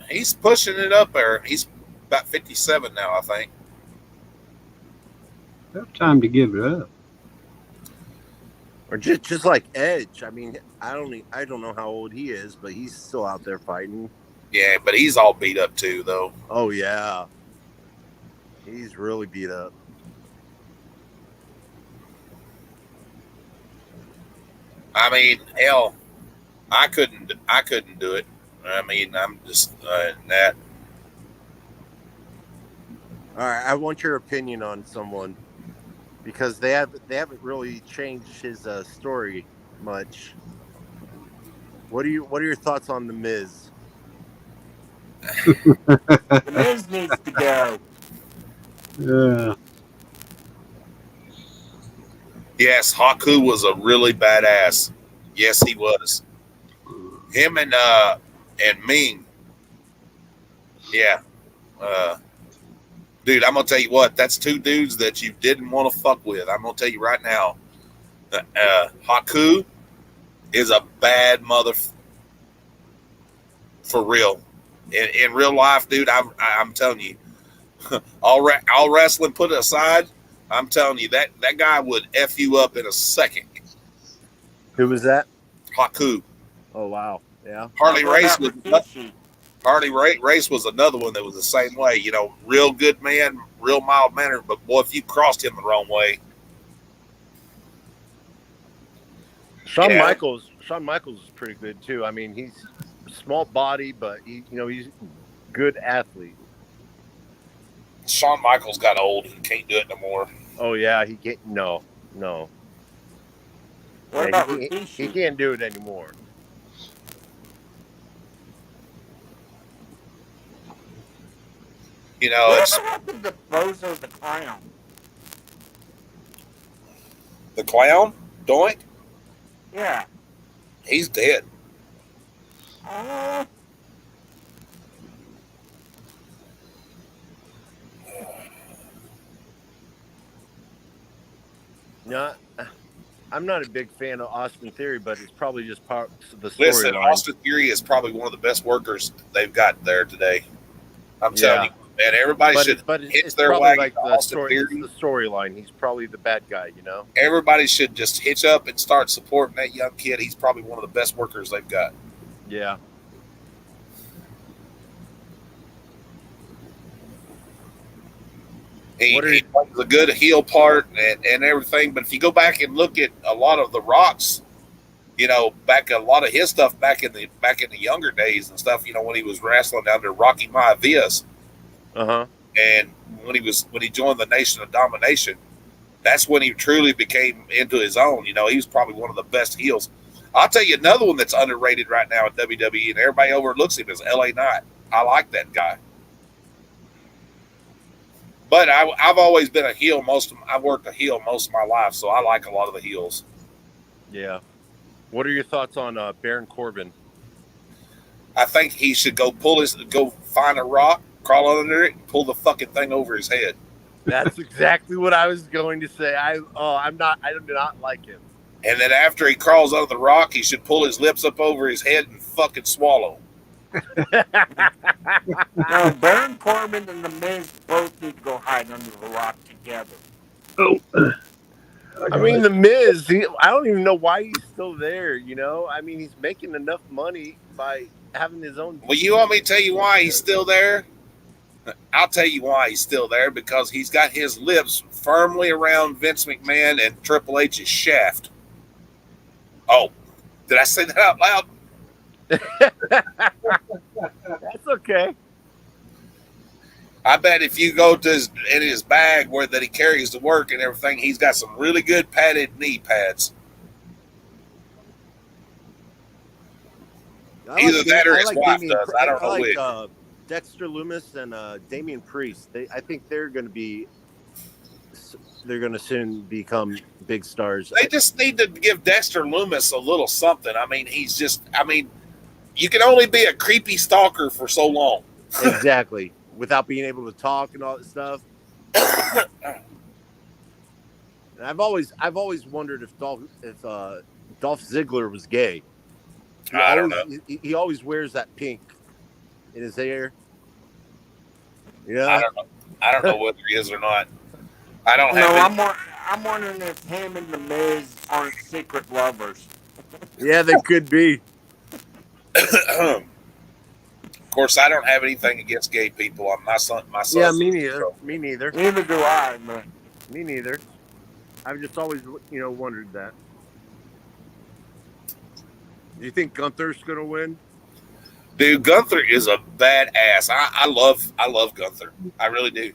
He's pushing it up there. He's about 57 now, I think. About time to give it up. Or just like Edge. I mean, I don't know how old he is, but he's still out there fighting. Yeah, but he's all beat up too, though. Oh yeah, he's really beat up. I mean, hell, I couldn't do it. I mean, I'm just that. All right, I want your opinion on someone because they haven't really changed his story much. What are your thoughts on The Miz? The Miz needs to go. Yeah. Yes, Haku was a really badass. Yes, he was. Him and Ming. Yeah. Dude, I'm gonna tell you what. That's 2 dudes that you didn't want to fuck with. I'm gonna tell you right now. Haku is a bad mother. For real. In real life, dude, I'm telling you, all wrestling put aside, I'm telling you that guy would F you up in a second. Who was that? Haku. Oh wow, yeah. Harley Race was Harley Race was another one that was the same way. You know, real good man, real mild mannered, but boy, if you crossed him the wrong way, Shawn Yeah. Michaels is pretty good too. I mean, he's small body, but he's a good athlete. Shawn Michaels got old and can't do it no more. Oh yeah, he can't. No. What Yeah, about he Rikishi? can't do it anymore. You know, Whatever it's happened to Bozo the Clown? the clown, Doink, Yeah. he's dead. Oh, No, I'm not a big fan of Austin Theory, but it's probably just part of the Listen, storyline. Austin Theory is probably one of the best workers they've got there today. I'm telling you, man, everybody should hitch It's their probably wagon like to the Austin story. Theory. It's the storyline. He's probably the bad guy, you know. Everybody should just hitch up and start supporting that young kid. He's probably one of the best workers they've got. Yeah. He What are you- plays a good heel part and everything. But if you go back and look at a lot of the Rock's, you know, back a lot of his stuff back in the younger days and stuff, you know, when he was wrestling under Rocky Maivia, and when he joined the Nation of Domination, that's when he truly became into his own. You know, he was probably one of the best heels. I'll tell you another one that's underrated right now at WWE, and everybody overlooks him, is LA Knight. I like that guy. But I've always been a heel. I've worked a heel most of my life, so I like a lot of the heels. Yeah. What are your thoughts on Baron Corbin? I think he should go find a rock, crawl under it, and pull the fucking thing over his head. That's exactly what I was going to say. I do not like him. And then after he crawls under the rock, he should pull his lips up over his head and fucking swallow. no, Baron Corbin and The Miz both need to go hide under the rock together. I mean, The Miz, I don't even know why he's still there, you know? I mean, he's making enough money by having his own... Well, you want me to tell you why he's still there? I'll tell you why he's still there, because he's got his lips firmly around Vince McMahon and Triple H's shaft. Oh, did I say that out loud? That's okay. I bet if you go to in his bag that he carries to work and everything, he's got some really good padded knee pads. Either that or his wife does. I don't know which. Dexter Lumis and Damian Priest. I think they're going to soon become big stars. They just need to give Dexter Lumis a little something. I mean, you can only be a creepy stalker for so long. Exactly. Without being able to talk and all that stuff. And I've always wondered if Dolph Ziggler was gay. I don't know. He always wears that pink in his hair. Yeah. I don't know. I don't know whether he is or not. I don't No, have. I'm wondering if him and The Miz aren't secret lovers. Yeah, they could be. Of course, I don't have anything against gay people. My son. Yeah, me neither. Me neither. Neither do I. But Me neither. I've just always, wondered that. Do you think Gunther's gonna win? Dude, Gunther is a badass. I love Gunther. I really do.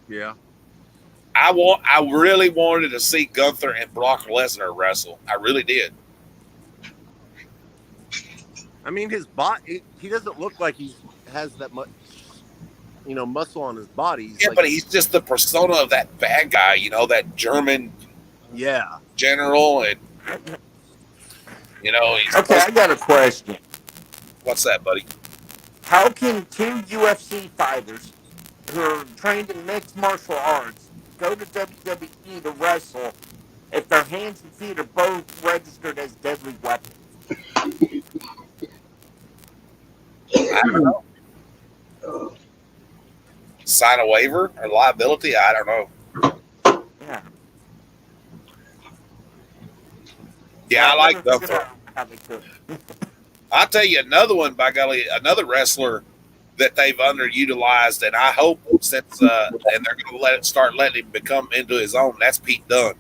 Yeah. I really wanted to see Gunther and Brock Lesnar wrestle. I really did. I mean, his body, he doesn't look like he has that much, muscle on his body. Yeah, but he's just the persona of that bad guy, that German general. And, he's okay, I got a question. What's that, buddy? How can two UFC fighters who are trained in mixed martial arts go to WWE to wrestle if their hands and feet are both registered as deadly weapons? I don't know. Sign a waiver or liability? I don't know. Yeah. Yeah, I like Gunther. I'll tell you another one, by golly, another wrestler that they've underutilized, and I hope since and they're going to start letting him become into his own. That's Pete Dunne.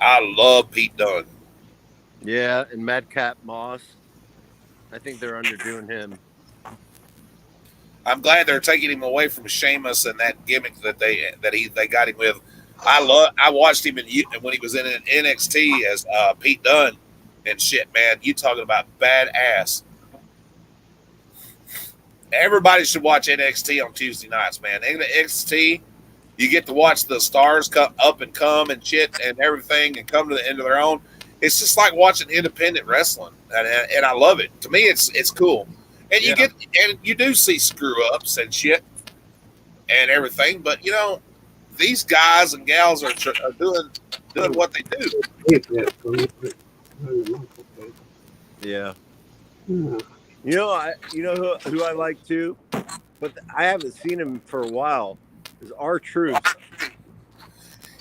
I love Pete Dunne. Yeah, and Madcap Moss. I think they're underdoing him. I'm glad they're taking him away from Sheamus and that gimmick that they got him with. I watched him when he was in NXT as Pete Dunne and shit, man. You talking about badass. Everybody should watch NXT on Tuesday nights, man. NXT, you get to watch the stars come up and come and shit and everything and come to the end of their own. It's just like watching independent wrestling, and I love it. To me, it's cool. And you do see screw ups and shit and everything, but you know, these guys and gals are doing what they do. Yeah. You know who I like too, but I haven't seen him for a while. Is R-Truth.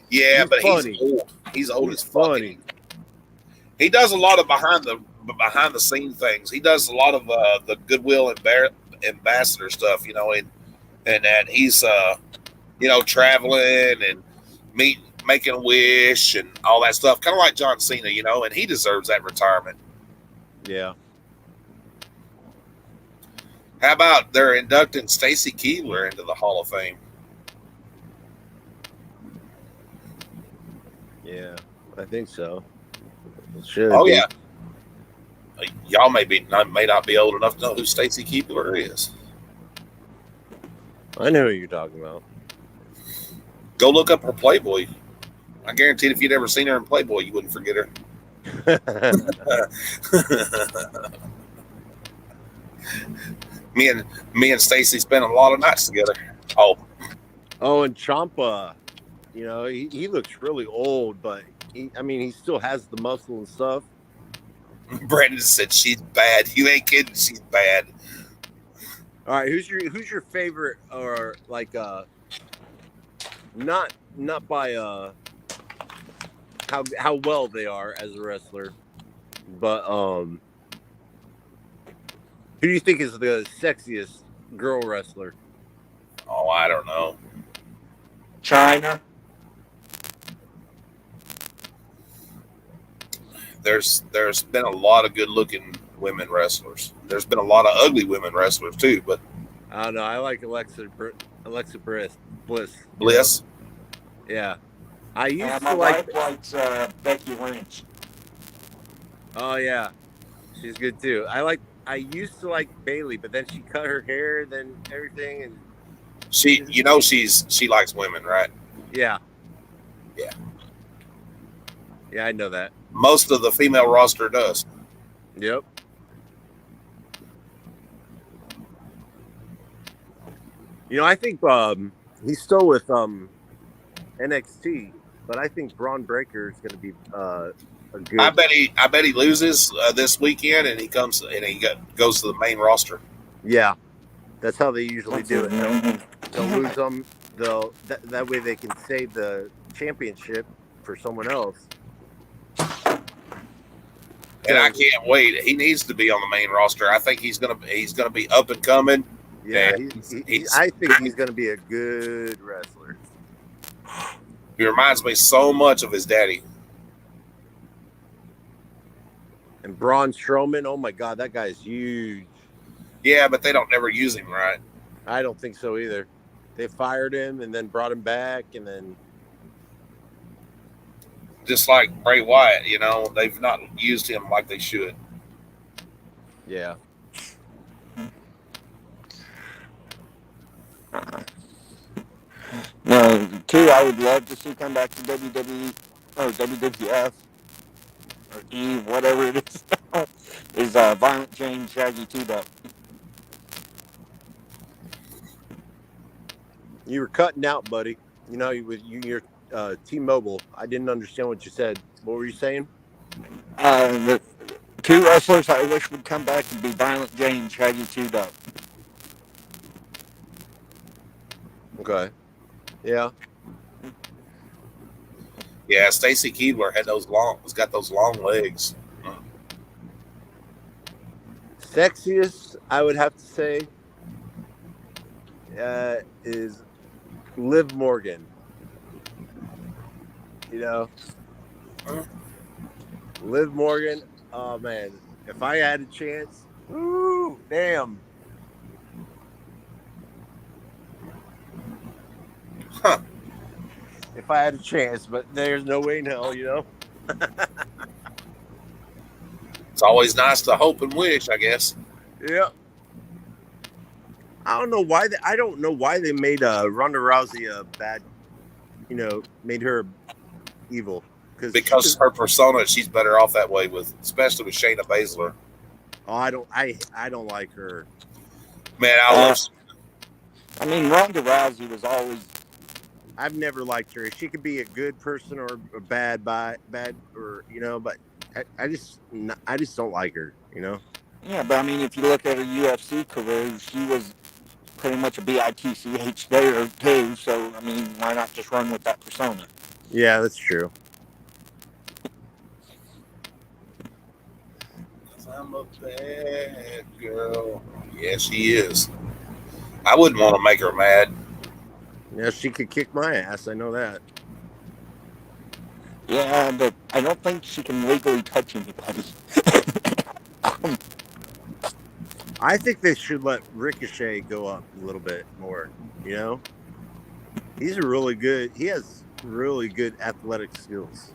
Yeah, but funny. he's old. He's old as funny. He does a lot of behind the scene things. He does a lot of the Goodwill ambassador stuff, you know, and that he's traveling and making a wish and all that stuff, kind of like John Cena, you know, and he deserves that retirement. Yeah. How about they're inducting Stacy Keibler into the Hall of Fame? Yeah, I think so. It should. Oh yeah. Y'all may not be old enough to know who Stacy Keibler is. I know who you're talking about. Go look up her Playboy. I guarantee if you'd ever seen her in Playboy, you wouldn't forget her. Me and Stacy spent a lot of nights together. Oh, and Ciampa, you know, he looks really old, but he still has the muscle and stuff. Brandon said she's bad. You ain't kidding. She's bad. All right, who's your favorite, or like not by how well they are as a wrestler, but who do you think is the sexiest girl wrestler? Oh, I don't know. China. There's been a lot of good looking women wrestlers. There's been a lot of ugly women wrestlers too, but I don't know. I like Alexa Bliss. Bliss. Yeah, I used to my like. wife likes Becky Lynch. Oh yeah, she's good too. I used to like Bailey, but then she cut her hair, then everything, and she likes women, right? Yeah. Yeah. Yeah, I know that. Most of the female roster does. Yep. You know, I think he's still with NXT, but I think Braun Breaker is going to be a good. I bet he loses this weekend, and he goes to the main roster. Yeah, that's how they usually do it. They'll lose them. That way they can save the championship for someone else. And I can't wait. He needs to be on the main roster. I think he's gonna be up and coming. Yeah, I think he's gonna be a good wrestler. He reminds me so much of his daddy. And Braun Strowman, oh my God, that guy's huge. Yeah, but they don't never use him right. I don't think so either. They fired him and then brought him back, and then just like Bray Wyatt, you know, they've not used him like they should. Yeah. Two I would love to see come back to WWE or WWF or Eve, whatever it is now, is Violent J, Shaggy 2-Duck. You were cutting out, buddy. You know, you're T-Mobile. I didn't understand what you said. What were you saying? The two wrestlers I wish would come back would be Violent J and Shaggy 2-Duck. Okay. Yeah. Yeah, Stacy Keibler got those long legs. Sexiest, I would have to say is Liv Morgan. You know, Liv Morgan. Oh man, if I had a chance, ooh, damn. Huh. If I had a chance, but there's no way in hell, you know. It's always nice to hope and wish, I guess. Yeah. I don't know why they made Ronda Rousey a bad, you know, made her evil Because her persona, she's better off that way with, especially with Shayna Baszler. Oh, I don't like her. Man, I love. I mean, Ronda Rousey was always. I've never liked her. She could be a good person or a bad, or you know, but I just don't like her. You know. Yeah, but I mean, if you look at her UFC career, she was pretty much a bitch there too. So I mean, why not just run with that persona? Yeah, that's true. I'm a bad girl. Yeah, she is. I wouldn't want to make her mad. Yeah, she could kick my ass. I know that. Yeah, but I don't think she can legally touch anybody. I think they should let Ricochet go up a little bit more. You know, he's a really good. He has really good athletic skills.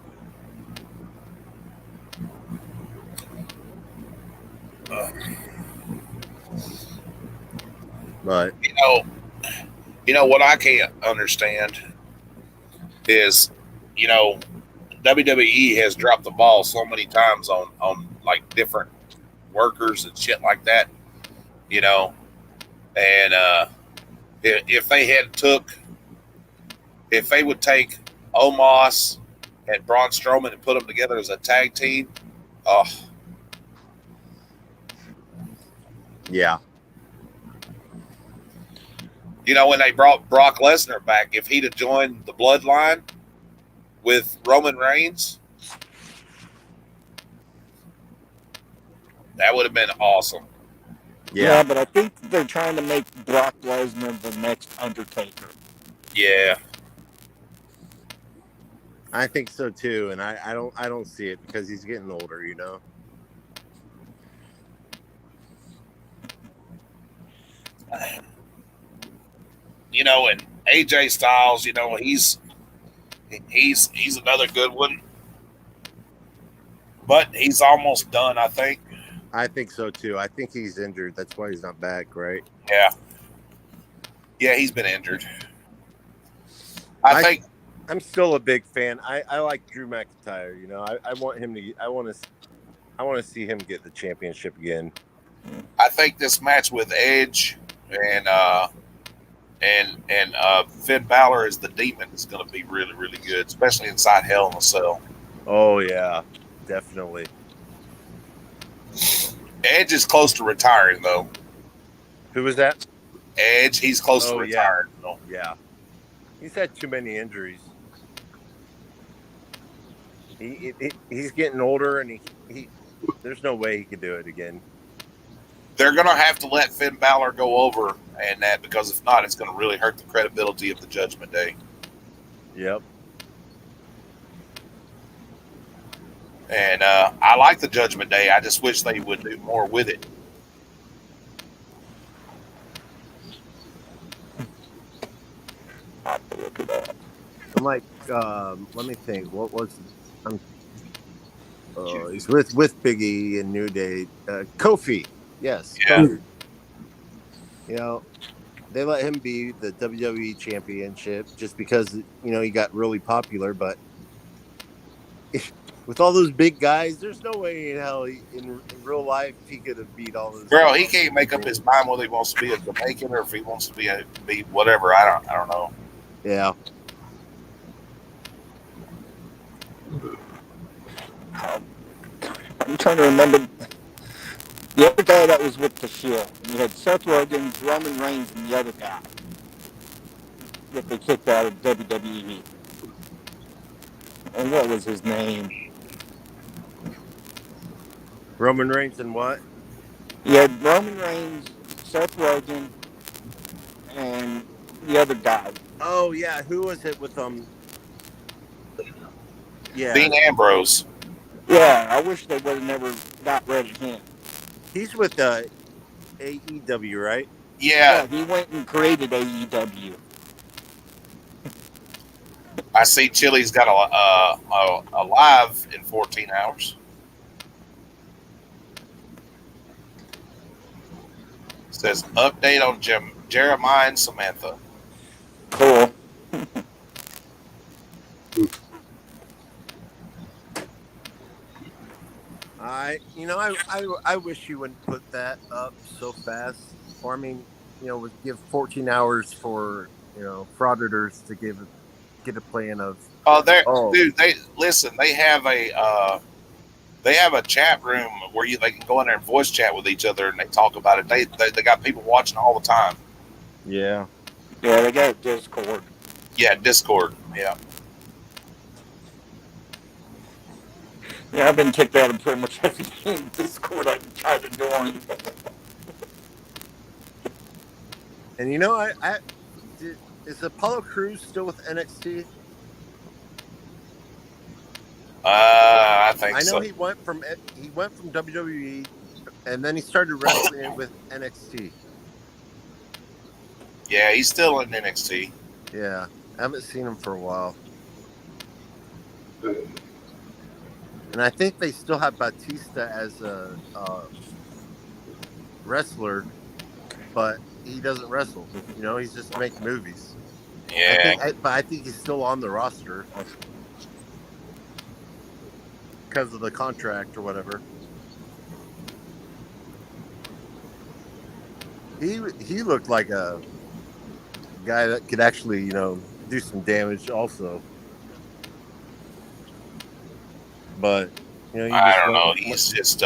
But you know what I can't understand is, you know, WWE has dropped the ball so many times on like different workers and shit like that, you know, and if they would take Omos and Braun Strowman and put them together as a tag team, oh yeah. You know, when they brought Brock Lesnar back, if he'd have joined the Bloodline with Roman Reigns, that would have been awesome. Yeah, but I think they're trying to make Brock Lesnar the next Undertaker. Yeah, I think so too, and I don't see it because he's getting older, you know. You know, and AJ Styles, you know, he's another good one, but he's almost done, I think. I think so too. I think he's injured. That's why he's not back, right? Yeah, he's been injured. I think I'm still a big fan. I like Drew McIntyre. You know, I want him to. I want to see him get the championship again. I think this match with Edge and Finn Balor as the Demon is going to be really, really good, especially inside Hell in a Cell. Oh yeah, definitely. Edge is close to retiring, though. Who was that? Edge. He's close to retiring. Yeah, he's had too many injuries. He's getting older, and he there's no way he could do it again. They're going to have to let Finn Balor go over and that, because if not, it's going to really hurt the credibility of the Judgment Day. Yep. And I like the Judgment Day. I just wish they would do more with it. I'm like, let me think. What was? He's with Big E and New Day. Kofi. Yes. Yeah. Kofi. You know, they let him be the WWE championship just because, you know, he got really popular. But with all those big guys, there's no way in hell in real life he could have beat all those. Bro, he can't make up his mind whether he wants to be a Jamaican or if he wants to be whatever. I don't know. Yeah. I'm trying to remember the other guy that was with the Shield. You had Seth Rollins, Roman Reigns, and the other guy that they kicked out of WWE. And what was his name? Roman Reigns and what? You had Roman Reigns, Seth Rogen, and the other guy. Oh yeah, who was it with Yeah, Dean Ambrose. Yeah, I wish they would have never got rid of him. he's with AEW, right? Yeah, Yeah, he went and created AEW. I see Chili's got a live in 14 hours. Says update on Jeremiah and Samantha. Cool. I wish you wouldn't put that up so fast. Or I mean, would give 14 hours for frauditors to get a plan of. Oh, Oh. dude, they listen. They have a chat room where they can go in there and voice chat with each other and they talk about it. They got people watching all the time. Yeah. Yeah, they got Discord. Yeah, Discord. Yeah. Yeah, I've been kicked out of pretty much every game Discord I tried to join. And is Apollo Crews still with NXT? I think I know so. he went from WWE, and then he started wrestling with NXT. Yeah, he's still in NXT. Yeah, I haven't seen him for a while. And I think they still have Batista as a wrestler, but he doesn't wrestle. He's just making movies. Yeah. But I think he's still on the roster because of the contract or whatever. He looked like a guy that could actually, do some damage also. But I don't know. He's just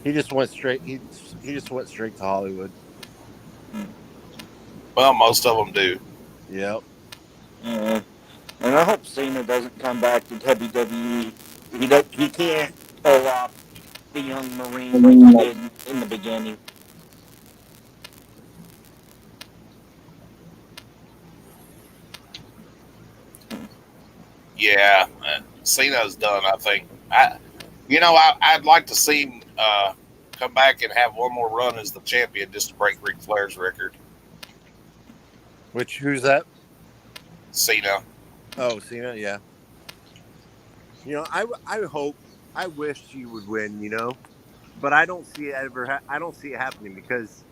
he just went straight. He just went straight to Hollywood. Well, most of them do. Yep. And I hope Cena doesn't come back to WWE. He can't pull off the young Marine like he did in the beginning. Yeah, Cena's done. I think. I'd like to see him come back and have one more run as the champion just to break Ric Flair's record. Who's that? Cena. Oh, Cena, yeah. I wish he would win, but I don't see it I don't see it happening because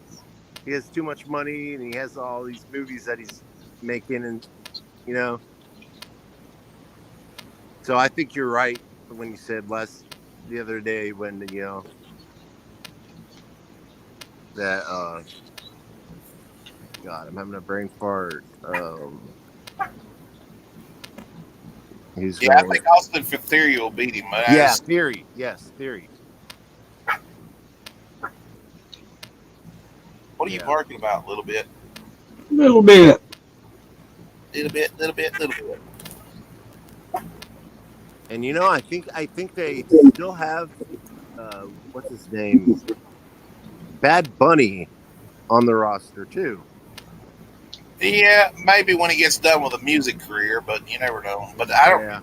he has too much money and he has all these movies that he's making, and So I think you're right when you said the other day when that God, I'm having a brain fart. I think Austin Theory will beat him. Theory. Yes, Theory. What are you barking about? A little bit. Little bit. And I think they still have what's his name, Bad Bunny, on the roster too. Yeah, maybe when he gets done with a music career, but you never know. But I don't. Yeah.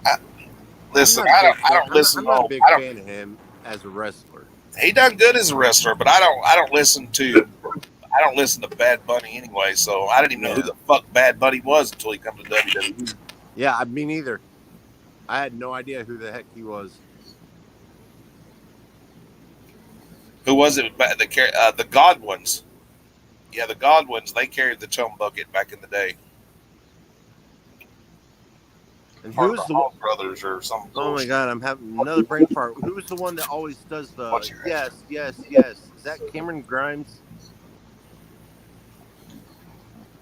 I don't listen. I'm not a big fan of him as a wrestler. He done good as a wrestler, but I don't listen to Bad Bunny anyway. So I didn't even know who the fuck Bad Bunny was until he come to WWE. Yeah, me neither. I had no idea who the heck he was. Who was it? The Godwins. Yeah, the Godwins. They carried the chum bucket back in the day. And who's the Hall brothers or something? Oh my God, I'm having another brain fart. Who was the one that always does the yes? Is that Cameron Grimes?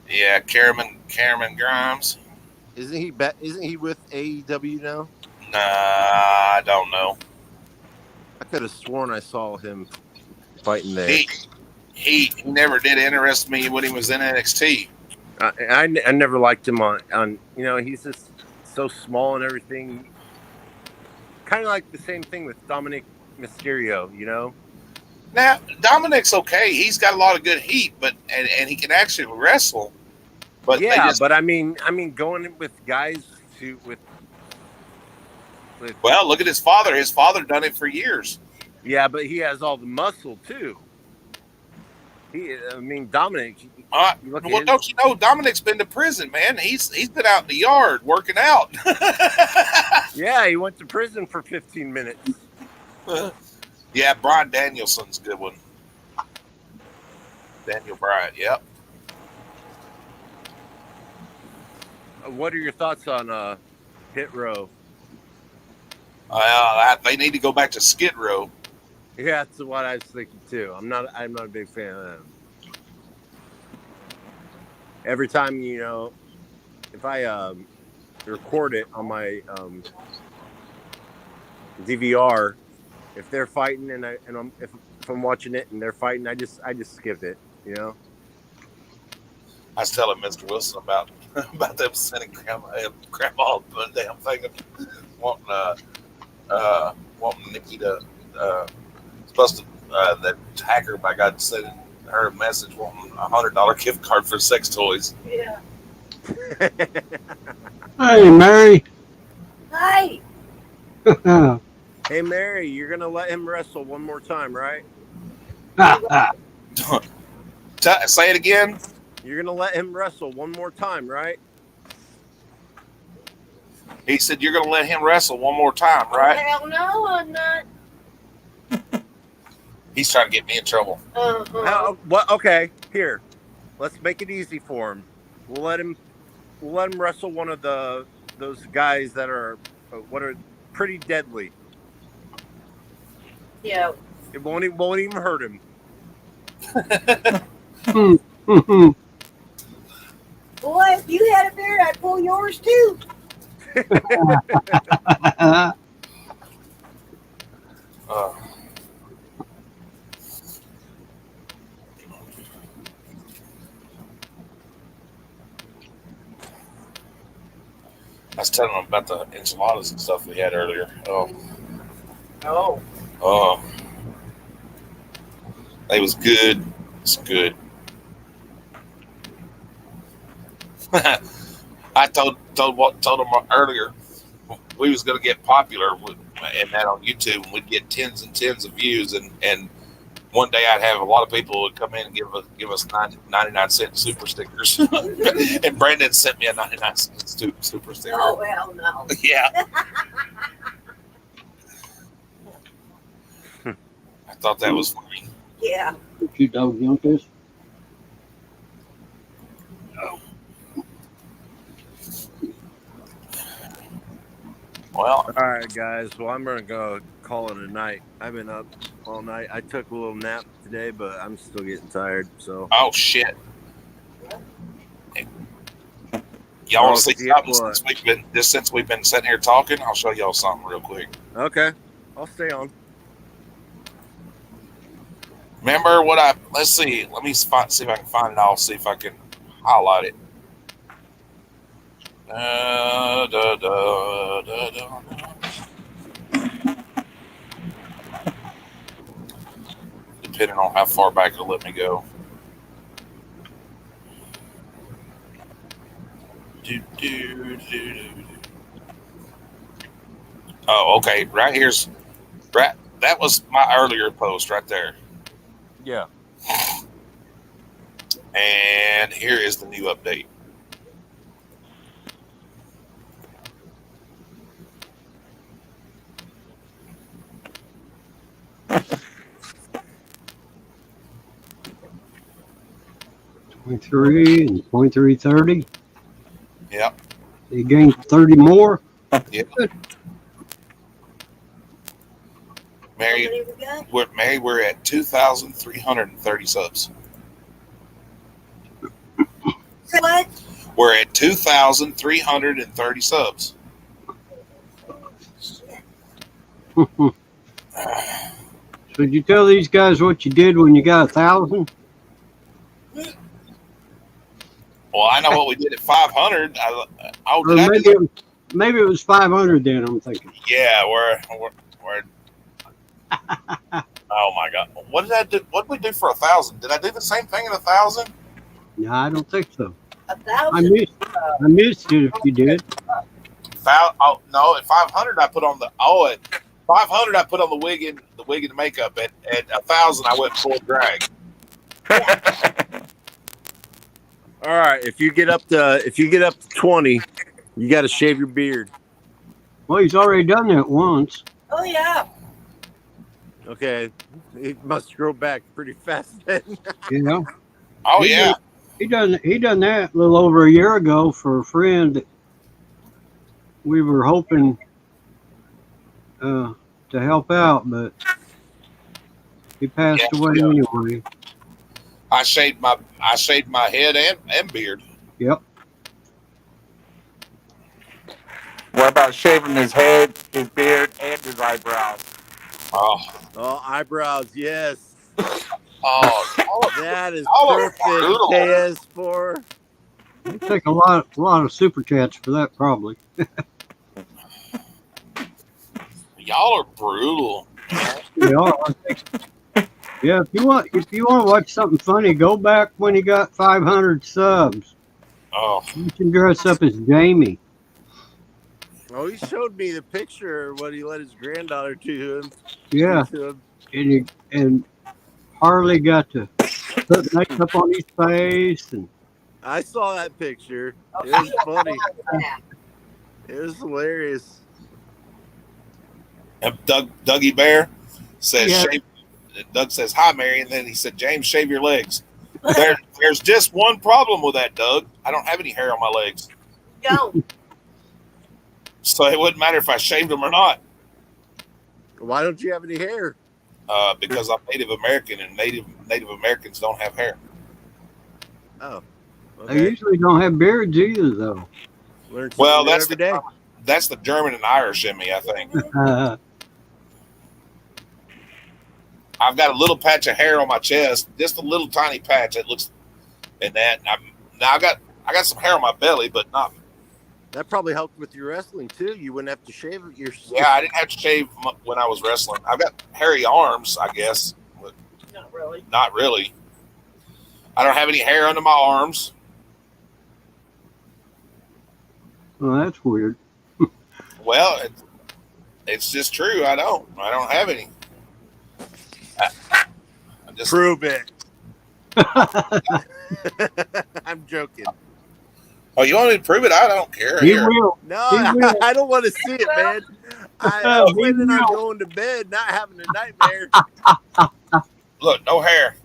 Yeah, Cameron Grimes. Isn't he with AEW now? Nah, I don't know. I could have sworn I saw him fighting there. He never did interest me when he was in NXT. I never liked him on he's just so small and everything. Kind of like the same thing with Dominic Mysterio, Now Dominic's okay. He's got a lot of good heat, but and he can actually wrestle. But they Yeah, just but I mean, going with guys with well, look at his father. His father done it for years. yeah, but he has all the muscle too. Dominic. Look Well, at don't you know Dominic's been to prison, man? He's been out in the yard working out. yeah, he went to prison for 15 minutes. Yeah, Brian Danielson's a good one. Daniel Bryan, yep. What are your thoughts on Hit Row? They need to go back to Skid Row. Yeah, that's what I was thinking too. I'm not a big fan of them. Every time, if I record it on my DVR, if they're fighting if I'm watching it and they're fighting, I just skip it. I was telling Mr. Wilson about them sending grandma the damn thing wanting Nikki to supposed to that hacker by God sending her a message wanting $100 gift card for sex toys. Yeah. Hey, Mary. Hi. Hey, Mary, you're gonna let him wrestle one more time, right? Say it again. You're gonna let him wrestle one more time, right? He said you're gonna let him wrestle one more time, right? Hell no, I'm not. He's trying to get me in trouble. Okay, here. Let's make it easy for him. We'll let him wrestle one of those guys that are pretty deadly. Yeah. It won't even hurt him. Boy, if you had a beard, I'd pull yours too. I was telling him about the enchiladas and stuff we had earlier. Oh. It was good. It's good. I told him earlier we was going to get popular and that on YouTube, and we'd get tens and tens of views, and one day I'd have a lot of people would come in and give us 99-cent super stickers. And Brandon sent me a 99-cent super sticker. Oh, hell no. Yeah. I thought that was funny. Yeah. You dog junkers. Well, all right, guys. Well, I'm gonna go call it a night. I've been up all night. I took a little nap today, but I'm still getting tired. So. Oh shit! Y'all want to see something since we've been sitting here talking? I'll show y'all something real quick. Okay, I'll stay on. Remember what let's see. Let me see if I can find it. I'll see if I can highlight it. Depending on how far back it'll let me go. Oh, okay. Right here's right. That was my earlier post right there. Yeah. And here is the new update. .3 and .330. Yep. You gained 30 more. Yep. Mary, we're at 2,330 subs. What? We're at 2,330 subs. So did you tell these guys what you did when you got 1,000? Well, I know what we did at 500. Maybe it was 500 then. I'm thinking. Yeah, we're Oh my God! What did I do? What did we do for 1,000? Did I do the same thing at 1,000? No, I don't think so. 1,000. I missed it if you did. Oh no! At 500, I put on the at 500 I put on the wig and makeup. At 1,000, I went full drag. All right, if you get up to 20, you got to shave your beard. Well, he's already done that once. Oh, yeah. Okay, it must grow back pretty fast then. You know. Oh He yeah. He done that a little over a year ago for a friend that we were hoping to help out, but he passed away anyway. I shaved my head and beard. Yep. What about shaving his head, his beard, and his eyebrows? Oh, eyebrows, yes. Oh, that is all perfect. brutal. KS4. It'd take a lot of super chats for that, probably. Y'all are brutal. Yeah, if you want to watch something funny, go back when he got 500 subs. Oh, You can dress up as Jamie. Oh, he showed me the picture what he let his granddaughter do him. Yeah, To him. and Harley got to put makeup on his face, and I saw that picture. It was funny. It was hilarious. and Dougie Bear says, Yeah. Doug says, "Hi, Mary," and then he said, "James, shave your legs." There's just one problem with that, Doug. I don't have any hair on my legs, Don't. so it wouldn't matter if I shaved them or not. Why don't you have any hair? Because I'm Native American, and Native Americans don't have hair. Oh, they okay. usually don't have beards either, though. Learn something Well, new that's every day. That's the German and Irish in me, I think. I've got a little patch of hair on my chest, just a little tiny patch. It looks, and that. I got some hair on my belly, but not. That probably helped with your wrestling too. You wouldn't have to shave your. Yeah, I didn't have to shave when I was wrestling. I've got hairy arms, I guess, but Not really. not really. I don't have any hair under my arms. Well, that's weird. Well, it's just true. I don't have any. I'm just. Prove it. I'm joking. Oh, you want me to prove it? I don't care. He Here. will. No, He will. I don't want to see it, man. I'm planning on going to bed, not having a nightmare. Look, no hair.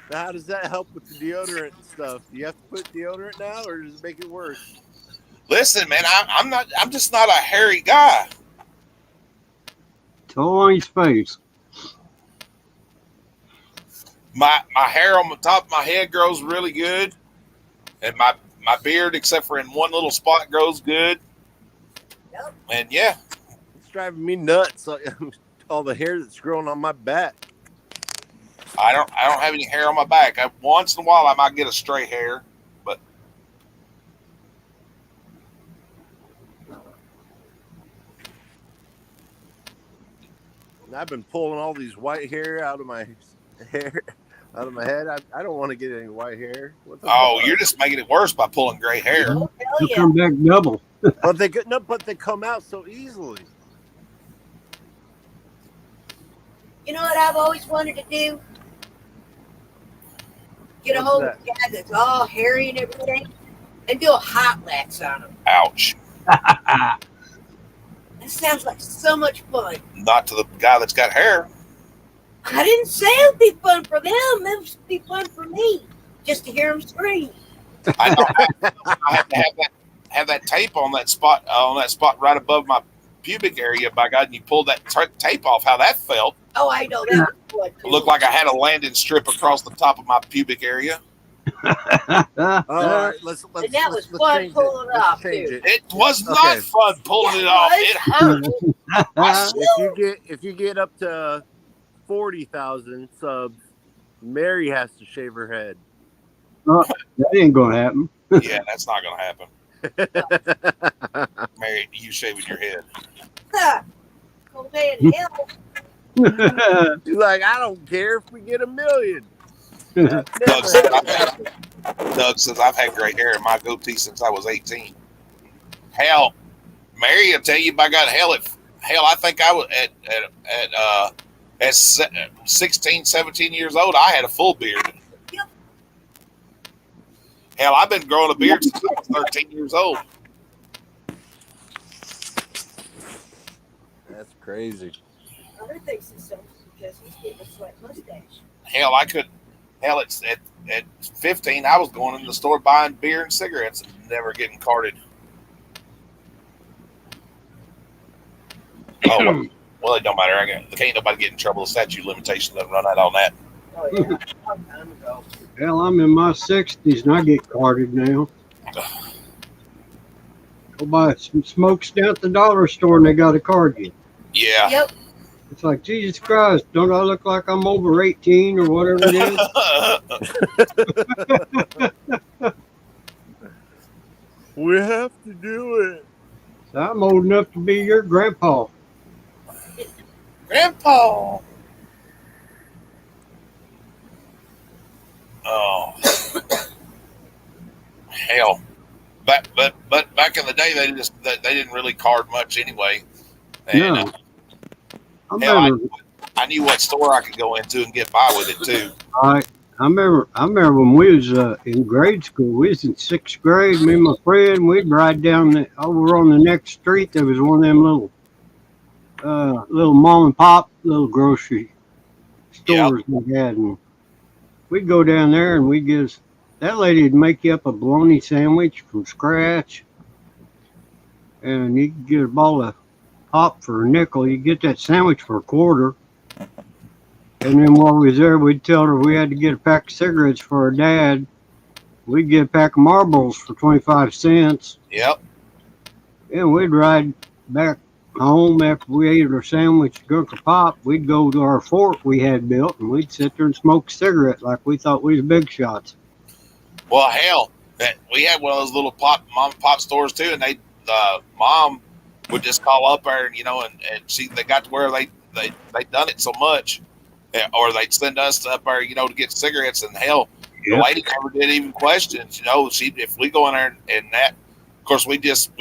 Now, how does that help with the deodorant and stuff? Do you have to put deodorant now, or does it make it worse? Listen, man, I'm just not a hairy guy. Toe on his face. My hair on the top of my head grows really good, and my beard, except for in one little spot, grows good. Yep. And yeah, It's driving me nuts. All the hair that's growing on my back. I don't have any hair on my back. Once in a while I might get a stray hair, but And I've been pulling all these white hair out of my head. I don't want to get any white hair. What the fuck? you're just making it worse by pulling gray hair. Oh, hell He'll yeah. come back double. But they come out so easily. You know what I've always wanted to do? Get a What's hold that? of a guy that's all hairy and everything and do a hot wax on him. Ouch. That sounds like so much fun. Not to the guy that's got hair. I didn't say it would be fun for them. It would be fun for me just to hear them scream. I know. I have to have that tape on that spot right above my pubic area. By God, and you pulled that tape off. How that felt. Oh, I know that was fun It too. looked like I had a landing strip across the top of my pubic area. All right, let's And that was fun change pulling it Let's off, change too. it. It was Okay. not fun pulling it off. It hurt. If you get up to 40,000 subs, Mary has to shave her head. That ain't gonna happen. Yeah, that's not going to happen. Mary, you shaving your head. Cold day in hell. She's like, I don't care if we get $1 million. Doug Never says, happened. I've had gray hair in my goatee since I was 18. Hell, Mary, I tell you, by God, hell, I think I was at 16, 17 years old, I had a full beard. Yep. Hell, I've been growing a beard since I was 13 years old. That's crazy. Other things is so because he's getting a sweat mustache. Hell, it's at 15, I was going in the store buying beer and cigarettes and never getting carded. Oh, well, it don't matter. Can't nobody get in trouble. The statute of limitations doesn't run out on that. Oh yeah, a long time ago. Hell, I'm in my 60s and I get carded now. Go buy some smokes down at the dollar store and they got to card you. Yeah. Yep. It's like, Jesus Christ, don't I look like I'm over 18 or whatever it is? We have to do it. So I'm old enough to be your grandpa. Grandpa. Oh. Hell. But back in the day, they didn't really card much anyway. And, No. hell, I knew what store I could go into and get by with it too. I remember when we was in grade school. We was in 6th grade. Me and my friend, we'd ride down over on the next street. There was one of them little mom and pop little grocery stores we had, and we'd go down there and that lady would make you up a bologna sandwich from scratch, and you could get a ball of pop for a nickel. You get that sandwich for a quarter. And then while we was there, we'd tell her we had to get a pack of cigarettes for her dad. We'd get a pack of Marlboros for 25 cents. Yep. And we'd ride back home after we ate our sandwich, drunk a pop. We'd go to our fort we had built, and we'd sit there and smoke a cigarette like we thought we was big shots. Well, hell, we had one of those little mom and pop stores too, and mom would just call up there, and they got to where they done it so much, or they'd send us up there, to get cigarettes, and hell, the lady never did even question. If we go in there and that, of course, we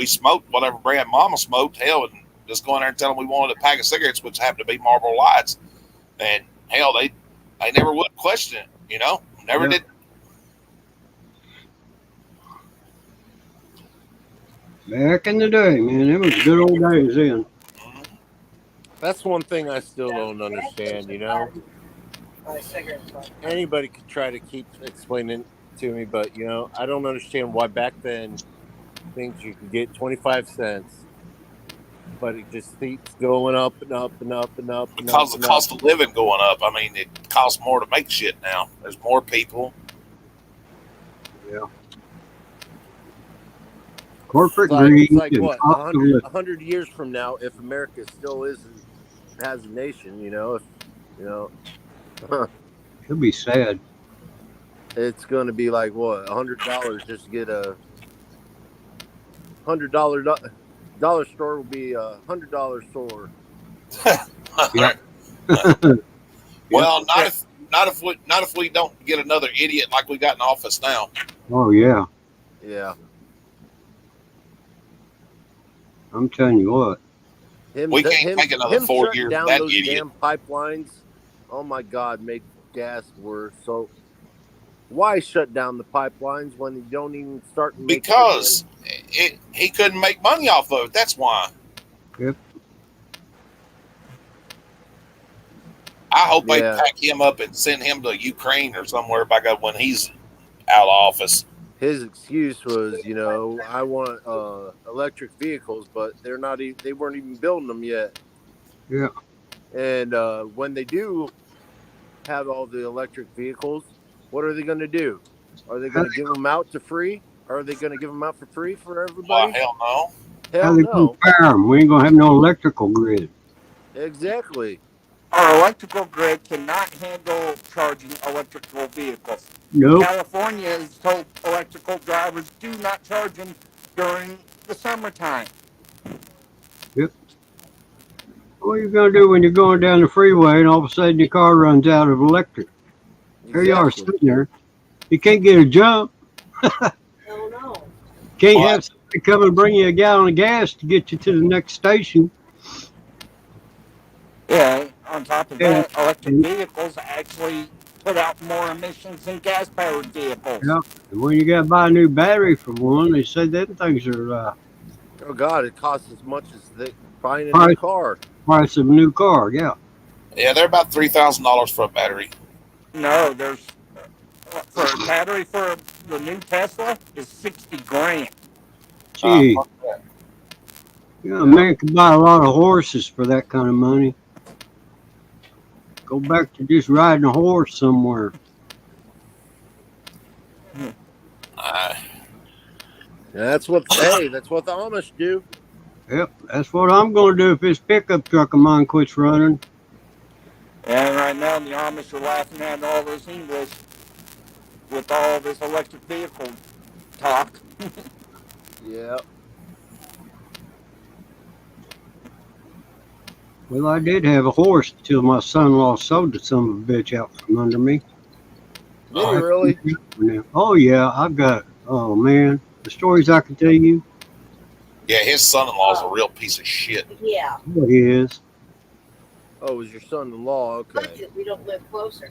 smoked whatever brand Mama smoked, hell, and just go in there and tell them we wanted a pack of cigarettes, which happened to be Marlboro Lights, and hell, they never would question it, never did. Back in the day, man, it was good old days then. That's one thing I still don't understand, Anybody could try to keep explaining to me, but, I don't understand why back then things you could get 25 cents, but it just keeps going up and up and up and up. Because the cost of living going up. I mean, it costs more to make shit now. There's more people. Yeah. Corporate It's like greed. what, 100 years from now, if America still has a nation, It'll be sad. it's going to be like what, $100 just to get a $100 dollar store will be a $100 store. Well, not if we don't get another idiot like we got in office now. Oh yeah. Yeah. I'm telling you what. We can't take another 4 years down that those idiot. damn pipelines. Oh my God, made gas worse. So why shut down the pipelines when you don't even start making? Because he couldn't make money off of it. That's why. Yep. I hope they Yeah. pack him up and send him to Ukraine or somewhere by God when he's out of office. His excuse was, I want electric vehicles, but they weren't even building them yet. Yeah. And when they do have all the electric vehicles, what are they going to do? Are they going to give them out to free? Are they going to give them out for free for Oh, everybody? hell no. How Hell they gonna no. power 'em? We ain't gonna have no electrical grid. Exactly. Our electrical grid cannot handle charging electrical vehicles. Nope. California has told electrical drivers do not charge them during the summertime. What are you gonna do when you're going down the freeway and all of a sudden your car runs out of electric? There you are Exactly. sitting there. You can't get a jump. Oh no. Can't Well, have somebody come and bring you a gallon of gas to get you to the next station. Yeah, on top of Yeah. that, electric vehicles actually put out more emissions than gas-powered vehicles. Yeah. And when you got to buy a new battery for one, they say that things are Oh God, it costs as much as buying a new price, car. price of a new car. Yeah. yeah, they're about $3,000 for a battery. No, there's for a battery for the new Tesla is $60,000. Gee, Fuck that. yeah, a man could buy a lot of horses for that kind of money. Go back to just riding a horse somewhere. Uh, That's what that's what the Amish do. Yep, that's what I'm going to do if this pickup truck of mine quits running. And right now, the Amish are laughing at all this English with all this electric vehicle talk. Yeah. Well, I did have a horse until my son-in-law sold the son of a bitch out from under me. Did you really? Oh, yeah, I've got, oh, man, the stories I can tell you. yeah, his son-in-law's a real piece of shit. Yeah. What he is. Oh, it was your son-in-law? Okay. Because we don't live closer.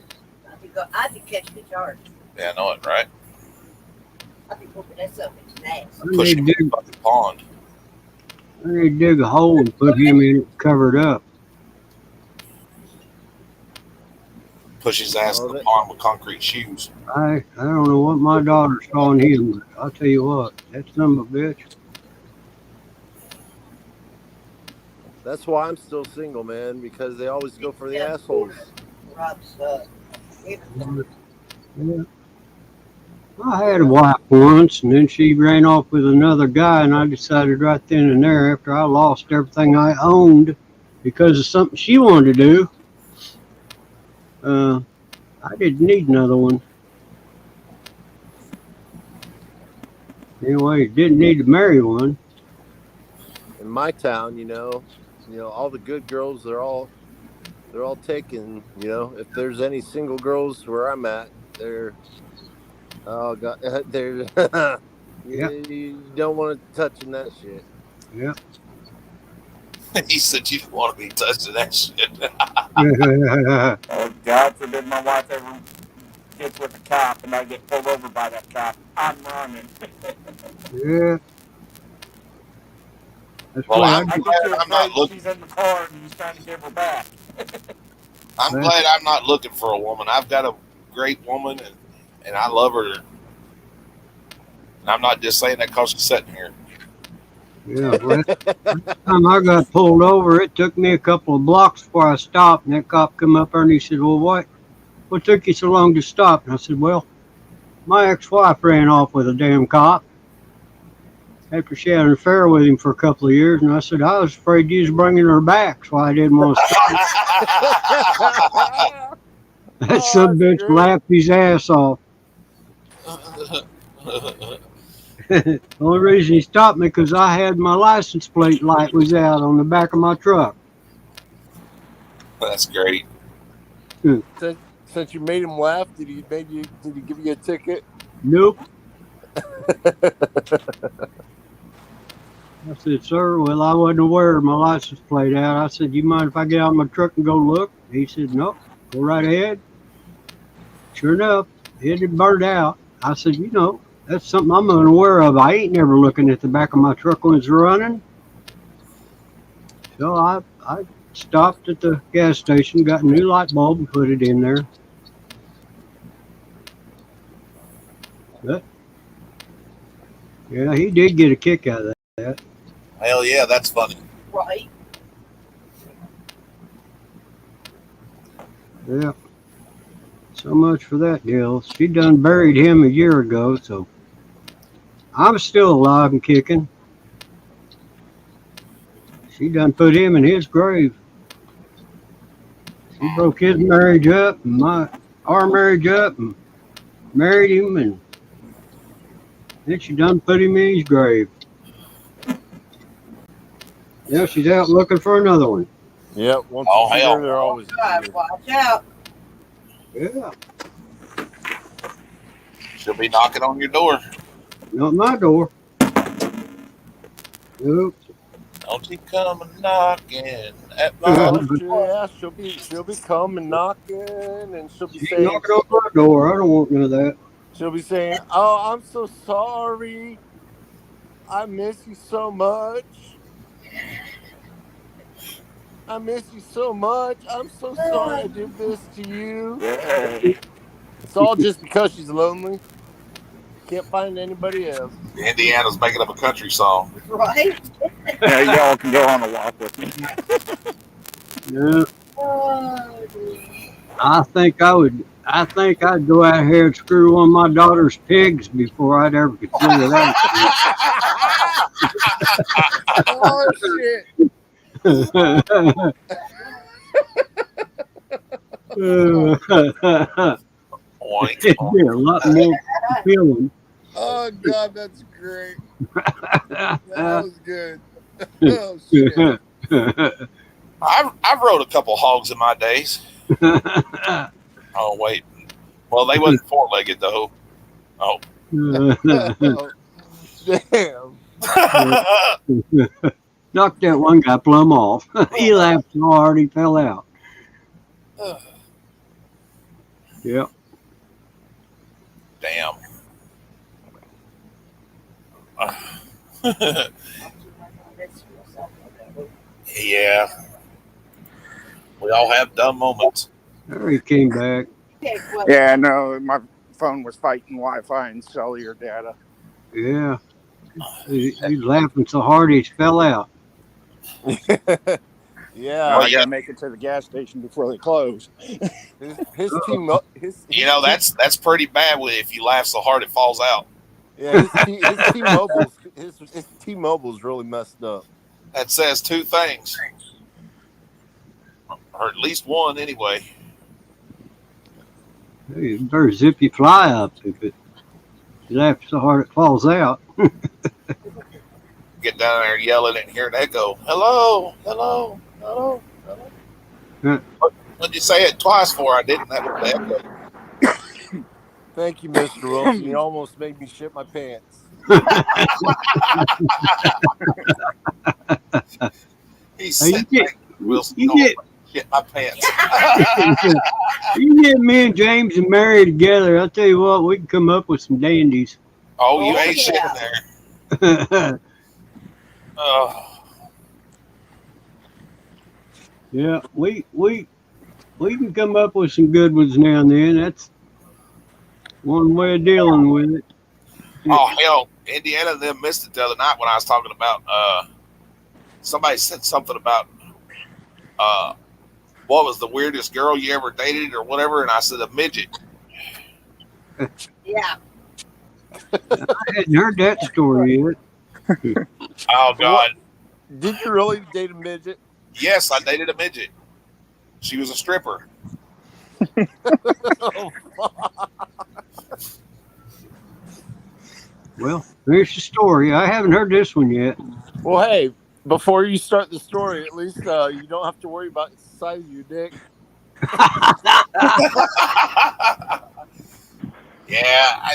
I could catch the charge. Yeah, I know it, right? I could whoop that up in his ass. I need, Push to him dig, in the fucking pond. I need to dig a hole and put him in it covered up. Push his ass Oh, in the that- pond with concrete shoes. I don't know what my daughter saw in him, but I'll tell you what, that son of a bitch. That's why I'm still single, man, because they always go for the Yeah. assholes. Rob's, Yeah. I had a wife once, and then she ran off with another guy, and I decided right then and there, after I lost everything I owned because of something she wanted to do, I didn't need another one. Anyway, didn't need to marry one. In my town, all the good girls, they're all taken. If there's any single girls where I'm at, they're oh god, they're you don't want to touch that shit. Yeah. He said you didn't want to be touching that shit. Oh, God forbid my wife ever gets with a cop and I get pulled over by that cop. I'm running. Yeah. That's Well, why I'm I glad get too I'm not afraid looking. she's in the car and he's trying to give her back. I'm glad I'm not looking for a woman. I've got a great woman, and I love her. And I'm not just saying that because she's sitting here. Yeah, well, last time I got pulled over, it took me a couple of blocks before I stopped, and that cop come up there and he said, well, what took you so long to stop? And I said, well, my ex-wife ran off with a damn cop after she had an affair with him for a couple of years, and I said, I was afraid you was bringing her back, so I didn't want to stop. That son of a bitch laughed his ass off. The only reason he stopped me because I had my license plate light was out on the back of my truck. That's great. Since you made him laugh, did he give you a ticket? Nope. I said, sir, well, I wasn't aware of my license plate out. I said, you mind if I get out of my truck and go look? He said, nope, go right ahead. Sure enough, it had burned out. I said, that's something I'm unaware of. I ain't never looking at the back of my truck when it's running. So I stopped at the gas station, got a new light bulb and put it in there. But, yeah, he did get a kick out of that. Hell yeah, that's funny. right. Yeah. So much for that deal. She done buried him a year ago, so I'm still alive and kicking. She done put him in his grave. She broke his marriage up and our marriage up and married him, and then she done put him in his grave. Yeah, she's out looking for another one. Yep. Once Oh, you see hell. her, they're always God, watch out. Yeah, She'll be knocking on your door. not my door. Nope. Don't you come knocking at Oh, my yeah, she'll be coming knocking, and she'll be She's saying, knocking on my door. I don't want none of that. "Oh, I'm so sorry. I miss you so much. I miss you so much. I'm so sorry I did this to you." It's all just because she's lonely. Can't find anybody else. Indiana's making up a country song. Right? Yeah, y'all can go on a walk with me. Yeah, Oh, dear. I think I'd go out here and screw one of my daughter's pigs before I'd ever consider that. Oh shit! Point. It'd be a lot more appealing. Oh god, that's great. That was good. Oh shit! I've rode a couple hogs in my days. Oh wait, well they wasn't 4-legged though. Oh, Oh, damn. Knocked that one guy plumb off. He laughed so hard he fell out. Yep. damn. Yeah, we all have dumb moments. There he came back. Okay, well, Yeah, no, my phone was fighting Wi-Fi and cellular data. Yeah. He's laughing so hard he fell out. Yeah, I gotta make it to the gas station before they close. his team. His You know that's pretty bad if you laugh so hard it falls out. yeah, his T-Mobile's really messed up. That says two things, or at least one anyway. Hey, you better zip your fly up if it laughs so hard it falls out. Get down there yelling and hear an echo. Hello, hello, hello, hello. Yeah. What'd you say it twice for? I didn't. That was the echo. Thank you, Mr. Wilson. You almost made me shit my pants. He Hey, said, Wilson, you don't get- shit my pants. You get me and James and Mary together, I'll tell you what, we can come up with some dandies. Oh, you Oh, ain't yeah. shitting there. Oh, Yeah, we can come up with some good ones now and then. That's one way of dealing with it. oh, hell, Indiana and them missed it the other night when I was talking about. Somebody said something about what was the weirdest girl you ever dated or whatever, and I said a midget. yeah. I hadn't heard that story yet. Oh God, Did you really date a midget? yes, I dated a midget. She was a stripper. Oh, fuck. Well, here's the story. I haven't heard this one yet. Well, hey, before you start the story, at least you don't have to worry about the size of your dick. Yeah,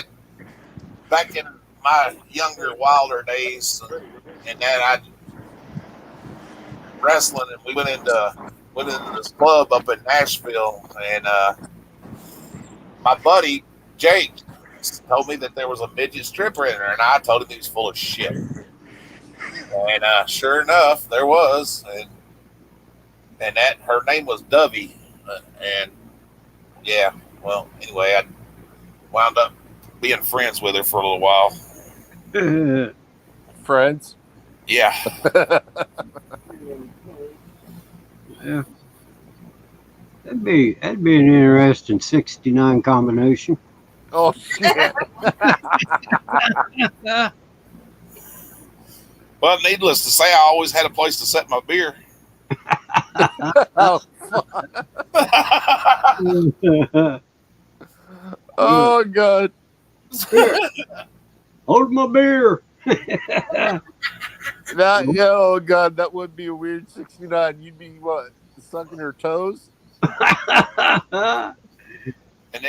back in my younger, wilder days, and that I wrestling, and we went into this club up in Nashville, and my buddy Jake told me that there was a midget stripper in there, and I told him he was full of shit. And sure enough, there was, and that her name was Dovey, and yeah, well, anyway, I wound up being friends with her for a little while. Friends. Yeah. Yeah. That'd be an interesting 69 combination. Oh shit. Well, needless to say, I always had a place to set my beer. Oh, oh god. Hold my beer. Oh God, that would be a weird 69. You'd be what, sucking her toes? And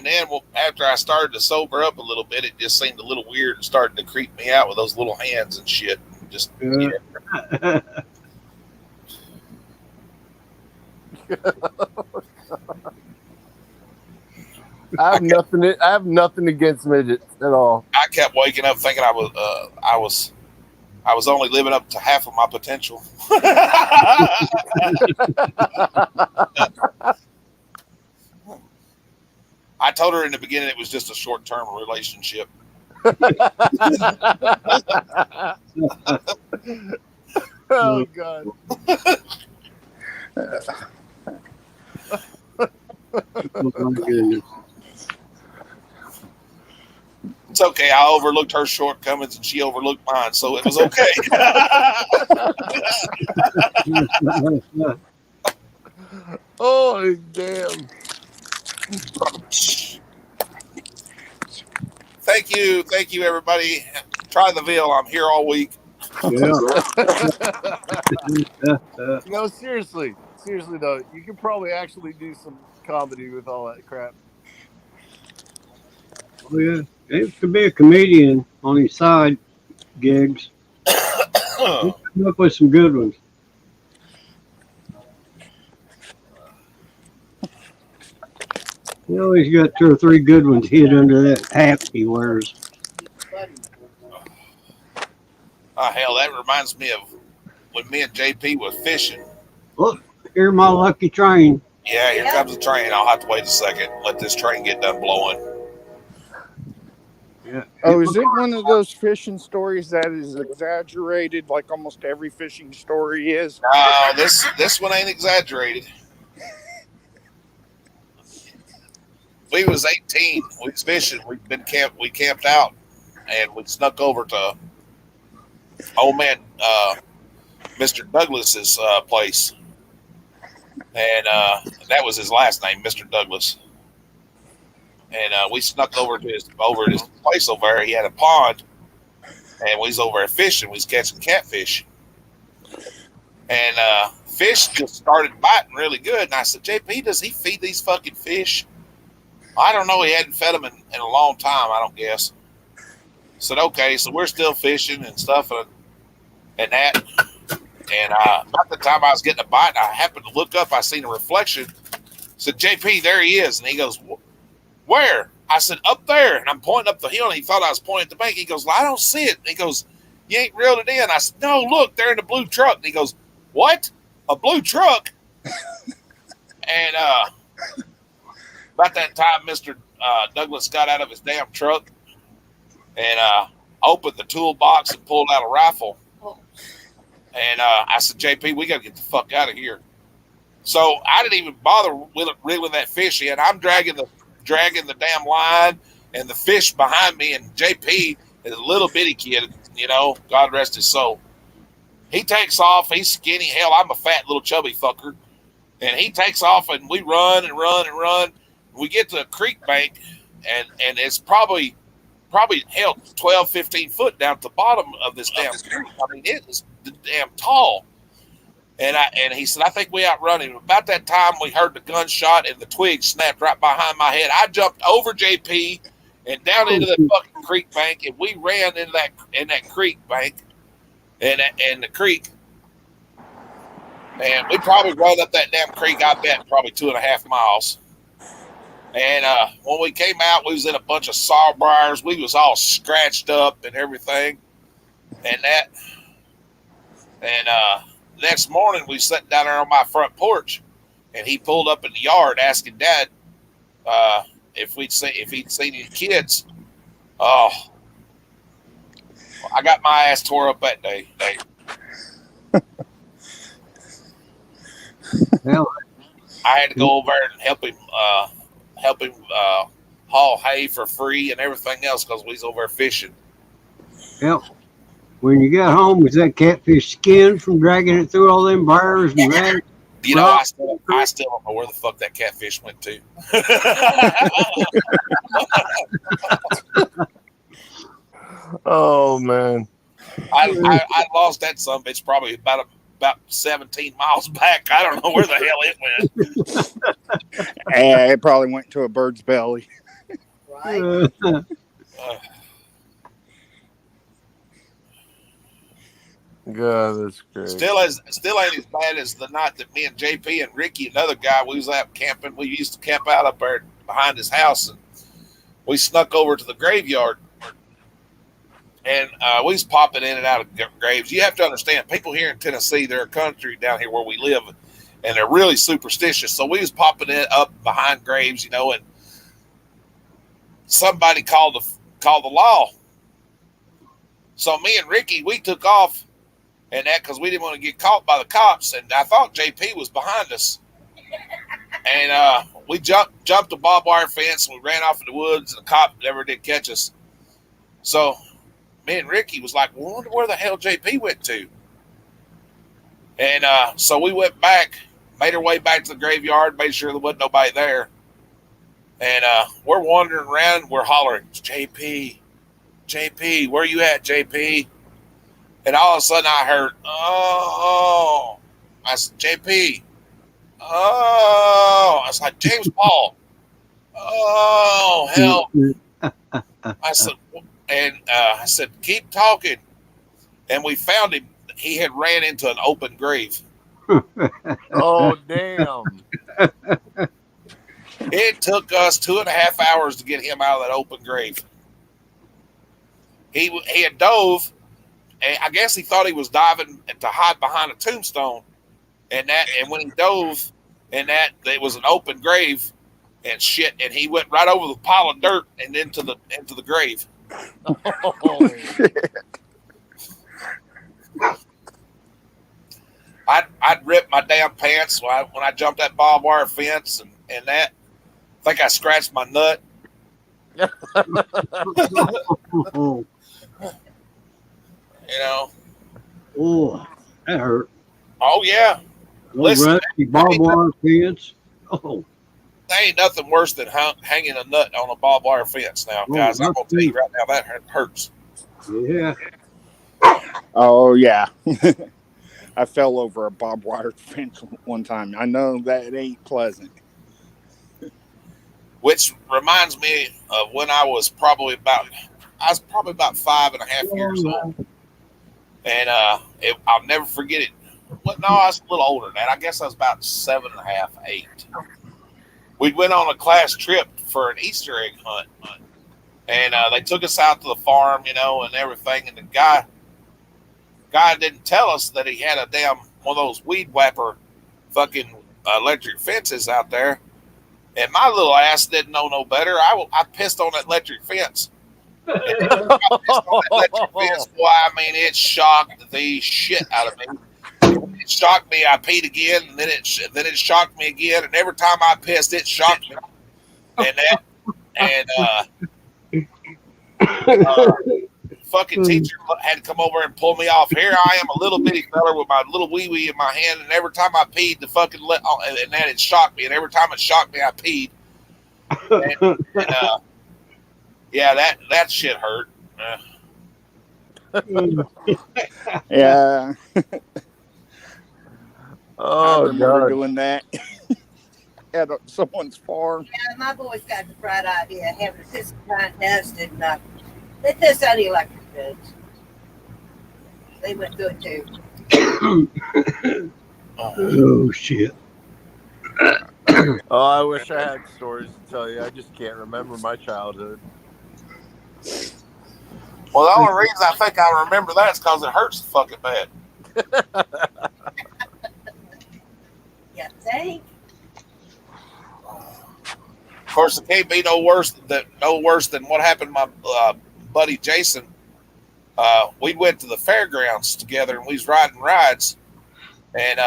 then well, after I started to sober up a little bit, it just seemed a little weird and started to creep me out with those little hands and shit. Just yeah. I have nothing against midgets at all. I kept waking up thinking I was only living up to half of my potential. I told her in the beginning it was just a short-term relationship. Oh God. Oh, my goodness. It's okay. I overlooked her shortcomings and she overlooked mine, so it was okay. Oh damn. Thank you, everybody. Try the veal. I'm here all week. Yeah. No, seriously though, you could probably actually do some comedy with all that crap. Oh, yeah. It could be a comedian on his side gigs. He'll come up with some good ones. He always got 2 or 3 good ones hid under that hat he wears. Oh, hell, that reminds me of when me and JP was fishing. Look, here's my lucky train. Yeah, here comes the train. I'll have to wait a second. Let this train get done blowing. Yeah. Oh, is it one of those fishing stories that is exaggerated like almost every fishing story is? No, this one ain't exaggerated. We was 18. We was fishing. We camped out, and we snuck over to old man Mr. Douglas's place, and that was his last name, Mr. Douglas. And we snuck over to his place over there. He had a pond, and we was over there fishing. We was catching catfish, and fish just started biting really good. And I said, JP, does he feed these fucking fish? I don't know. He hadn't fed them in a long time, I don't guess. I said, okay, so we're still fishing and stuff and that. And about the time I was getting a bite, I happened to look up. I seen a reflection. I said, JP, there he is. And he goes, where? I said, up there. And I'm pointing up the hill, and he thought I was pointing at the bank. He goes, well, I don't see it. And he goes, you ain't reeled it in. I said, no, look, they're in the blue truck. And he goes, what? A blue truck? And about that time, Mr. Douglas got out of his damn truck and opened the toolbox and pulled out a rifle. And I said, JP, we got to get the fuck out of here. So I didn't even bother reeling that fish in. I'm dragging the damn line and the fish behind me, and JP is a little bitty kid, God rest his soul. He takes off. He's skinny. Hell, I'm a fat little chubby fucker. And he takes off, and we run and run and run. We get to a creek bank, and it's probably hell 12, 15 foot down at the bottom of this damn creek. I mean, it is damn tall. And he said, I think we outrun him. About that time, we heard the gunshot, and the twig snapped right behind my head. I jumped over JP and down into the fucking creek bank, and we ran in that creek bank and the creek. And we probably run up that damn creek, I bet, probably 2.5 miles. And when we came out, we was in a bunch of sawbriars. We was all scratched up and everything. And next morning, we sat down there on my front porch, and he pulled up in the yard asking Dad if he'd seen any kids. Oh, I got my ass tore up that day. Hell, I had to go over there and help him haul hay for free and everything else because we was over there fishing. hell. When you got home, was that catfish skin from dragging it through all them briars and rags? I still don't know where the fuck that catfish went to. Oh man. I lost that son bitch probably about 17 miles back. I don't know where the hell it went. And it probably went to a bird's belly. Right? Uh, God, that's great. still ain't as bad as the night that me and JP and Ricky, another guy, we was out camping. We used to camp out up there behind his house, and we snuck over to the graveyard. And we was popping in and out of graves. You have to understand, people here in Tennessee, they're a country down here where we live, and they're really superstitious. So we was popping it up behind graves, you know, and somebody called the law. So me and Ricky, we took off, and that because we didn't want to get caught by the cops. And I thought JP was behind us, and we jumped a barbed wire fence, and we ran off in the woods, and the cop never did catch us. So me and Ricky was like, well, I wonder where the hell JP went to. And so we went back, made our way back to the graveyard, made sure there wasn't nobody there. And we're wandering around, we're hollering, JP, where you at, JP? And all of a sudden I heard, oh. I said, JP. Oh. I was like, James Paul. Oh, hell. I said, I said, keep talking. And we found him. He had ran into an open grave. Oh, damn. It took us 2.5 hours to get him out of that open grave. He had dove, and I guess he thought he was diving to hide behind a tombstone. And when he dove, and it was an open grave and shit, and he went right over the pile of dirt and into the grave. Oh, I'd ripped my damn pants when I jumped that barbed wire fence and that. I think I scratched my nut. Oh, You know. oh, that hurt. Oh yeah. Those Listen, rusty barbed wire fence. Oh, There ain't nothing worse than hanging a nut on a barbed wire fence now, guys. I'm gonna tell you right now that hurts. yeah. Oh yeah. I fell over a barbed wire fence one time. I know that it ain't pleasant. Which reminds me of when I was probably about 5.5 years old, and I'll never forget it. Well, no, I was a little older than that. I guess I was about 7.5, 8. We went on a class trip for an Easter egg hunt, and they took us out to the farm, you know, and everything. And the guy didn't tell us that he had a damn one of those weed whapper fucking electric fences out there. And my little ass didn't know no better. I pissed on that electric fence. And I pissed on that electric fence, boy, I mean, it shocked the shit out of me. It shocked me. I peed again, and then it shocked me again. And every time I pissed, it shocked me. Fucking teacher had to come over and pull me off. Here I am, a little bitty fella with my little wee wee in my hand, and every time I peed, the fucking and then it shocked me. And every time it shocked me, I peed. Yeah, that shit hurt. Yeah. I Oh, remember God. doing that at someone's farm. Yeah, my boys got the bright idea of having a piss contest, and they pissed on the electric fence. They went through it too. Oh shit. Oh, I wish I had stories to tell you. I just can't remember my childhood. Well, the only reason I think I remember that is because it hurts fucking bad. You think? Of course, it can't be no worse than what happened to my buddy Jason. We went to the fairgrounds together, and we was riding rides, and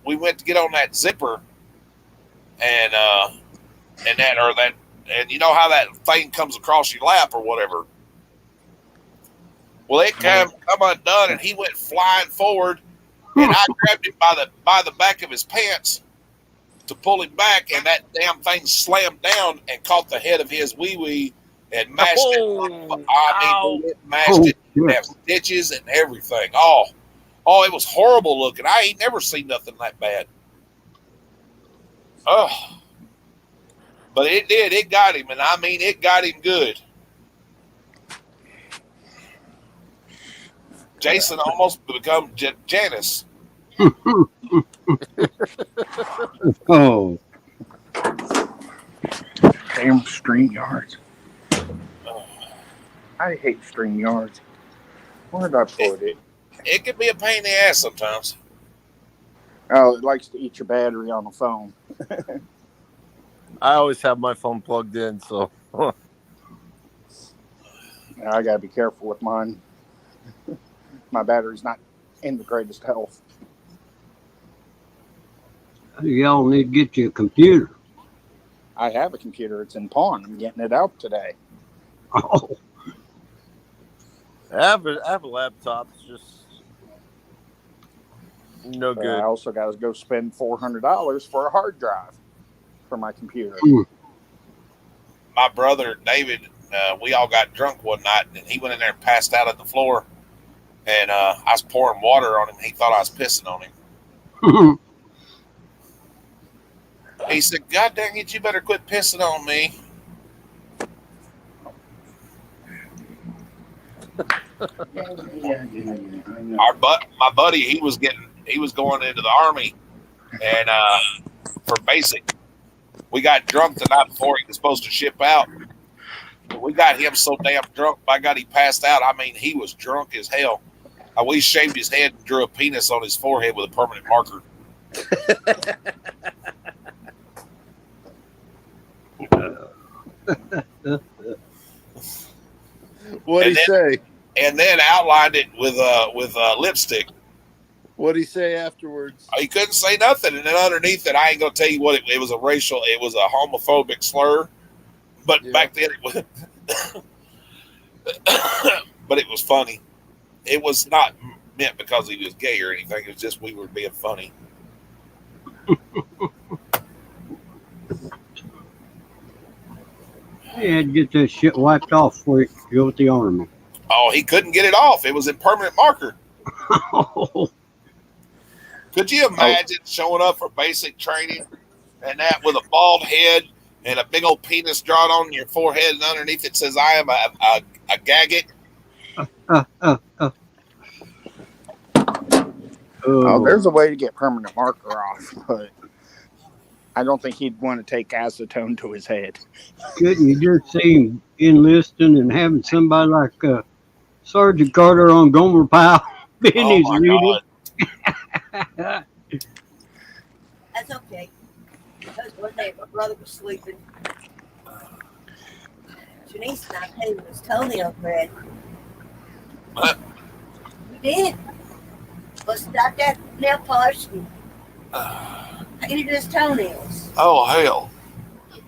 we went to get on that zipper, and you know how that thing comes across your lap or whatever. Well, it come undone, and he went flying forward, and I grabbed him by the back of his pants to pull him back, and that damn thing slammed down and caught the head of his wee-wee and mashed it. Oh, I mean, dude, it mashed it. It had stitches and everything. Oh, it was horrible looking. I ain't never seen nothing that bad. Oh, but it did. It got him, and I mean, it got him good. Jason almost become Janice. Oh, Damn StreamYards. I hate StreamYards. Where did I put it? It can be a pain in the ass sometimes. Oh, it likes to eat your battery on the phone. I always have my phone plugged in, so I gotta be careful with mine. My battery's not in the greatest health. y'all need to get you a computer. I have a computer. It's in pawn. I'm getting it out today. Oh, I have a laptop. It's just no But good. I also got to go spend $400 for a hard drive for my computer. My brother David, we all got drunk one night, and he went in there and passed out on the floor. And I was pouring water on him. He thought I was pissing on him. He said, "God dang it, you better quit pissing on me." My buddy, he was going into the army, and for basic, we got drunk the night before he was supposed to ship out. We got him so damn drunk, by God, he passed out. I mean, he was drunk as hell. We shaved his head and drew a penis on his forehead with a permanent marker. What'd he say? And then outlined it with lipstick. What'd he say afterwards? He couldn't say nothing. And then underneath it, I ain't gonna tell you what it was. It was a homophobic slur. But back then it was, but it was funny. It was not meant because he was gay or anything. It was just we were being funny. you had to get that shit wiped off before you could go with the army. Oh, he couldn't get it off. It was in permanent marker. Could you imagine showing up for basic training and that with a bald head and a big old penis drawn on your forehead, and underneath it says, "I am a gaggot"? Oh, there's a way to get permanent marker off, but I don't think he'd want to take acetone to his head. Couldn't you just see him enlisting and having somebody like Sergeant Carter on Gomer Pyle being his leader? That's okay. Because one day my brother was sleeping. Janice and I painted his toenail red. What? We did. Busted out that nail polish and painted his toenails. Oh, hell.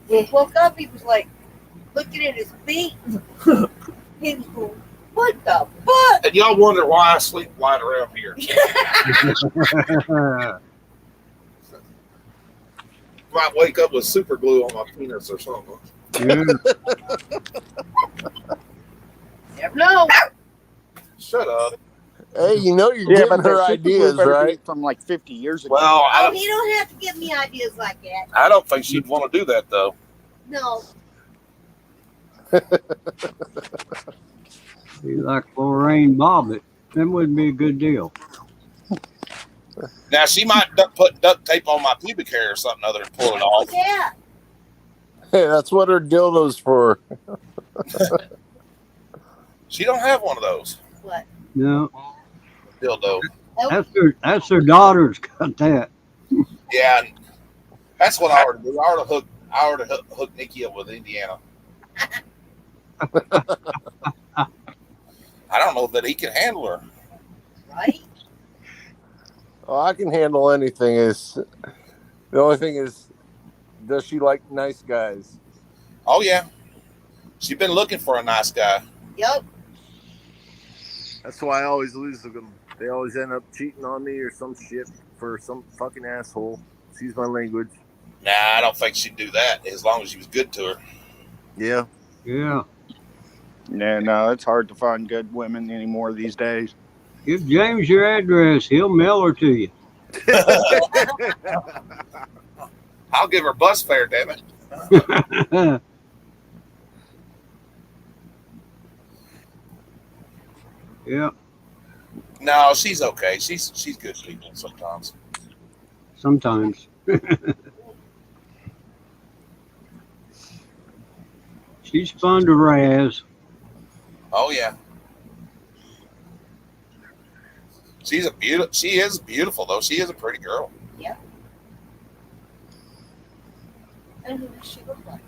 When he woke up, he was like looking at his feet. He was going, "What the fuck?" And y'all wonder why I sleep light around here. Might wake up with super glue on my penis or something. Yeah. Never know. Shut up. Hey, you know you're giving her ideas, right? From like 50 years ago. Well, Oh, you don't have to give me ideas like that. I don't think she'd want to do that, though. No. Be like Lorraine Bobbitt. That wouldn't be a good deal. Now, she might put duct tape on my pubic hair or something other than pull it off. Yeah. Hey, that's what her dildo's for. She don't have one of those. What? No, Dildo. that's her daughter's got that. Yeah, and that's what I ought to do. I ought to hook Nikki up with Indiana. I don't know that he can handle her. Right? Oh, I can handle anything. The only thing is, does she like nice guys? Oh, yeah. She's been looking for a nice guy. Yep. That's why I always lose them. They always end up cheating on me or some shit for some fucking asshole. Excuse my language. Nah, I don't think she'd do that as long as you was good to her. Yeah. Yeah. Yeah, no, it's hard to find good women anymore these days. Give James your address. He'll mail her to you. I'll give her bus fare, damn it. Yeah, No, she's okay. She's good people sometimes. sometimes. She's fun to razz. Oh yeah. She is beautiful though. She is a pretty girl. And who does she look like?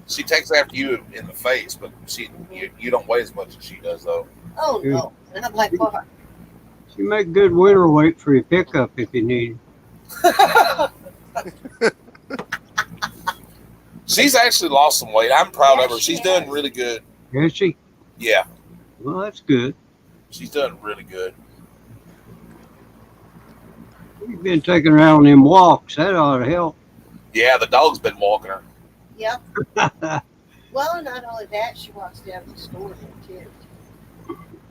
She takes after you in the face, but you don't weigh as much as she does though. Oh no, not like what? She make good winter weight for your pickup if you need. She's actually lost some weight. I'm proud of her. She's doing really good. Is she? Yeah, Well, that's good. she's doing really good. You've been taking her out on them walks. That ought to help. Yeah, the dog's been walking her. Yep. Well, and not only that, she walks down to the store too.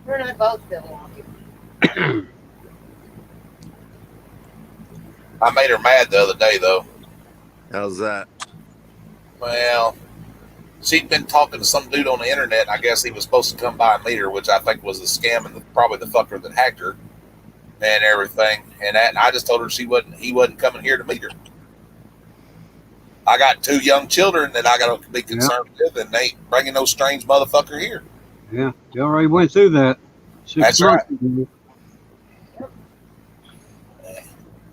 Her and I both been walking. I made her mad the other day though. How's that? Well, she'd been talking to some dude on the internet. I guess he was supposed to come by and meet her, which I think was a scam and probably the fucker that hacked her and everything. And I just told her he wasn't coming here to meet her. I got 2 young children that I got to be concerned with, and they ain't bringing no strange motherfucker here. Yeah, you already went through that. 6 That's months right. ago.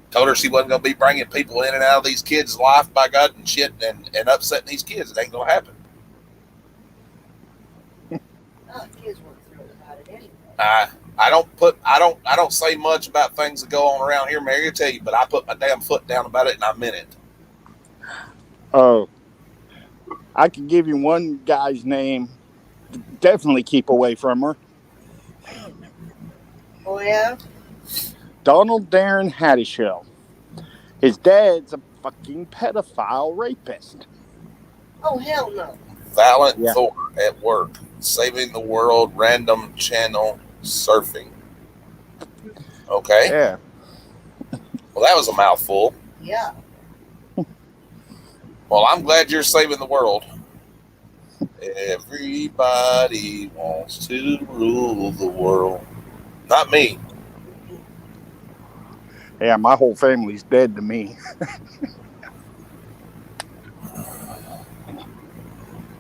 Told her she wasn't going to be bringing people in and out of these kids' life by God and shit and upsetting these kids. It ain't going to happen. Oh, the kids weren't thrilled about it anyway. I don't say much about things that go on around here, Mary. I tell you, but I put my damn foot down about it, and I meant it. Oh, I could give you one guy's name. Definitely keep away from her. Oh yeah. Donald Darren Hattieshill. His dad's a fucking pedophile rapist. Oh hell no. Valiant Yeah. Thor at work, saving the world, random channel surfing. Okay. Yeah. Well, that was a mouthful. Yeah. Well, I'm glad you're saving the world. Everybody wants to rule the world. Not me. Yeah, my whole family's dead to me.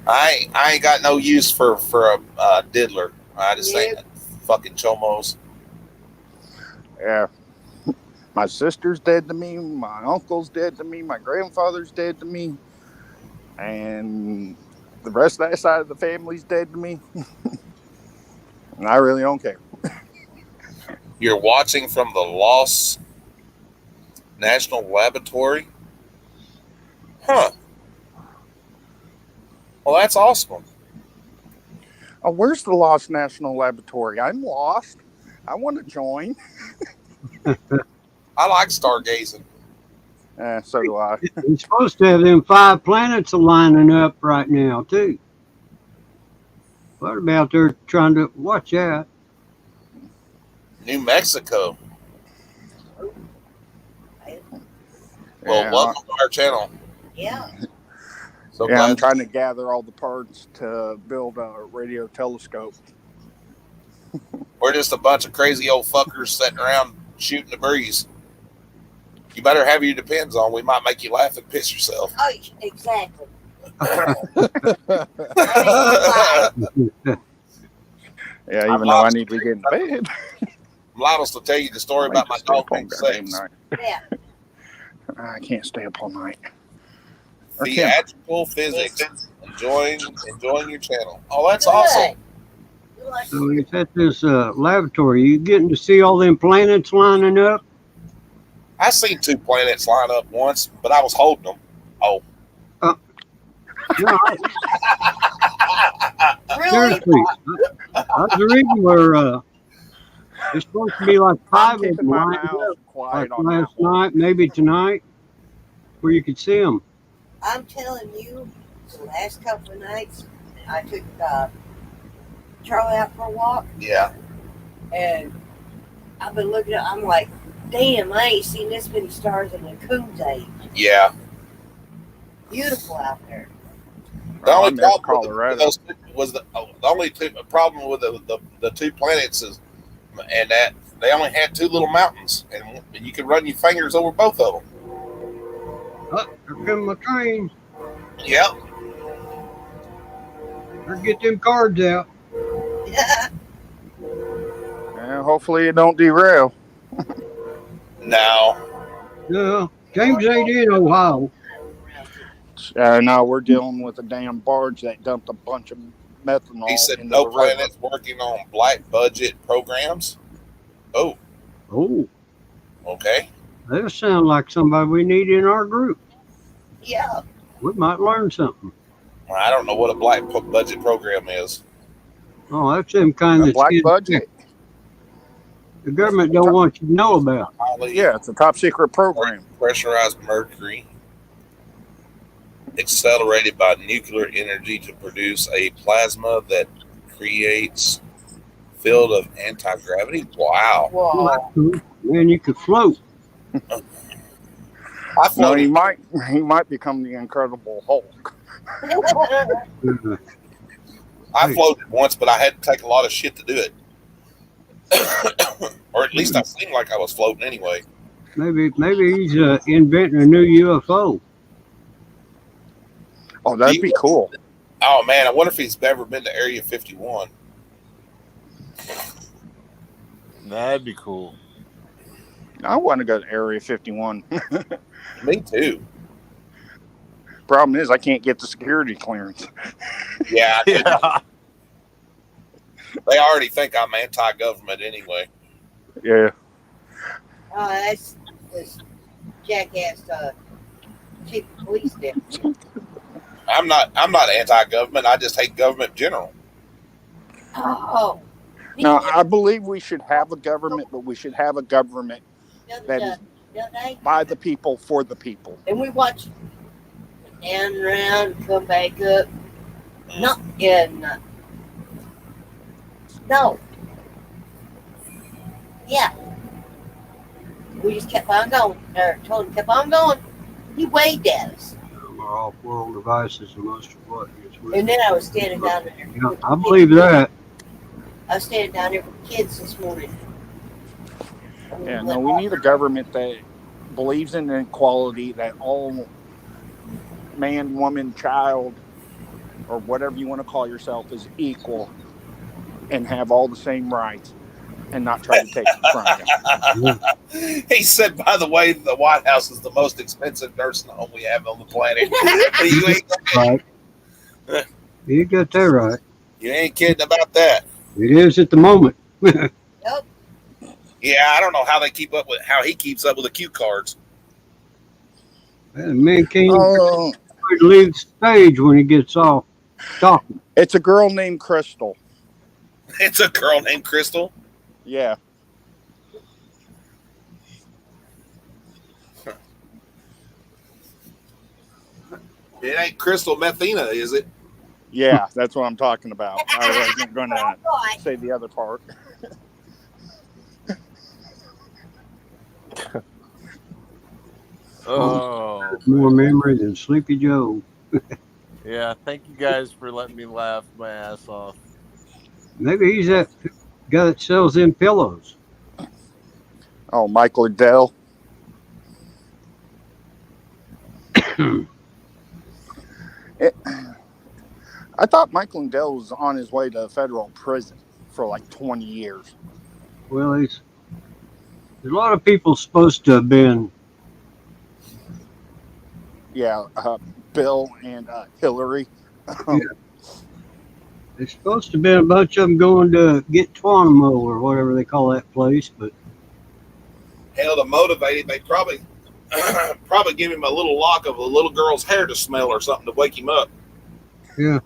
I ain't got no use for a diddler. I just ain't fucking chomos. Yeah. My sister's dead to me. My uncle's dead to me. My grandfather's dead to me. And the rest of that side of the family's dead to me. And I really don't care. You're watching from the Lost National Laboratory? Huh. Well, that's awesome. Oh, where's the Lost National Laboratory? I'm lost. I want to join. I like stargazing. So do I. You're supposed to have them 5 planets lining up right now, too. What about they're trying to watch out? New Mexico. Well, Yeah, welcome to our channel. Yeah. So yeah, I'm glad. trying to gather all the parts to build a radio telescope. We're just a bunch of crazy old fuckers sitting around shooting the breeze. You better have your depends on. We might make you laugh and piss yourself. Oh, exactly. Yeah, I'm even though I lost. need to get in bed. I'm liable to tell you the story about my dog being goddamn sex. night. Yeah. I can't stay up all night. Or can I? Theatrical physics. Enjoying your channel. Oh, that's awesome. You like So it's at this laboratory. You getting to see all them planets lining up? I seen 2 planets line up once, but I was holding them. Oh. No, really? seriously. I was reading where it's supposed to be like 5 I'm of keeping them my lining mouth up. quiet Like on that last one. night, maybe tonight, where you could see them. I'm telling you, the last couple of nights, I took Charlie out for a walk, Yeah. and I've been looking at. I'm like, damn, I ain't seen this many stars in a coon's age. Yeah. Beautiful out there. The I only miss problem Colorado. with those was the only problem with the two planets is, and that they only had two little mountains, and you could run your fingers over both of them. Oh, here come my train. Yep. Better get them cards out. Yeah. And hopefully it don't derail. No. No, James ain't in Ohio. Now we're dealing with a damn barge that dumped a bunch of methanol He said into no the river. planet's working on black budget programs. Oh, Oh, okay. that sounds like somebody we need in our group. Yeah. We might learn something. Well, I don't know what a black budget program is. Oh, that's them kind A that black budget? the government don't want you to know about. Yeah, it's a top secret program. Pressurized mercury accelerated by nuclear energy to produce a plasma that creates field of anti-gravity. Wow. Whoa. Man, you could float. I No, floated. he might become the Incredible Hulk. Uh, I floated once, but I had to take a lot of shit to do it. Or at least I seemed like I was floating anyway. maybe he's inventing a new UFO. Oh, that'd be cool. Oh man, I wonder if he's ever been to Area 51. That'd be cool. I want to go to Area 51. Me too. Problem is, I can't get the security clearance. Yeah, they already think I'm anti-government anyway. Yeah. Oh, that's this jackass chief of police there. I'm not anti-government. I just hate government in general. Oh. Now, I believe we should have a government, but we should have a government that is by the people, for the people. And we watch down and around, come back up. Not in. No. Yeah. We just kept on going. Or told him kept on going. He waved at us. Our off-world devices and most of what is with. And then I was standing down there. Yeah, I believe that. I was standing down there with kids this morning. Yeah, no, we need a government that believes in equality, that all man, woman, child, or whatever you want to call yourself is equal and have all the same rights and not try to take them from you. He said, by the way, the White House is the most expensive nursing home we have on the planet. Right. You got that right. You ain't kidding about that. It is at the moment. Yep. Yeah, I don't know how he keeps up with the cue cards. Man, man can't Oh, leave the stage when he gets off talking. it's a girl named Crystal. It's a girl named Crystal. Yeah. It ain't Crystal Methina, is it? Yeah, that's what I'm talking about. I wasn't going to Boy. say the other part. Oh, More memory than Sleepy Joe. yeah. Thank you guys for letting me laugh my ass off. Maybe he's that guy that sells them pillows. Oh, Michael Adele. I thought Michael Adele was on his way to federal prison for like 20 years. Well, there's a lot of people supposed to have been. Yeah, Bill and Hillary. There's supposed to have been a bunch of them going to get Guantanamo or whatever they call that place, but Hell, to motivate him, they probably give him a little lock of a little girl's hair to smell or something to wake him up. yeah.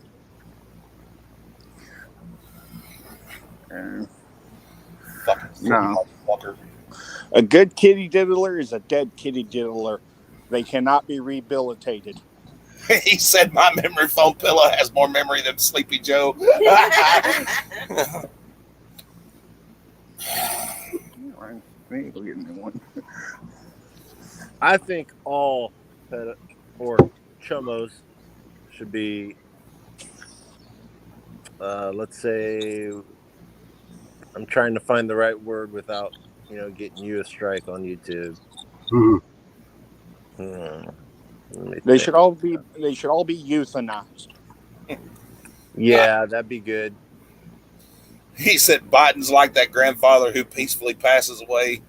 Fucking No. motherfucker. A good kitty diddler is a dead kitty diddler. They cannot be rehabilitated. He said my memory foam pillow has more memory than Sleepy Joe. We ain't gonna get a new one. I think all or chummos should be, let's say, I'm trying to find the right word without, getting you a strike on YouTube. Mhm. Let me They think. should all be euthanized. Yeah, that'd be good. He said Biden's like that grandfather who peacefully passes away,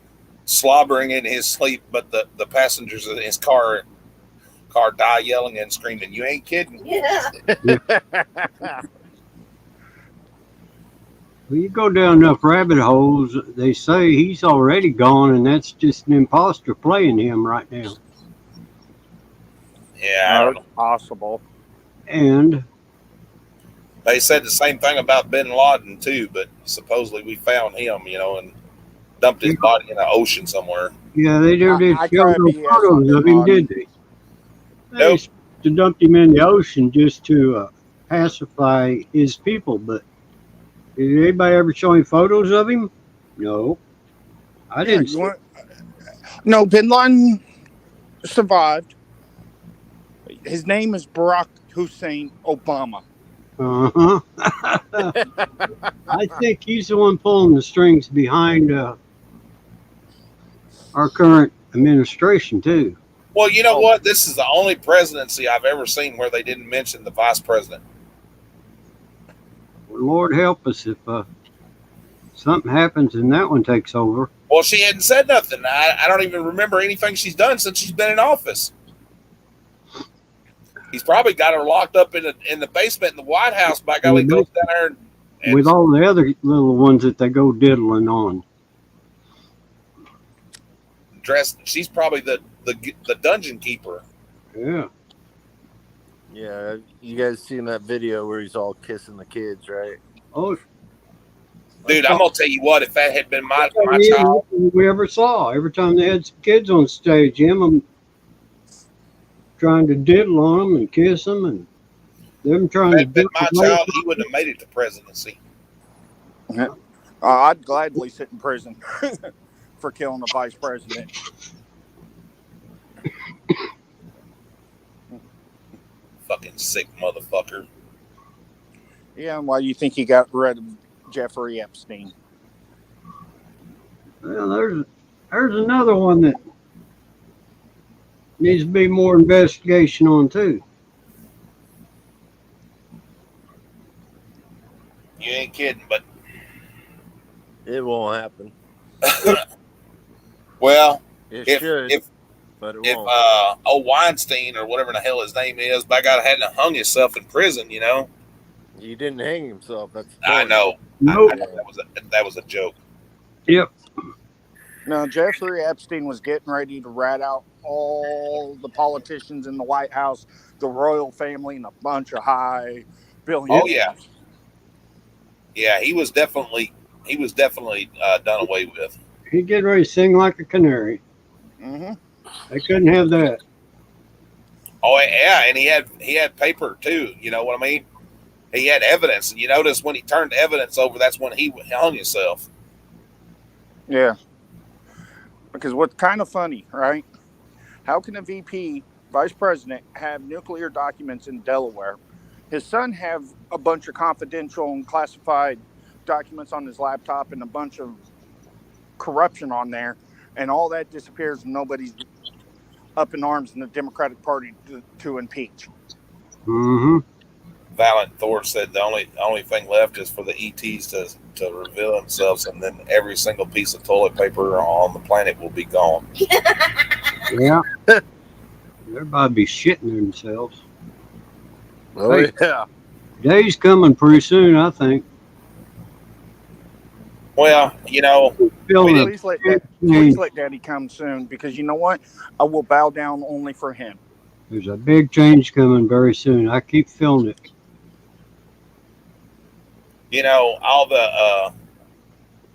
slobbering in his sleep, but the passengers in his car die yelling and screaming. You ain't kidding. Yeah. Well, you go down enough rabbit holes, they say he's already gone, and that's just an imposter playing him right now. Yeah, I don't know. Possible. And They said the same thing about Bin Laden too, but supposedly we found him, and dumped his body in the ocean somewhere. yeah, they never did I show try no BS on photos Bin of him, Laden. did they? Nope. They dumped him in the ocean just to pacify his people, but did anybody ever show any photos of him? No. I didn't see. No, Bin Laden survived. His name is Barack Hussein Obama. Uh-huh. I think he's the one pulling the strings behind our current administration, too. Well, you know what? This is the only presidency I've ever seen where they didn't mention the vice president. Lord help us if something happens and that one takes over. Well, she hadn't said nothing. I don't even remember anything she's done since she's been in office. He's probably got her locked up in the basement in the White House. By golly, goes down there and With all the other little ones that they go diddling on. dressed. She's probably the dungeon keeper. Yeah. Yeah, you guys seen that video where he's all kissing the kids, right? Oh, Dude, I'm gonna tell you what. If that had been my yeah, child, we ever saw. Every time they had some kids on stage, him trying to diddle on them and kiss them, and them trying if to that had been dick my them child, he wouldn't have made it to presidency. I'd gladly sit in prison for killing a vice president. Fucking sick motherfucker. Yeah, why do you think he got rid of Jeffrey Epstein? Well, there's another one that needs to be more investigation on too. You ain't kidding, but It won't happen. well, It if should, if but it if won't. old Weinstein or whatever the hell his name is, by God, hadn't hung himself in prison, He didn't hang himself. That's the I point. know. Nope. That was a joke. Yep. No, Jeffrey Epstein was getting ready to rat out all the politicians in the White House, the royal family, and a bunch of high billionaires. Oh yeah, yeah. He was definitely done away with. He get ready to sing like a canary. Mm-hmm. They couldn't have that. Oh yeah, and he had paper too. You know what I mean? He had evidence, and you notice when he turned the evidence over, that's when he hung himself. Yeah. Because what's kind of funny, right? How can a VP, vice president, have nuclear documents in Delaware? His son have a bunch of confidential and classified documents on his laptop and a bunch of corruption on there, and all that disappears and nobody's up in arms in the Democratic Party to impeach. Mm-hmm. Valiant Thor said the only thing left is for the ETs to reveal themselves, and then every single piece of toilet paper on the planet will be gone. Yeah. Everybody be shitting themselves. Oh Hey. yeah. Day's coming pretty soon, I think. Well, Feeling a Please change. let Daddy come soon, because you know what? I will bow down only for him. There's a big change coming very soon. I keep feeling it.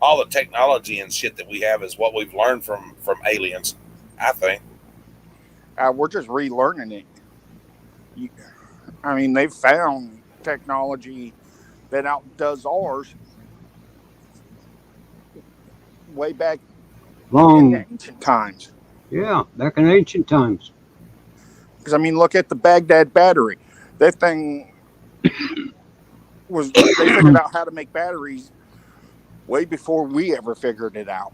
all the technology and shit that we have is what we've learned from aliens, I think. We're just relearning it. I mean, they've found technology that outdoes ours way back in the Long, ancient times. yeah, back in ancient times. Because, I mean, look at the Baghdad battery. That thing was, they figured out how to make batteries way before we ever figured it out.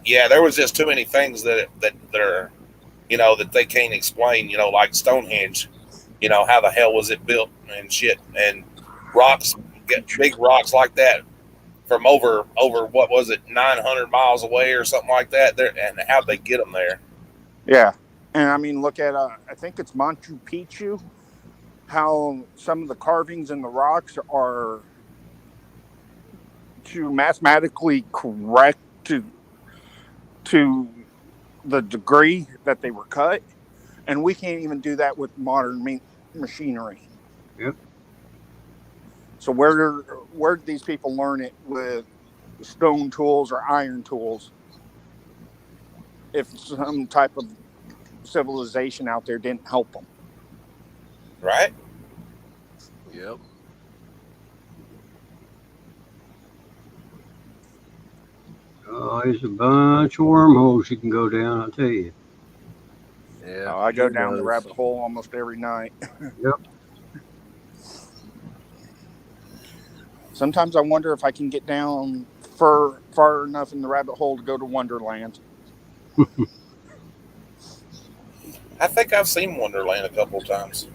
Yeah, there was just too many things that are, that they can't explain. Like Stonehenge. How the hell was it built and shit, and rocks, big rocks like that from over what was it, 900 miles away or something like that. There, and how'd they get them there? Yeah. And I mean, look at, I think it's Machu Picchu, how some of the carvings in the rocks are to mathematically correct to the degree that they were cut. And we can't even do that with modern machinery. Yep. So where did these people learn it with stone tools or iron tools? If some type of civilization out there didn't help them. Right? Yep. Oh, there's a bunch of wormholes you can go down, I'll tell you. Yeah. I go down the rabbit hole almost every night. Yep. Sometimes I wonder if I can get down far enough in the rabbit hole to go to Wonderland. I think I've seen Wonderland a couple of times.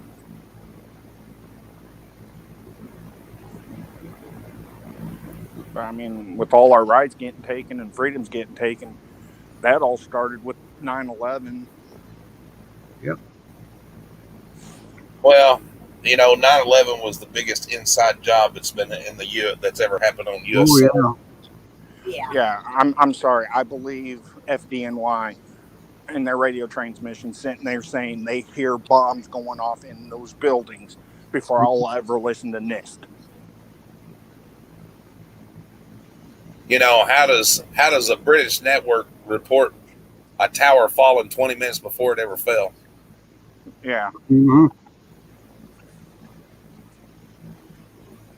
But I mean, with all our rights getting taken and freedoms getting taken, that all started with 9/11. Well, 9/11 was the biggest inside job that's been in the that's ever happened on U.S. Oh, yeah. Yeah. Yeah, I'm sorry. I believe FDNY and their radio transmission sitting there saying they hear bombs going off in those buildings before I'll ever listen to NIST. How does a British network report a tower falling 20 minutes before it ever fell? Yeah. Mm-hmm.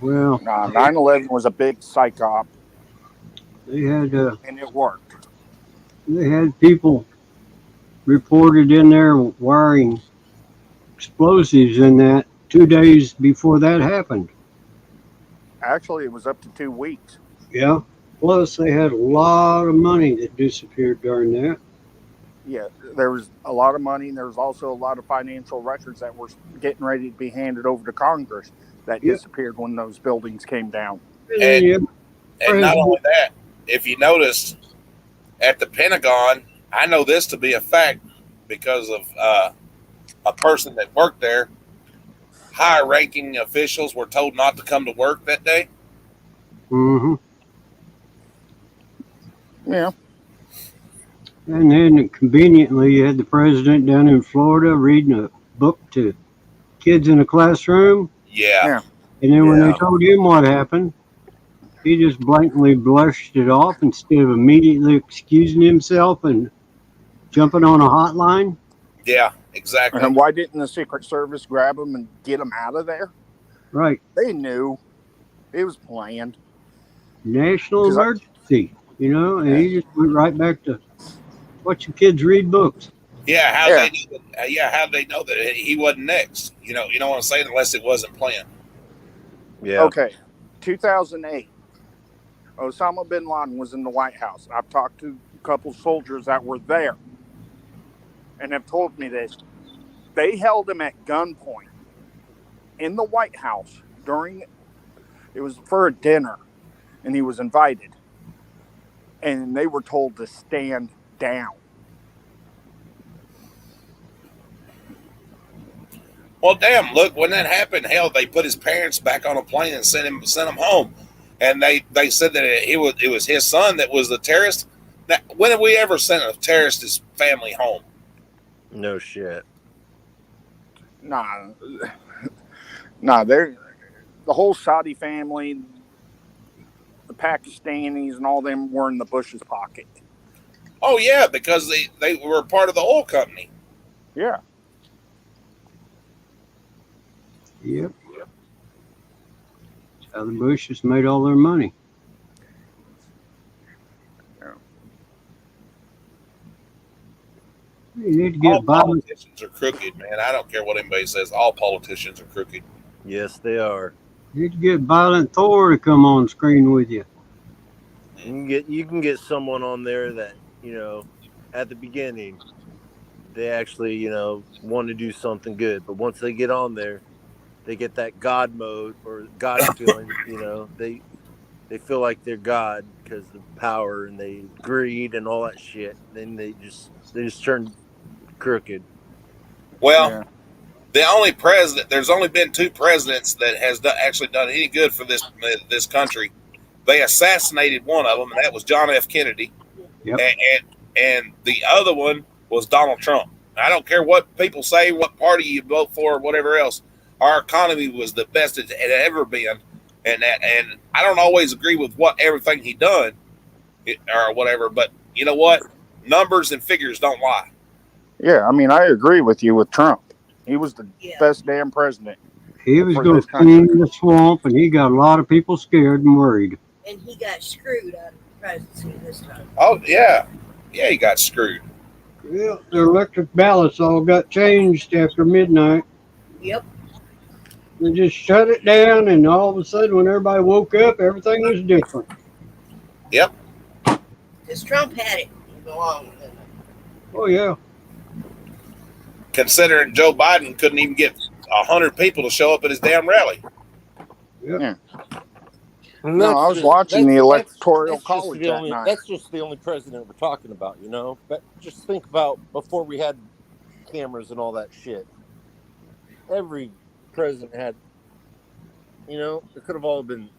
Well, 9/11 was a big psych op, they had and it worked. people reported in there wiring explosives in that 2 days before that happened. Actually, it was up to 2 weeks. Yeah. Plus, they had a lot of money that disappeared during that. Yeah, there was a lot of money, and there was also a lot of financial records that were getting ready to be handed over to Congress that disappeared when those buildings came down. And, Yeah. and not only that, if you noticed at the Pentagon, I know this to be a fact because of a person that worked there. High-ranking officials were told not to come to work that day. Mm-hmm. Yeah. And then conveniently, you had the president down in Florida reading a book to kids in a classroom. Yeah. And then when Yeah. they told him what happened, he just blatantly blushed it off instead of immediately excusing himself and jumping on a hotline. Yeah, exactly. And why didn't the Secret Service grab them and get them out of there? Right. They knew. It was planned. National 'Cause emergency, and he just went right back to watch your kids read books. Yeah, how Yeah. they know that he wasn't next? You know what I'm saying? Unless it wasn't planned. Yeah. Okay, 2008. Osama bin Laden was in the White House. I've talked to a couple soldiers that were there and have told me this. They held him at gunpoint in the White House it was for a dinner, and he was invited. And they were told to stand down. Well, damn! Look, when that happened, hell, they put his parents back on a plane and sent him home. And they said that it was his son that was the terrorist. Now, when have we ever sent a terrorist's family home? No shit. Nah, they're the whole Saudi family, the Pakistanis, and all them were in the Bush's pocket. Oh yeah, because they were part of the oil company. Yeah. Yep. That's how the Bushes made all their money. You need to All get by. politicians are crooked, man. I don't care what anybody says. All politicians are crooked. Yes, they are. You need to get Violent Thor to come on screen with you. You can get someone on there that, at the beginning they actually, want to do something good, but once they get on there, they get that God mode or God feeling. They feel like they're God because of power and they greed and all that shit. Then they just turn crooked. Well, Yeah. the only president, there's only been two presidents that has actually done any good for this country. They assassinated one of them, and that was John F. Kennedy. Yep. And the other one was Donald Trump. I don't care what people say, what party you vote for, or whatever else. Our economy was the best it had ever been, and I don't always agree with everything he done, or whatever. But you know what? Numbers and figures don't lie. Yeah, I mean, I agree with you with Trump. He was the best damn president. He was For going this to country. clean the swamp, and he got a lot of people scared and worried. And he got screwed out of the presidency this time. Oh yeah, he got screwed. Yeah, the electric ballots all got changed after midnight. Yep. They just shut it down, and all of a sudden, when everybody woke up, everything was different. Yep. Because Trump had it long with it. Oh, yeah. Considering Joe Biden couldn't even get 100 people to show up at his damn rally. Yep. No, I was watching the Electoral College that night. That's just the only president we're talking about, But just think about before we had cameras and all that shit. Every president had, it could have all been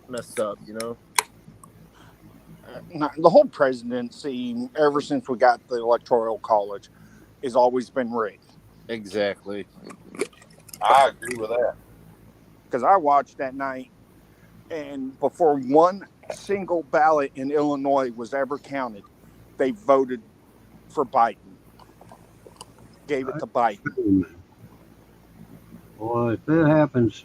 messed up, The whole presidency, ever since we got the Electoral College, has always been rigged. Exactly. I agree with that. Because I watched that night, and before one single ballot in Illinois was ever counted, they voted for Biden. Gave it to Biden. Well, if that happens,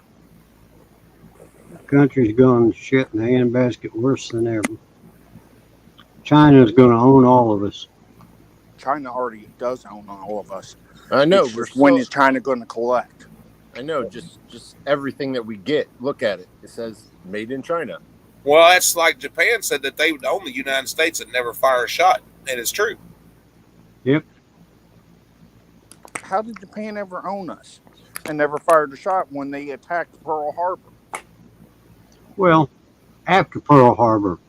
the country's going to shit in the handbasket worse than ever. China's going to own all of us. China already does own all of us. I know. It's just when is China going to collect? I know. Just everything that we get. Look at it. It says "Made in China." Well, that's like Japan said that they would own the United States and never fire a shot, and it's true. Yep. How did Japan ever own us and never fired a shot when they attacked Pearl Harbor? Well, after Pearl Harbor,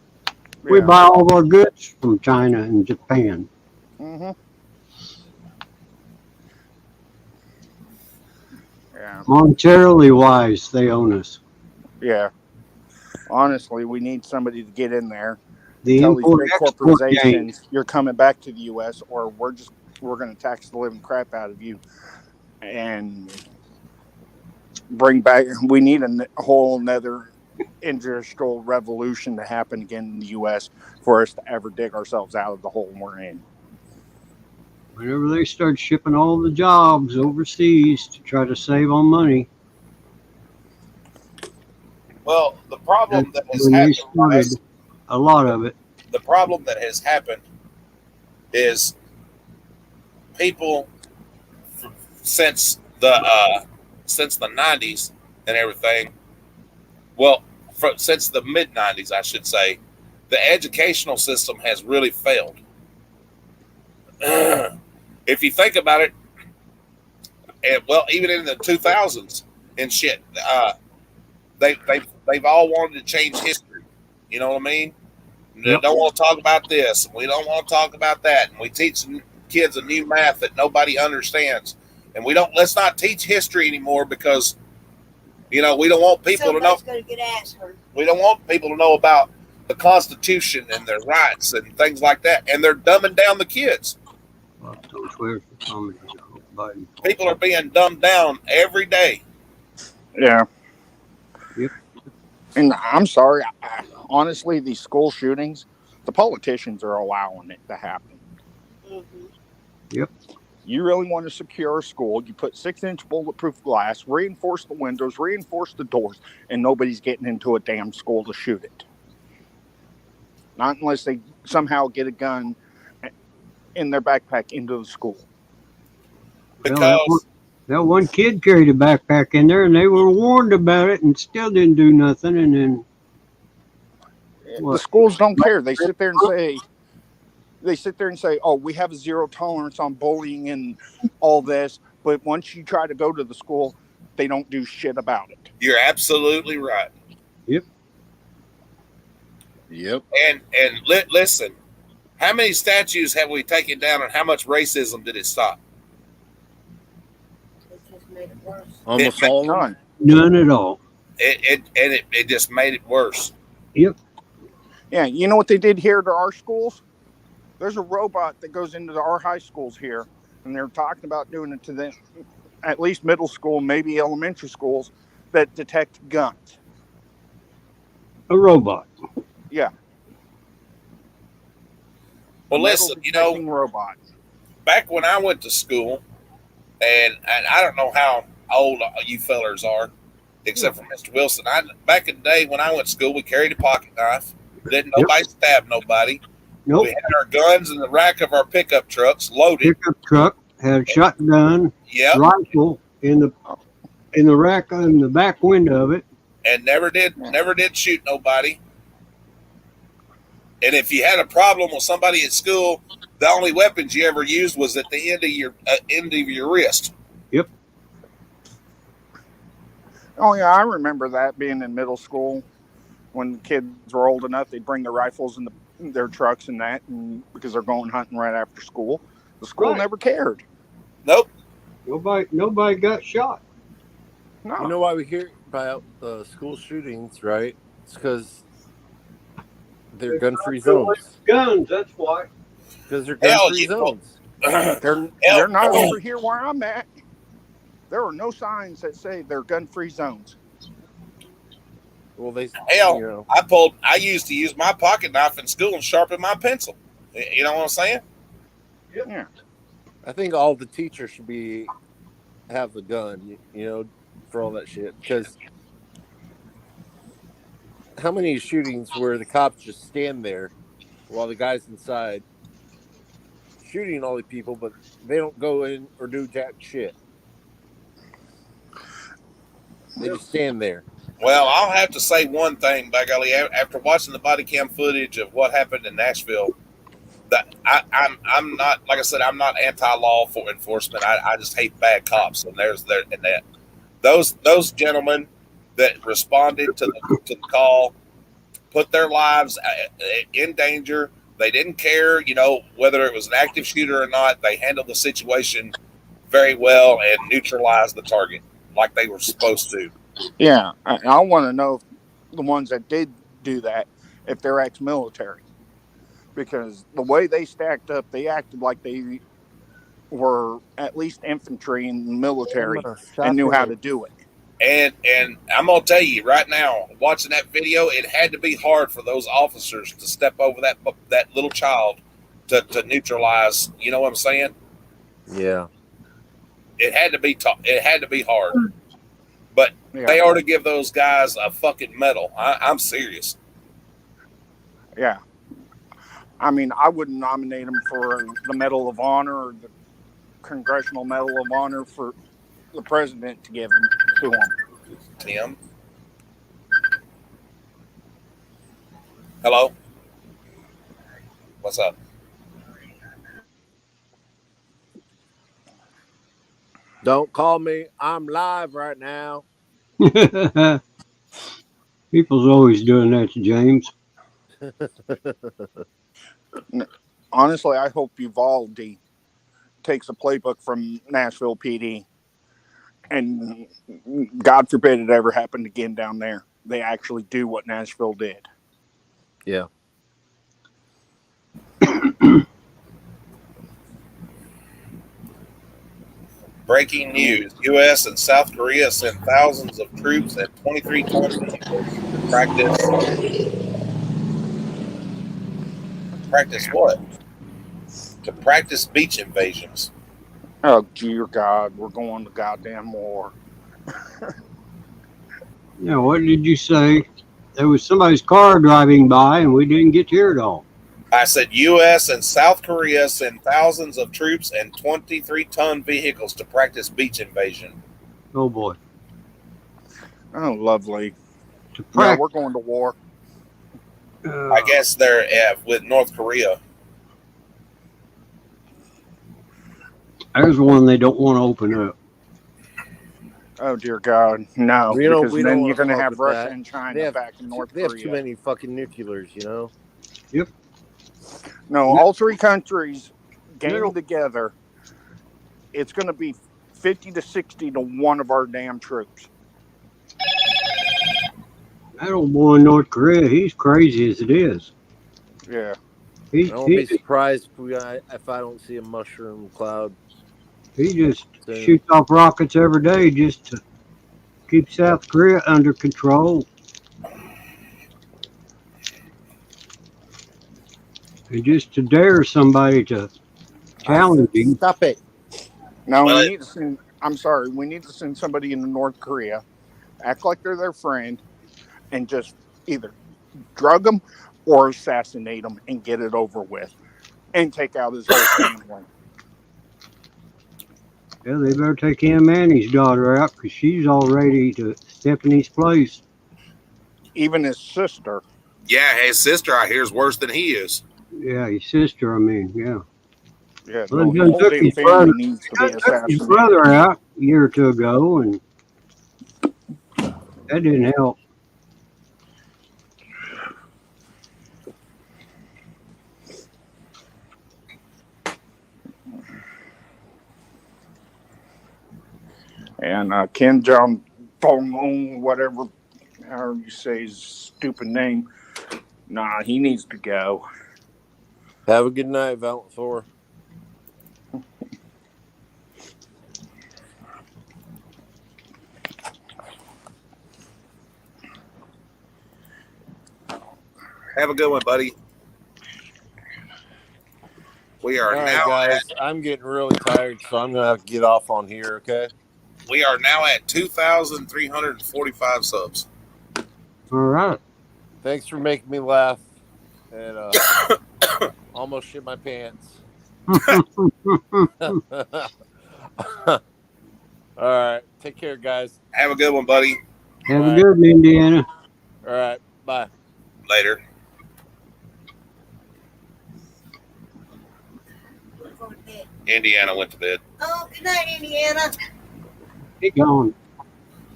we Yeah. buy all of our goods from China and Japan. Mm-hmm. Yeah. Monetarily wise, they own us. Yeah. Honestly, we need somebody to get in there. The Tell these big import-export corporations you're coming back to the U.S. or we're going to tax the living crap out of you and bring back. We need a whole nother industrial revolution to happen again in the U.S. for us to ever dig ourselves out of the hole we're in. Whenever they start shipping all the jobs overseas to try to save on money, Well, the problem that has when they happened, started a lot of it. the problem that has happened is people since the 90s and everything. Well, since the mid 90s, I should say, the educational system has really failed. If you think about it, even in the 2000s and shit, they've all wanted to change history. You know what I mean? They Yep. don't want to talk about this, and we don't want to talk about that, and we teach kids a new math that nobody understands, and let's not teach history anymore because we don't want people to know. Somebody's going to get ass hurt. We don't want people to know about the Constitution and their rights and things like that, and they're dumbing down the kids. Well, don't swear for comments. Biden. People are being dumbed down every day. Yeah. Yep. And I'm sorry. Honestly, these school shootings, the politicians are allowing it to happen. Mm-hmm. Yep. You really want to secure a school, you put 6-inch bulletproof glass, reinforce the windows, reinforce the doors, and nobody's getting into a damn school to shoot it. Not unless they somehow get a gun in their backpack into the school. Because that one kid carried a backpack in there, and they were warned about it, and still didn't do nothing. And then the schools don't care. They sit there and say, "Oh, we have a zero tolerance on bullying and all this," but once you try to go to the school, they don't do shit about it. you're absolutely right. Yep. And listen, how many statues have we taken down, and how much racism did it stop? It just made it worse. Almost all of them. None at all. It just made it worse. Yep. Yeah, you know what they did here to our schools? There's a robot that goes into our high schools here, and they're talking about doing it to them, at least middle school, maybe elementary schools, that detect guns. A robot. Yeah. Well, listen, you know, robot. back when I went to school, and I don't know how old you fellers are, except for Mr. Wilson. Back in the day when I went to school, we carried a pocket knife. Didn't nobody stab nobody. Nope. We had our guns in the rack of our pickup trucks loaded. Pickup truck had a shotgun, Yep. rifle in the rack in the back window of it. And never did shoot nobody. And if you had a problem with somebody at school, the only weapons you ever used was at the end of your wrist. Yep. Oh yeah, I remember that being in middle school when the kids were old enough, they'd bring their rifles in their trucks and that, and because they're going hunting right after school. The school Right. never cared. Nope. Nobody got shot. No. You know why we hear about school shootings, right? It's because they're gun-free zones. Guns, that's why. Because they're Hell, gun-free you know. zones. They're not over here where I'm at. There are no signs that say they're gun-free zones. Well, they Hell, you know, I used to use my pocket knife in school and sharpen my pencil. You know what I'm saying? Yeah. I think all the teachers should have the gun, you know, for all that shit. Because how many shootings where the cops just stand there while the guy's inside shooting all the people, but they don't go in or do jack shit. They just stand there. Well, I'll have to say one thing, by golly, after watching the body cam footage of what happened in Nashville, that I'm not, like I said, I'm not anti-law for enforcement. I just hate bad cops, and those gentlemen that responded to the call put their lives in danger. They didn't care, you know, whether it was an active shooter or not. They handled the situation very well and neutralized the target like they were supposed to. Yeah. I want to know if the ones that did do that, if they're ex-military. Because the way they stacked up, they acted like they were at least infantry in the military and knew how to do it. And I'm gonna tell you right now, watching that video, it had to be hard for those officers to step over that little child to neutralize. You know what I'm saying? Yeah. It had to be it had to be hard. But Yeah. they ought to give those guys a fucking medal. I'm serious. Yeah. I mean, I wouldn't nominate them for the Medal of Honor or the Congressional Medal of Honor for the president to give them to them. Tim. Hello. What's up? Don't call me. I'm live right now. People's always doing that to James. Honestly, I hope Uvalde takes a playbook from Nashville PD. And God forbid it ever happened again down there. They actually do what Nashville did. Yeah. Breaking news: U.S. and South Korea send thousands of troops and 23 tons of vehicles to practice what? To practice beach invasions. Oh, dear God, we're going to goddamn war. Yeah, what did you say? There was somebody's car driving by and we didn't get to hear it all. I said U.S. and South Korea send thousands of troops and 23-ton vehicles to practice beach invasion. Oh boy. Oh, lovely. To Yeah, practice. we're going to war. I guess they're with North Korea. There's one they don't want to open up. Oh, dear God. No, We don't- because we then don't you're going to wanna have fuck with Russia that. and China They have- back in North They have Korea. too many fucking nuclears, you know? No, all three countries Middle- gang together. It's going to be 50 to 60 to one of our damn troops. That old boy in North Korea, he's crazy as it is. Yeah. He I won't be he, surprised if I don't see a mushroom cloud. he just soon. shoots off rockets every day just to keep South Korea under control. And just to dare somebody to challenge him. Stop it. Now, Well, we need to send, I'm sorry, we need to send somebody into North Korea, act like they're their friend, and just either drug them or assassinate them and get it over with and take out his whole family. Yeah, they better take him and his daughter out because she's all ready to step in his place. Even his sister. Yeah, his sister I hear is worse than he is. Yeah, his sister, I mean, yeah. Yeah, Well, no, he the done whole took damn his family brother- needs to be Took his assassinated. brother out a year or two ago, and that didn't help. And Kim Jong Un, whatever, however you say his stupid name, nah, he needs to go. Have a good night, Valiant Thor. Have a good one, buddy. We are All right, now guys. I'm getting really tired, so I'm going to have to get off on here, okay? we are now at 2,345 subs. All right. Thanks for making me laugh and almost shit my pants. All right. Take care, guys. Have a good one, buddy. Have a good one, Indiana. All right. Bye. Later. Indiana went to bed. Oh, good night, Indiana. He gone.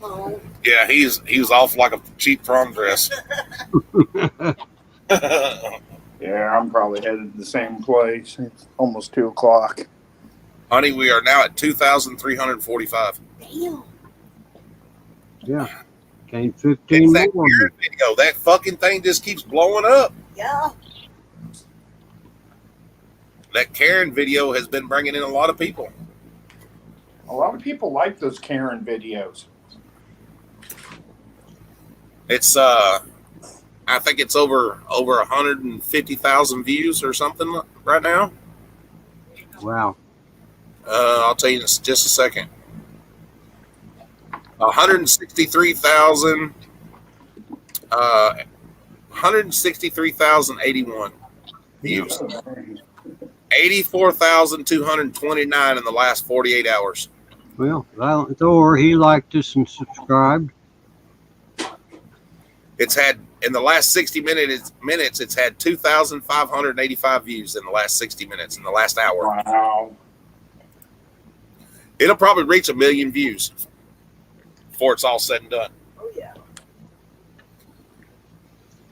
Oh, Yeah, he was off like a cheap prom dress. Yeah, I'm probably headed to the same place. It's almost 2 o'clock. Honey, we are now at 2,345. damn. Yeah. Came It's 15 that more. Karen video. That fucking thing just keeps blowing up. Yeah. That Karen video has been bringing in a lot of people. A lot of people like those Karen videos. It's I think it's over 150,000 views or something right now. Wow. I'll tell you in just a second. 163,000 163,081 views. 84,229 in the last 48 hours. Well, Violent Thor, he liked us and subscribed. It's had in the last 60 minutes it's had 2,585 views in the last 60 minutes in the last hour. Wow. It'll probably reach 1 million views before it's all said and done. Oh, yeah.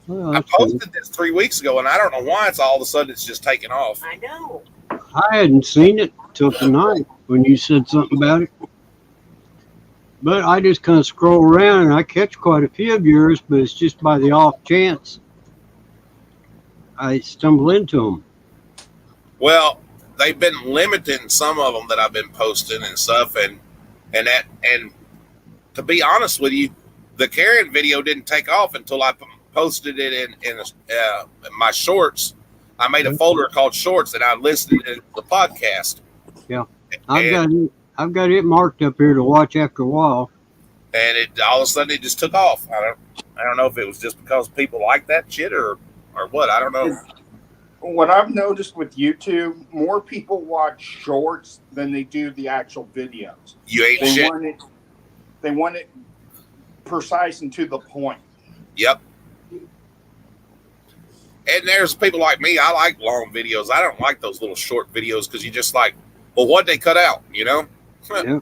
Well, I that's good. posted this 3 weeks ago, and I don't know why it's all of a sudden it's just taken off. I know. I hadn't seen it till tonight when you said something about it. But I just kind of scroll around and I catch quite a few of yours, but it's just by the off chance I stumble into them. Well, they've been limiting some of them that I've been posting and stuff, and to be honest with you, the Karen video didn't take off until I posted it in my shorts. I made a folder called Shorts, and I listed it in the podcast. Yeah. I've got it marked up here to watch after a while. and it all of a sudden it just took off. I don't know if it was just because people like that shit or what. I don't know. What I've noticed with YouTube, more people watch shorts than they do the actual videos. You ain't They shit. want it precise and to the point. Yep. And there's people like me. I like long videos. I don't like those little short videos because you just like, well, what'd they cut out? You know. Yeah.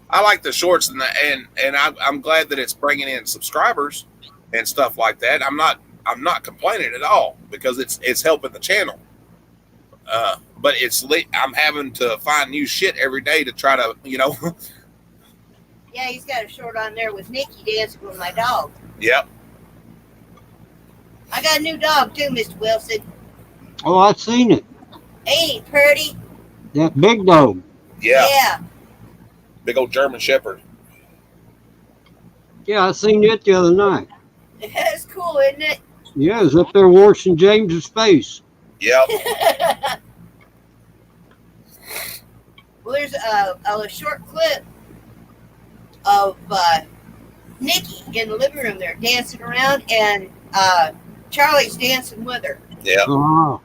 I like the shorts and I'm glad that it's bringing in subscribers and stuff like that. I'm not complaining at all because it's helping the channel. But I'm having to find new shit every day to try to, you know. Yeah, he's got a short on there with Nikki dancing with my dog. Yep. I got a new dog too, Mr. Wilson. Oh, I've seen it. Ain't he pretty? That big dog. Yeah. Big old German Shepherd. Yeah, I seen it the other night. That's cool, isn't it? Yeah, it was up there washing James's face. Yep. Well, there's a short clip of Nikki in the living room there dancing around, and Charlie's dancing with her. Yeah. Oh.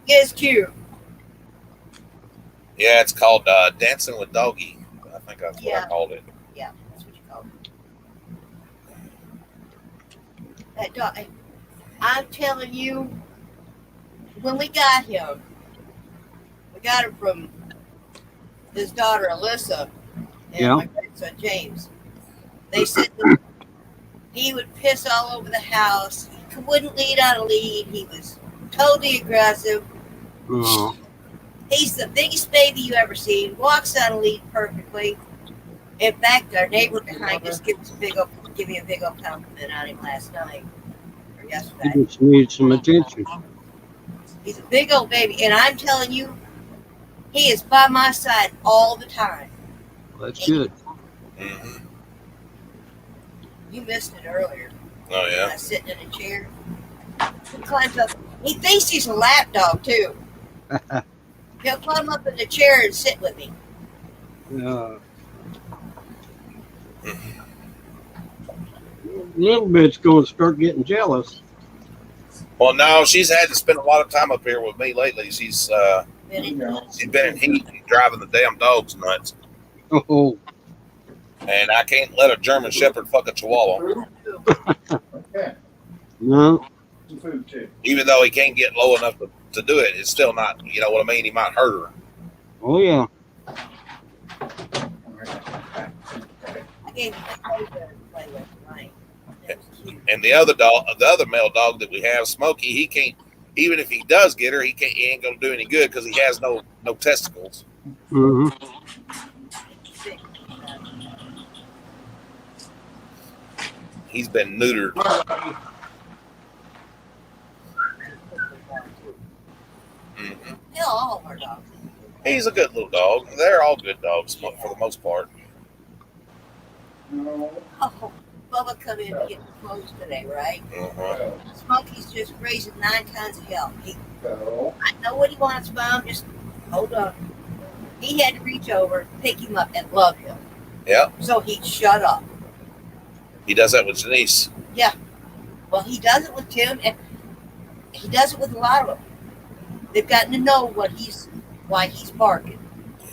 It's cute. Yeah, it's called Dancing with Doggy. I think that's what I called it. Yeah, that's what you call it. That dog, I'm telling you, when we got him from his daughter Alyssa and my grandson James. They said that he would piss all over the house. He wouldn't lead on a lead. He was totally aggressive. Oh. He's the biggest baby you ever seen. Walks on a lead perfectly. In fact, our neighbor behind us gave me a big old compliment on him last night or yesterday. He just needs some attention. He's a big old baby, and I'm telling you, he is by my side all the time. That's good. Mm-hmm. You missed it earlier. Oh yeah. I was sitting in a chair. He climbs up. He thinks he's a lap dog too. He'll climb up in the chair and sit with me. Little bit's going to start getting jealous. Well, no, she's had to spend a lot of time up here with me lately. She's been in heat and driving the damn dogs nuts. Oh. And I can't let a German Shepherd fuck a Chihuahua. No. Even though he can't get low enough to do it, it's still not, you know what I mean? He might hurt her. Oh, yeah. I gave him a toy to play with tonight. And the other male dog that we have, Smokey, he can't. Even if he does get her, he ain't gonna do any good because he has no testicles. Mm-hmm. He's been neutered. Mm-hmm. Hell, all of our dogs. He's a good little dog. They're all good dogs for the most part. Oh, Bubba come in to get the clothes today, right? Uh-huh. Smokey's just raising 9 tons of hell. I know what he wants, Mom. Just hold on. He had to reach over, pick him up, and love him. Yeah. So he shut up. He does that with Janice. Yeah. Well, he does it with Tim, and he does it with a lot of them. They've gotten to know why he's barking.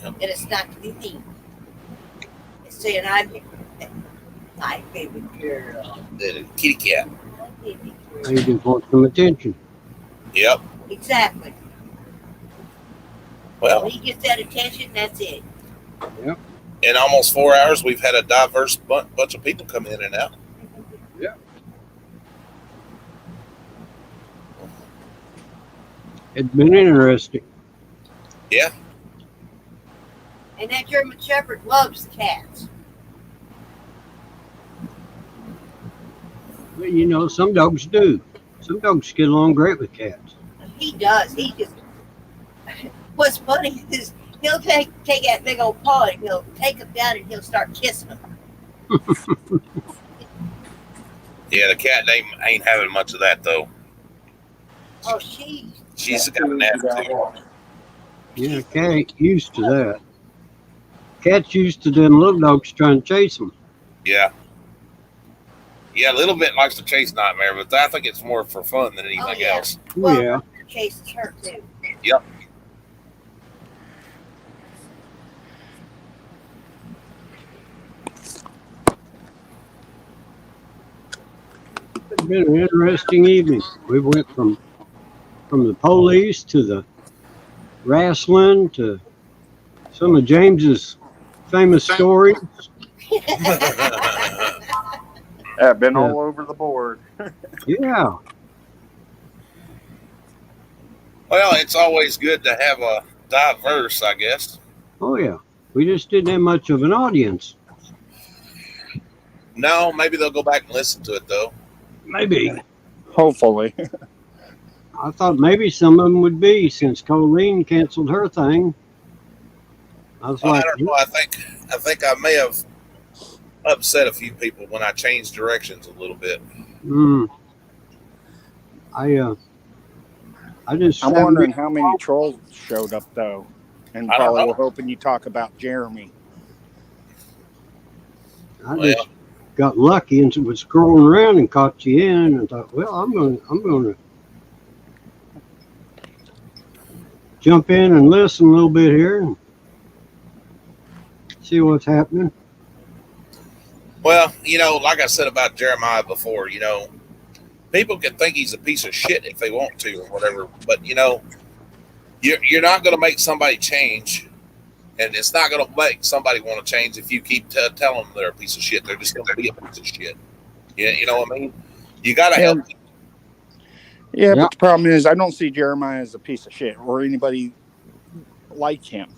Yeah. And it's not to be mean. It's saying, I'm here. My baby girl. The kitty cat. My baby girl. He just wants some attention. Yep. Exactly. Well, When he gets that attention, that's it. Yep. in almost 4 hours, we've had a diverse bunch of people come in and out. Yeah. It's been interesting. Yeah. And that German Shepherd loves cats. But, you know, some dogs do. Some dogs get along great with cats. He does. He just. What's funny is he'll take that big old paw and he'll take him down and he'll start kissing him. Yeah, the cat ain't having much of that though. Oh, She's got an attitude. Yeah, cat ain't used to that. Cat's used to them little dogs trying to chase them. Yeah. Yeah, a little bit likes to chase Nightmare, but I think it's more for fun than anything yeah. else. Oh, Well, yeah. chases her too. Yep. It's been an interesting evening. We went from the police to the wrestling to some of James's famous stories. I've been Yeah. all over the board. Yeah. Well, it's always good to have a diverse, I guess. Oh, yeah. We just didn't have much of an audience. No, maybe they'll go back and listen to it, though. Maybe. Hopefully. I thought maybe some of them would be since Colleen canceled her thing. I was Well, I like, don't know. I think I may have upset a few people when I changed directions a little bit. I just I'm haven't wondering been- how many trolls showed up, though. And I don't probably know. were hoping you talk about Jeremy. I just got lucky and was scrolling around and caught you in and thought, well, I'm gonna jump in and listen a little bit here and see what's happening. Well, like I said about Jeremiah before, people can think he's a piece of shit if they want to or whatever, but you're not going to make somebody change, and it's not going to make somebody want to change if you keep telling them they're a piece of shit. They're just going to be a piece of shit. You know what I mean? You got to help. Yeah, but the problem is I don't see Jeremiah as a piece of shit or anybody like him,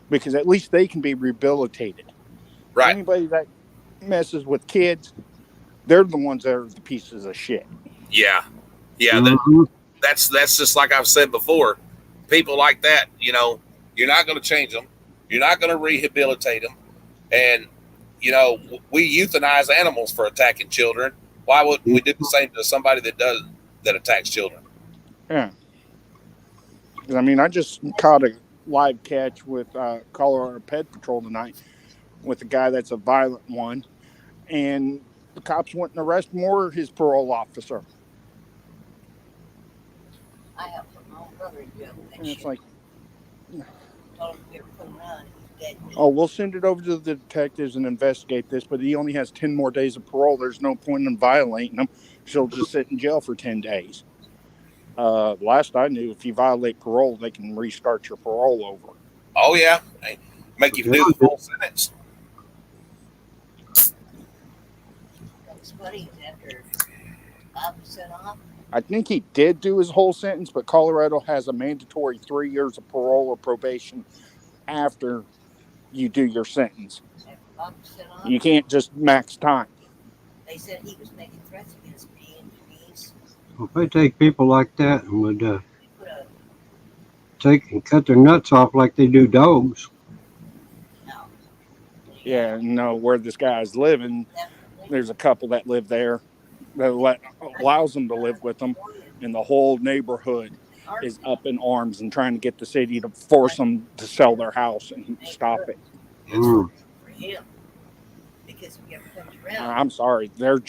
because at least they can be rehabilitated. Right. Anybody that messes with kids, they're the ones that are the pieces of shit. Yeah. Mhm. That's just like I've said before. People like that, you're not going to change them. You're not going to rehabilitate them. And, we euthanize animals for attacking children. Why wouldn't we do the same to somebody that attacks children? Yeah. I mean, I just caught a live catch with Colorado Pet Patrol tonight with a guy that's a violent one. And the cops went and arrested more his parole officer. I helped my own brother in jail. And it's like, Told him if you ever put him around, he's dead. oh, we'll send it over to the detectives and investigate this, but he only has 10 more days of parole. There's no point in violating him. She'll just sit in jail for 10 days. Last I knew, if you violate parole, they can restart your parole over. Oh, yeah. Hey, make you do the full sentence. That's funny. After 5% off, I think he did do his whole sentence, but Colorado has a mandatory 3 years of parole or probation after you do your sentence. after 5% off, You can't just max time. they said he was making threats against me and Denise. If they take people like that and would Put a take and cut their nuts off like they do dogs, no. Yeah, no, where this guy's living, there's a couple that live there that allows them to live with them, and the whole neighborhood is up in arms and trying to get the city to force them to sell their house and stop it. Mm. For him. Because if he ever comes around, I'm sorry, they're a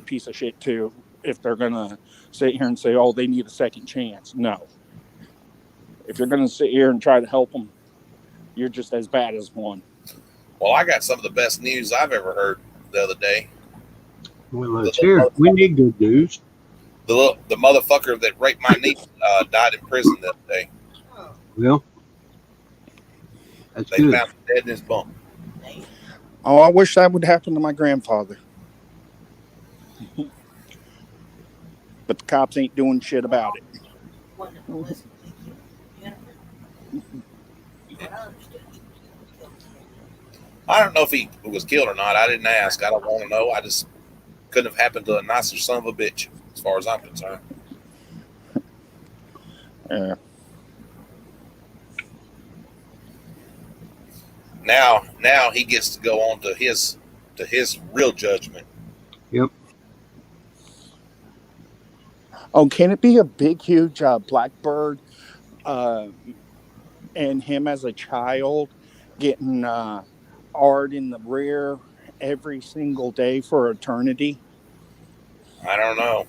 piece of shit too. If they're gonna sit here and say, "Oh, they need a second chance," no. If you're gonna sit here and try to help them, you're just as bad as one. Well, I got some of the best news I've ever heard the other day. Well, let's hear it. We need good news. The motherfucker that raped my niece died in prison the other day. Well, that's They good. found him dead in his bunk. Oh, I wish that would happen to my grandfather. But the cops ain't doing shit about it. wonderful, listen, thank you, Jennifer. But I understood he was killed. I don't know if he was killed or not. I didn't ask. I don't want to know. I just couldn't have happened to a nicer son of a bitch, as far as I'm concerned. Yeah. Now he gets to go on to his real judgment. Yep. Oh, can it be a big, huge blackbird and him as a child getting art in the rear every single day for eternity? I don't know.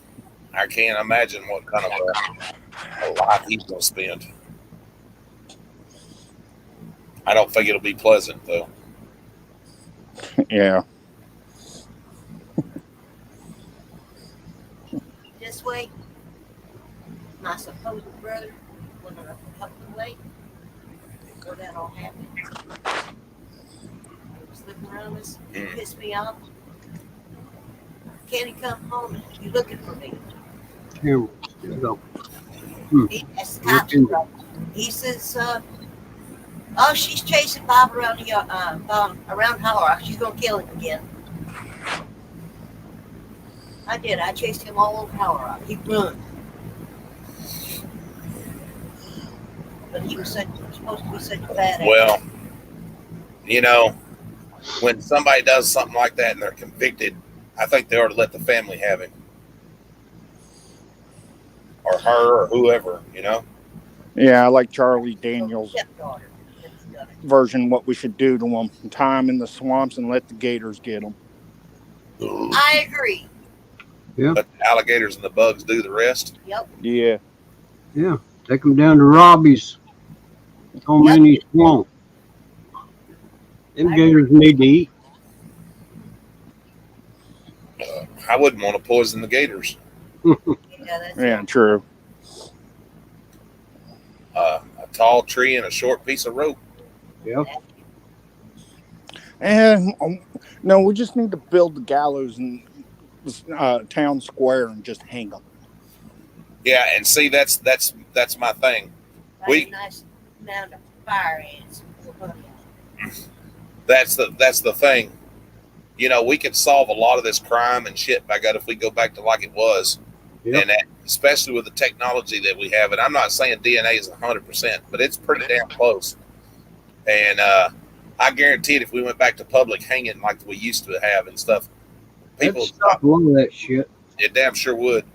I can't imagine what kind of a life he's going to spend. I don't think it'll be pleasant, though. Yeah. This way, my supposed brother went up the way before that all happened. He was slipping around us. He pissed me off. Can he come home and you looking for me? Here we go. That's the cops. He says, "Oh, she's chasing Bob around the around Hollow Rock. She's gonna kill him again." I did. I chased him all over Hollow Rock. He run, but he was supposed to be such a bad. Well, you know, when somebody does something like that and they're convicted, I think they ought to let the family have him. Or her or whoever, you know? Yeah, I like Charlie Daniels' version, what we should do to them. Tie them in the swamps and let the gators get them. I agree. Yeah. Let the alligators and the bugs do the rest. Yep. Yeah. Yeah. Take them down to Robbie's. Tomany Swamp. Them gators need to eat. I wouldn't want to poison the gators. Yeah, true. A tall tree and a short piece of rope. Yep. And no, we just need to build the gallows in town square and just hang them. Yeah, and see, that's my thing. A nice amount of fire ants. That's the thing. You know, we could solve a lot of this crime and shit by God if we go back to like it was. Yep. And that, especially with the technology that we have. And I'm not saying DNA is 100%, but it's pretty damn close. And I guarantee it, if we went back to public hanging like we used to have and stuff, people Let's stop a lot of that shit. it damn sure would.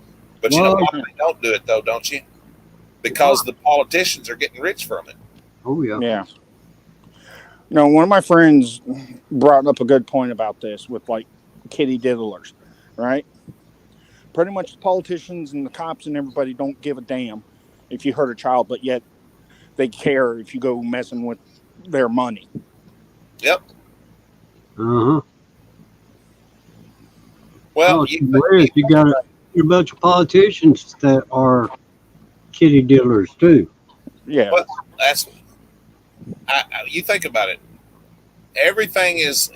But you know why they don't do it though, don't you? Because the politicians are getting rich from it. Oh yeah. Yeah. No, one of my friends brought up a good point about this with like kitty diddlers, right? Pretty much the politicians and the cops and everybody don't give a damn if you hurt a child, but yet they care if you go messing with their money. Yep. Uh-huh. Well, you got a bunch of politicians that are kitty dealers too. Yeah. Well, that's you think about it. Everything is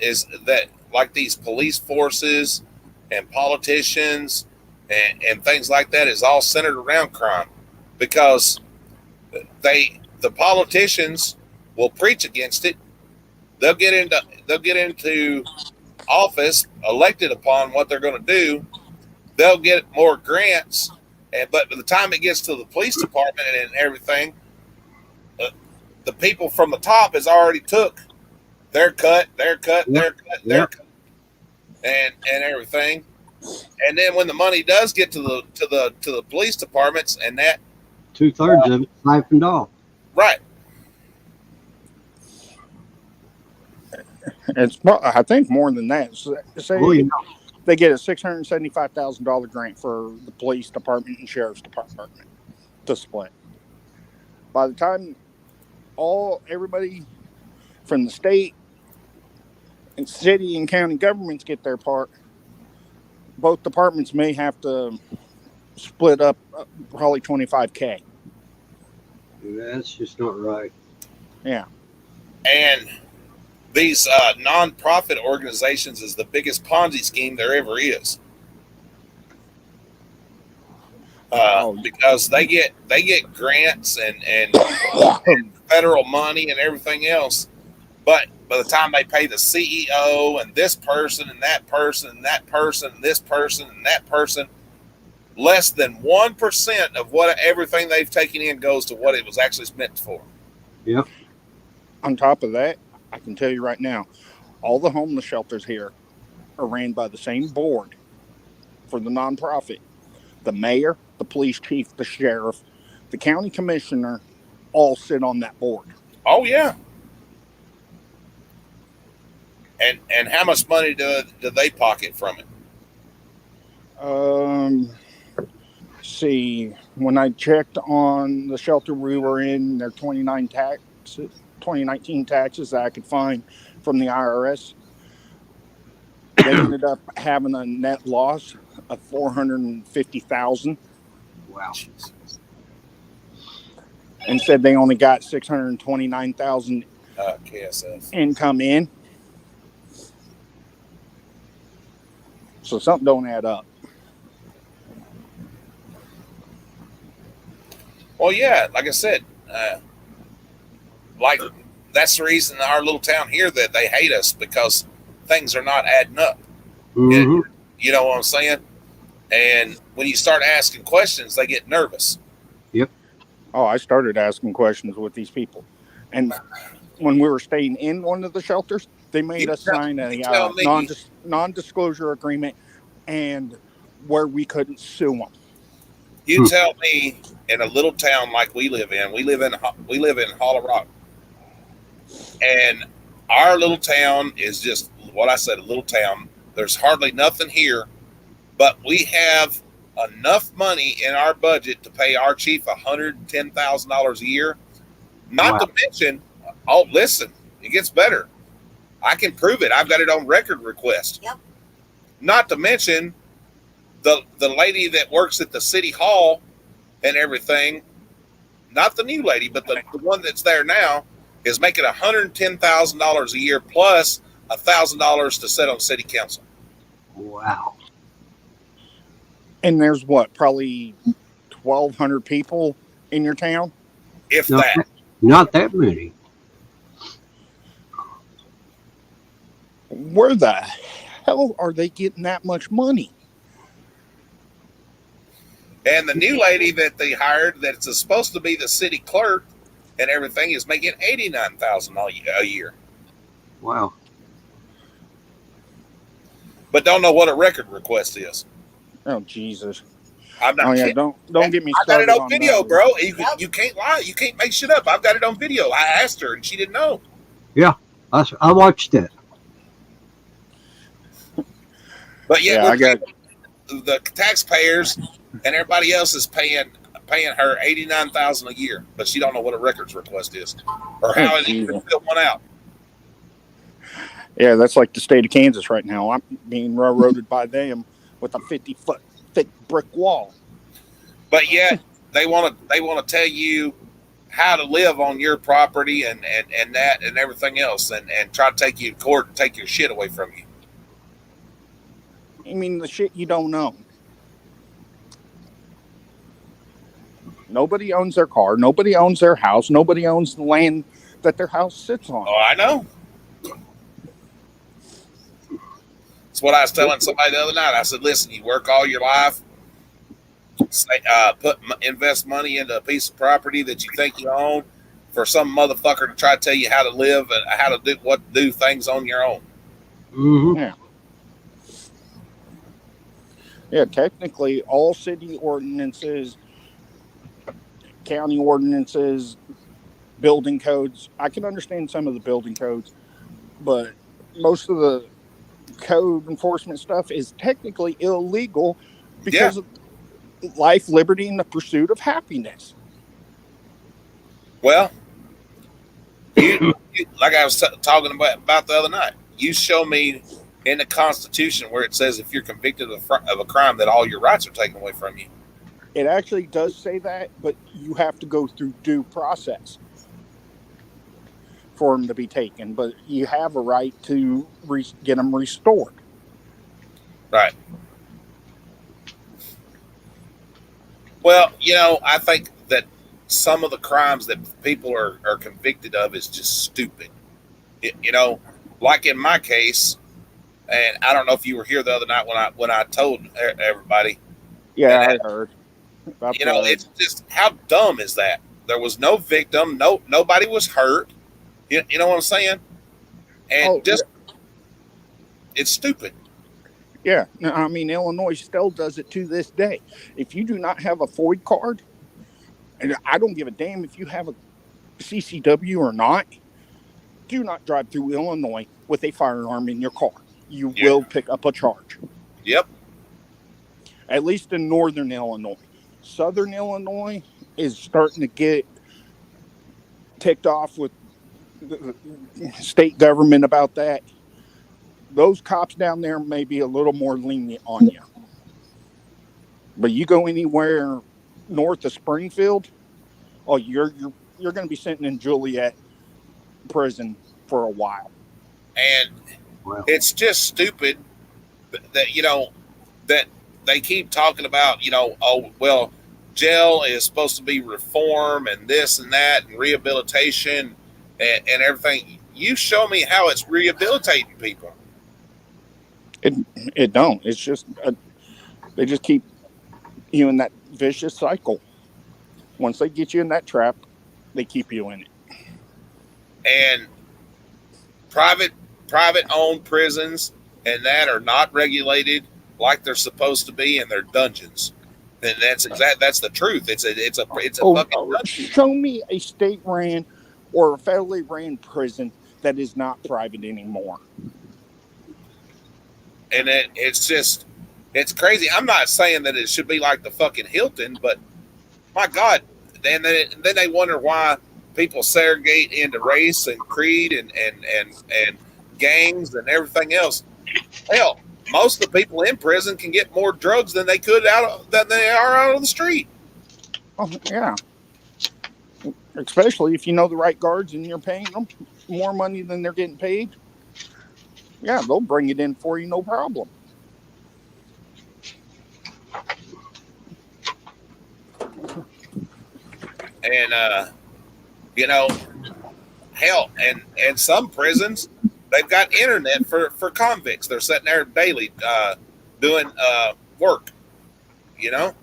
that, like these police forces and politicians and things like that, is all centered around crime, because the politicians will preach against it. They'll get into office, elected upon what they're going to do. They'll get more grants, but by the time it gets to the police department and everything, the people from the top has already took their cut, and everything. And then when the money does get to the police departments, and that 2/3 of it siphoned off. Right. It's, I think, more than that. Say they get a $675,000 grant for the police department and sheriff's department to split. By the time everybody from the state and city and county governments get their part, both departments may have to split up probably $25,000. That's just not right. Yeah. And these non-profit organizations is the biggest Ponzi scheme there ever is. Because they get grants and federal money and everything else, but by the time they pay the CEO and this person and that person and that person and this person and that person, less than 1% of what everything they've taken in goes to what it was actually spent for. Yep. On top of that, I can tell you right now, all the homeless shelters here are ran by the same board for the nonprofit. The mayor, the police chief, the sheriff, the county commissioner, all sit on that board. Oh yeah. And how much money do they pocket from it? See, when I checked on the shelter we were in, their 2019 taxes that I could find from the IRS, they ended up having a net loss of $450,000. Wow. And said they only got $629,000 KSF. income in. So something don't add up. Well, yeah, like I said, like that's the reason in our little town here that they hate us, because things are not adding up. Mhm. You know what I'm saying? And when you start asking questions, they get nervous. Oh, I started asking questions with these people. And when we were staying in one of the shelters, they made us sign a non-disclosure agreement and where we couldn't sue them. You tell me, in a little town like we live in Hollow Rock, and our little town is just what I said, a little town. There's hardly nothing here, but we have enough money in our budget to pay our chief $110,000 a year. Not to mention, oh, listen, it gets better. I can prove it. I've got it on record request. Yep. Not to mention the lady that works at the city hall and everything, not the new lady, but the one that's there now, is making $110,000 a year plus $1,000 to sit on city council. Wow. And there's what, probably 1,200 people in your town? If Not that. Not that many. Where the hell are they getting that much money? And the new lady that they hired, that's supposed to be the city clerk and everything, is making $89,000 a year. Wow. But don't know what a record request is. Oh, Jesus. I'm not kidding. Don't get me I got started it on on video, that. bro. You can't lie. You can't make shit up. I've got it on video. I asked her and she didn't know. Yeah, I watched it. But yet Yeah, I got the taxpayers and everybody else is paying her $89,000 a year, but she don't know what a records request is or how it even fill one out. Yeah, that's like the state of Kansas right now. I'm being railroaded by them with a 50-foot thick brick wall. But yet they want to tell you how to live on your property and that and everything else, and try to take you to court and take your shit away from you. I mean, the shit you don't know. Nobody owns their car. Nobody owns their house. Nobody owns the land that their house sits on. Oh, I know. That's what I was telling somebody the other night. I said, listen, you work all your life, invest money into a piece of property that you think you own for some motherfucker to try to tell you how to live and how to do things on your own. Mm-hmm. Yeah. Yeah, technically, all city ordinances, county ordinances, building codes, I can understand some of the building codes, but most of the code enforcement stuff is technically illegal because of life, liberty, and the pursuit of happiness. Well, you like I was talking about the other night, you show me in the Constitution where it says if you're convicted of a crime that all your rights are taken away from you. It actually does say that, but you have to go through due process for them to be taken. But you have a right to get them restored. Right. Well, I think that some of the crimes that people are convicted of is just stupid. Like in my case, and I don't know if you were here the other night when I told everybody. Yeah, I heard. It's just, how dumb is that? There was no victim, nobody was hurt. You know what I'm saying? And it's stupid. Yeah, no, I mean, Illinois still does it to this day. If you do not have a FOID card, and I don't give a damn if you have a CCW or not, do not drive through Illinois with a firearm in your car. You Yeah. will pick up a charge. Yep. At least in northern Illinois. Southern Illinois is starting to get ticked off with the state government about that. Those cops down there may be a little more lenient on you. But you go anywhere north of Springfield, oh, you're going to be sitting in Juliet prison for a while. And Well, it's just stupid that, you know, that they keep talking about, you know, oh, well, jail is supposed to be reform and this and that and rehabilitation and everything. You show me how it's rehabilitating people. It don't. It's just they just keep you in that vicious cycle. Once they get you in that trap, they keep you in it. And private owned prisons and that are not regulated like they're supposed to be, and they're dungeons. And that's the truth. It's a fucking dungeon. Show me a state ran or a federally ran prison that is not private anymore. And it's crazy. I'm not saying that it should be like the fucking Hilton, but my God, then they wonder why people segregate into race and creed and gangs and everything else. Hell, most of the people in prison can get more drugs than they are out on the street. Oh yeah, especially if you know the right guards and you're paying them more money than they're getting paid. Yeah, they'll bring it in for you, no problem. And you know, hell, and some prisons, they've got internet for convicts. They're sitting there daily doing work, you know.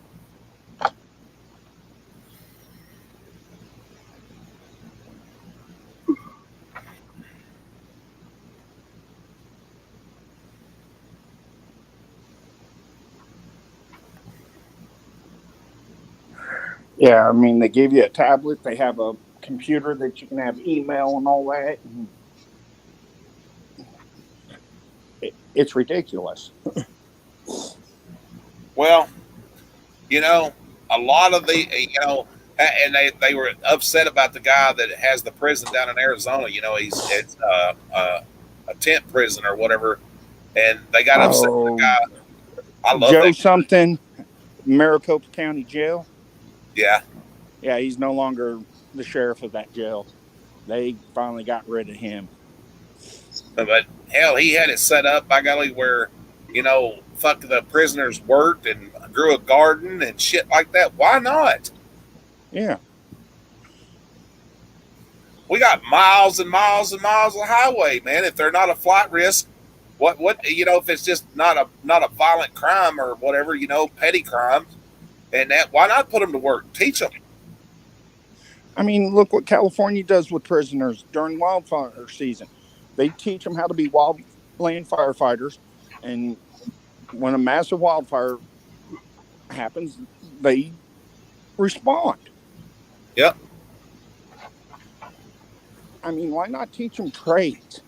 Yeah, I mean, they give you a tablet. They have a computer that you can have email and all that. And it's ridiculous. Well, you know, a lot of the, you know, and they were upset about the guy that has the prison down in Arizona. You know, it's a tent prison or whatever, and they got upset with the guy. I love Joe that. something, Maricopa County Jail. Yeah. Yeah, he's no longer the sheriff of that jail. They finally got rid of him. But hell, he had it set up, by golly, where, you know, fuck, the prisoners worked and grew a garden and shit like that. Why not? Yeah. We got miles and miles and miles of highway, man. If they're not a flight risk, what you know, if it's just not a violent crime or whatever, you know, petty crimes, and that, why not put them to work? Teach them. I mean, look what California does with prisoners during wildfire season. They teach them how to be wildland firefighters, and when a massive wildfire happens, they respond. Yep. I mean, why not teach them trades?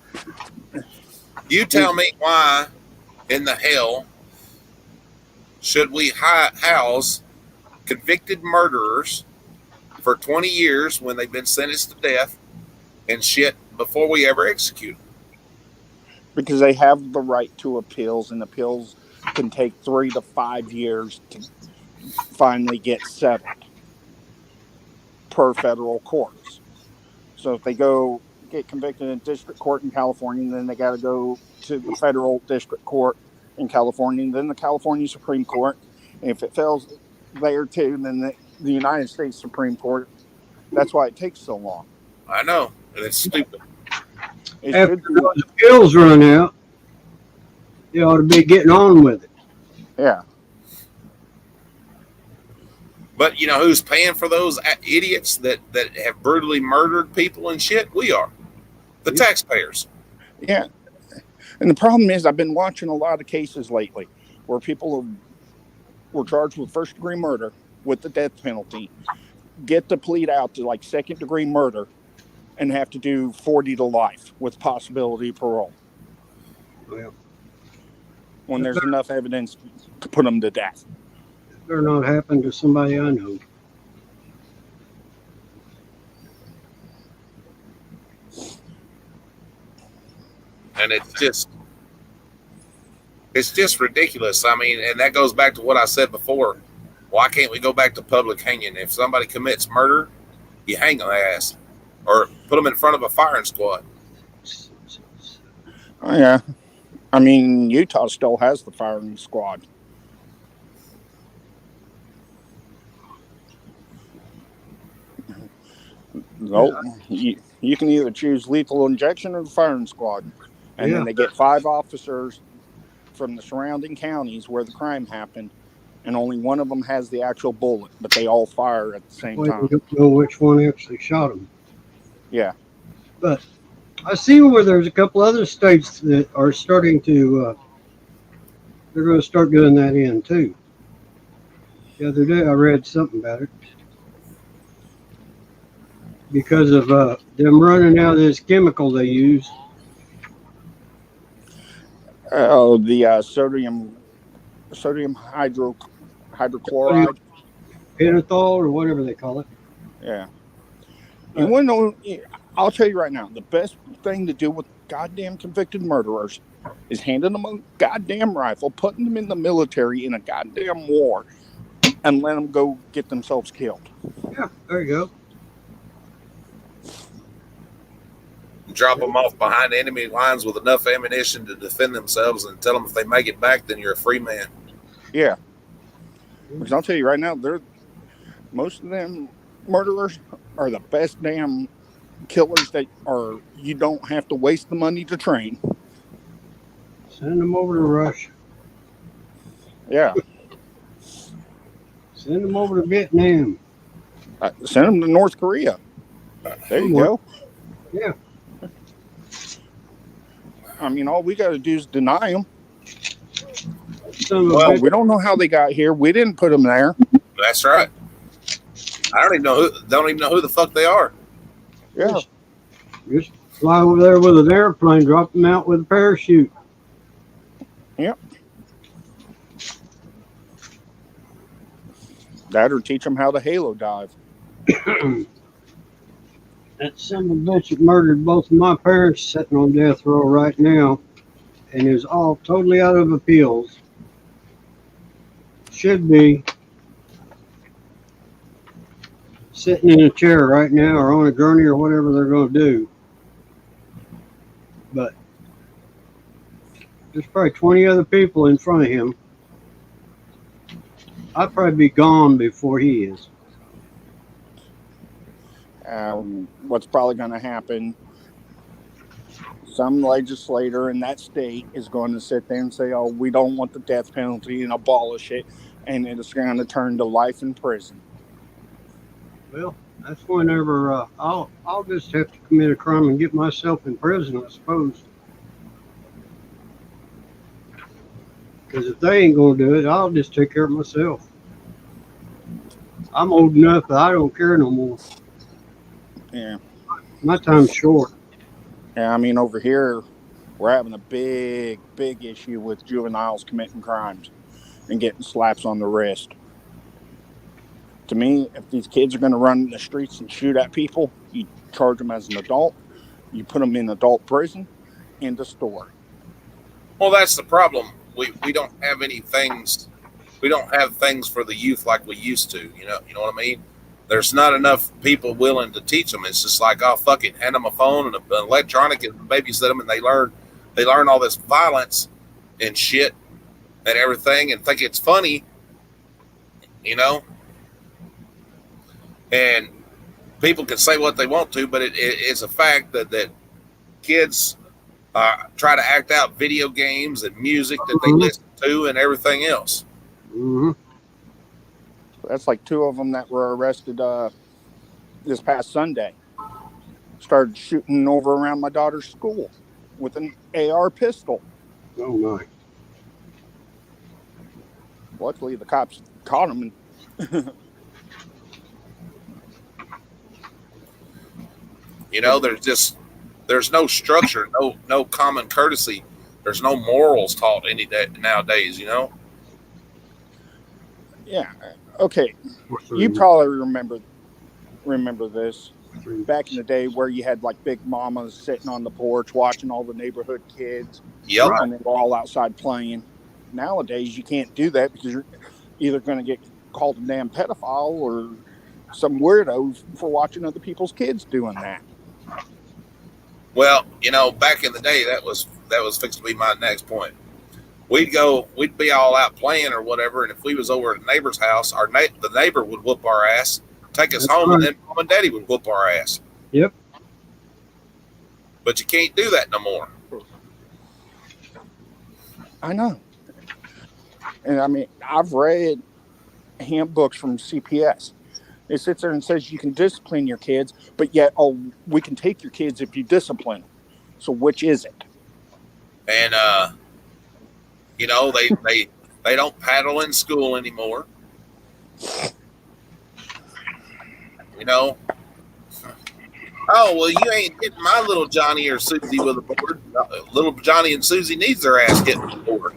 You tell me why in the hell should we house convicted murderers for 20 years when they've been sentenced to death and shit before we ever execute them? Because they have the right to appeals, and appeals can take 3 to 5 years to finally get settled per federal courts. So if they go get convicted in district court in California, then they got to go to the federal district court in California, and then the California Supreme Court. And if it fails there too, then the United States Supreme Court. That's why it takes so long. I know, and it's stupid. After those appeals run out, you ought to be getting on with it. Yeah. But you know who's paying for those idiots that have brutally murdered people and shit? We are. The taxpayers. Yeah. And the problem is, I've been watching a lot of cases lately where people were charged with first-degree murder with the death penalty, get to plead out to like second-degree murder, and have to do 40 to life with possibility of parole. Well, when there's enough evidence to put them to death. it better not happen to somebody I know. And it's just ridiculous. I mean, and that goes back to what I said before. Why can't we go back to public hanging? If somebody commits murder, you hang their ass or put them in front of a firing squad. Oh, yeah. I mean, Utah still has the firing squad. No, you can either choose lethal injection or the firing squad. And then they get 5 officers from the surrounding counties where the crime happened, and only one of them has the actual bullet, but they all fire at the same time. We don't know which one actually shot him. Yeah. But I see where there's a couple other states that are starting to, they're going to start doing that in too. The other day I read something about it. Because of them running out of this chemical they use. Oh, the sodium hydrochloride. Pentothal or whatever they call it. Yeah. You want to know, I'll tell you right now, the best thing to do with goddamn convicted murderers is handing them a goddamn rifle, putting them in the military in a goddamn war, and let them go get themselves killed. Yeah, there you go. Drop them off behind enemy lines with enough ammunition to defend themselves and tell them if they make it back, then you're a free man. Yeah. Because I'll tell you right now, most of them murderers are the best damn killers that are. You don't have to waste the money to train. Send them over to Russia. Yeah. Send them over to Vietnam. Send them to North Korea. There you go. Yeah. I mean, all we got to do is deny them. Well, we don't know how they got here. We didn't put them there. That's right. I don't even know who the fuck they are. Yeah. Just fly over there with an airplane, drop them out with a parachute. Yep. That or teach them how to halo dive. That son of a bitch that murdered both of my parents sitting on death row right now and is all totally out of appeals. Should be sitting in a chair right now or on a gurney or whatever they're going to do. But there's probably 20 other people in front of him. I'd probably be gone before he is. What's probably going to happen, some legislator in that state is going to sit there and say, oh, we don't want the death penalty and abolish it, and it's going to turn to life in prison. Well, that's whenever I'll just have to commit a crime and get myself in prison, I suppose. Because if they ain't going to do it, I'll just take care of myself. I'm old enough that I don't care no more. Yeah. My time's short. Yeah, I mean, over here, we're having a big issue with juveniles committing crimes and getting slaps on the wrist. To me, if these kids are going to run in the streets and shoot at people, you charge them as an adult, you put them in adult prison, and a store. Well, that's the problem. We don't have any things. We don't have things for the youth like we used to. You know what I mean? There's not enough people willing to teach them. It's just like, oh, fuck it, hand them a phone and an electronic and babysit them, and they learn all this violence and shit and everything and think it's funny, And people can say what they want to, but it's a fact that kids try to act out video games and music that they listen to and everything else. Mm-hmm. That's like 2 of them that were arrested this past Sunday. Started shooting over around my daughter's school. with an AR pistol. Oh my. Luckily, the cops caught him. You know, there's no structure, no common courtesy. There's no morals taught any day nowadays. You know. Yeah. Okay. You probably remember this back in the day where you had like big mamas sitting on the porch watching all the neighborhood kids. Yep. And they were all outside playing. Nowadays, you can't do that because you're either going to get called a damn pedophile or some weirdo for watching other people's kids doing that. Well, you know, back in the day, that was fixed to be my next point. We'd be all out playing or whatever, and if we was over at a neighbor's house, the neighbor would whoop our ass, take us home, and then mom and daddy would whoop our ass. Yep. But you can't do that no more. I know. And I mean, I've read handbooks from CPS. It sits there and says you can discipline your kids, but yet, we can take your kids if you discipline them. So which is it? And you know, they don't paddle in school anymore. You know. Oh, well, you ain't getting my little Johnny or Susie with a board. Little Johnny and Susie needs their ass hit with a board.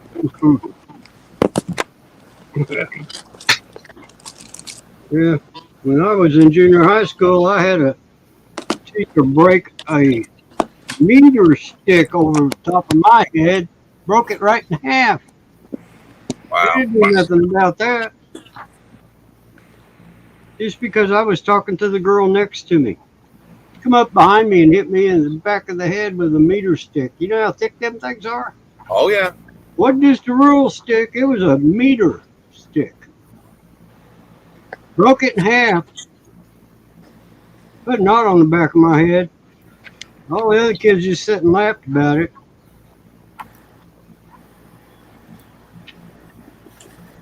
Yeah. When I was in junior high school, I had a teacher break a meter stick over the top of my head, broke it right in half. Wow. They didn't do nothing about that. Just because I was talking to the girl next to me. Come up behind me and hit me in the back of the head with a meter stick. You know how thick them things are? Oh, yeah. Wasn't just a rural stick, it was a meter stick. Broke it in half. Put a knot on the back of my head. All the other kids just sat and laughed about it.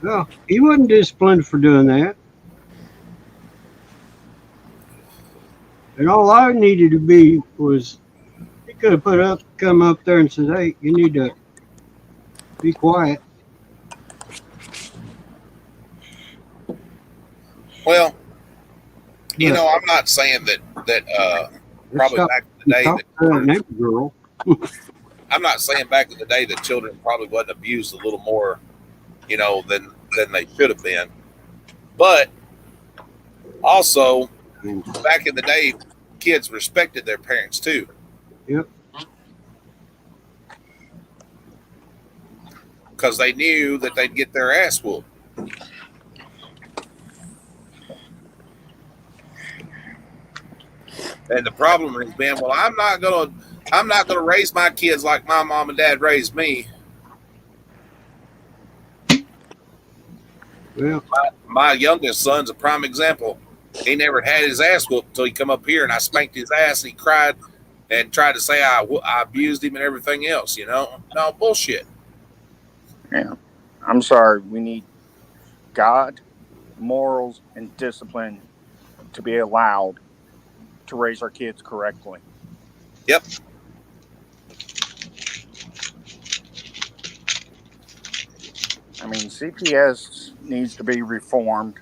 Well, he wasn't disciplined for doing that. And all I needed to be was, he could have come up there and said, hey, you need to be quiet. Well, you know, I'm not saying that probably back in the day that girl. I'm not saying back in the day that children probably wasn't abused a little more, you know, than they should have been. But also, back in the day, kids respected their parents too. Yep. Because they knew that they'd get their ass whooped. And the problem has been, well, I'm not gonna raise my kids like my mom and dad raised me. Well, my youngest son's a prime example. He never had his ass whooped until he come up here, and I spanked his ass, and he cried and tried to say I abused him and everything else. You know, no bullshit. Yeah, I'm sorry. We need God, morals, and discipline to be allowed to raise our kids correctly. Yep. I mean, CPS needs to be reformed,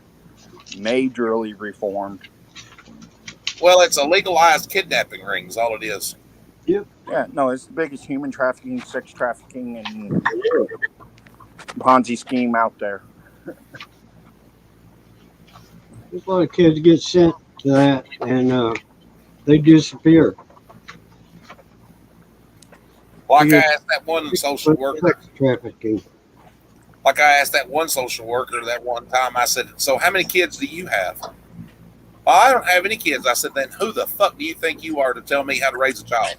majorly reformed. Well, it's a legalized kidnapping ring, is all it is. Yep. Yeah, no, it's the biggest human trafficking, sex trafficking, and Ponzi scheme out there. There's a lot of kids get sent to that, and they disappear. Like I asked that one social worker. Sex trafficking. Like I asked that one social worker that one time, I said, so how many kids do you have? Well, I don't have any kids. I said, then who the fuck do you think you are to tell me how to raise a child?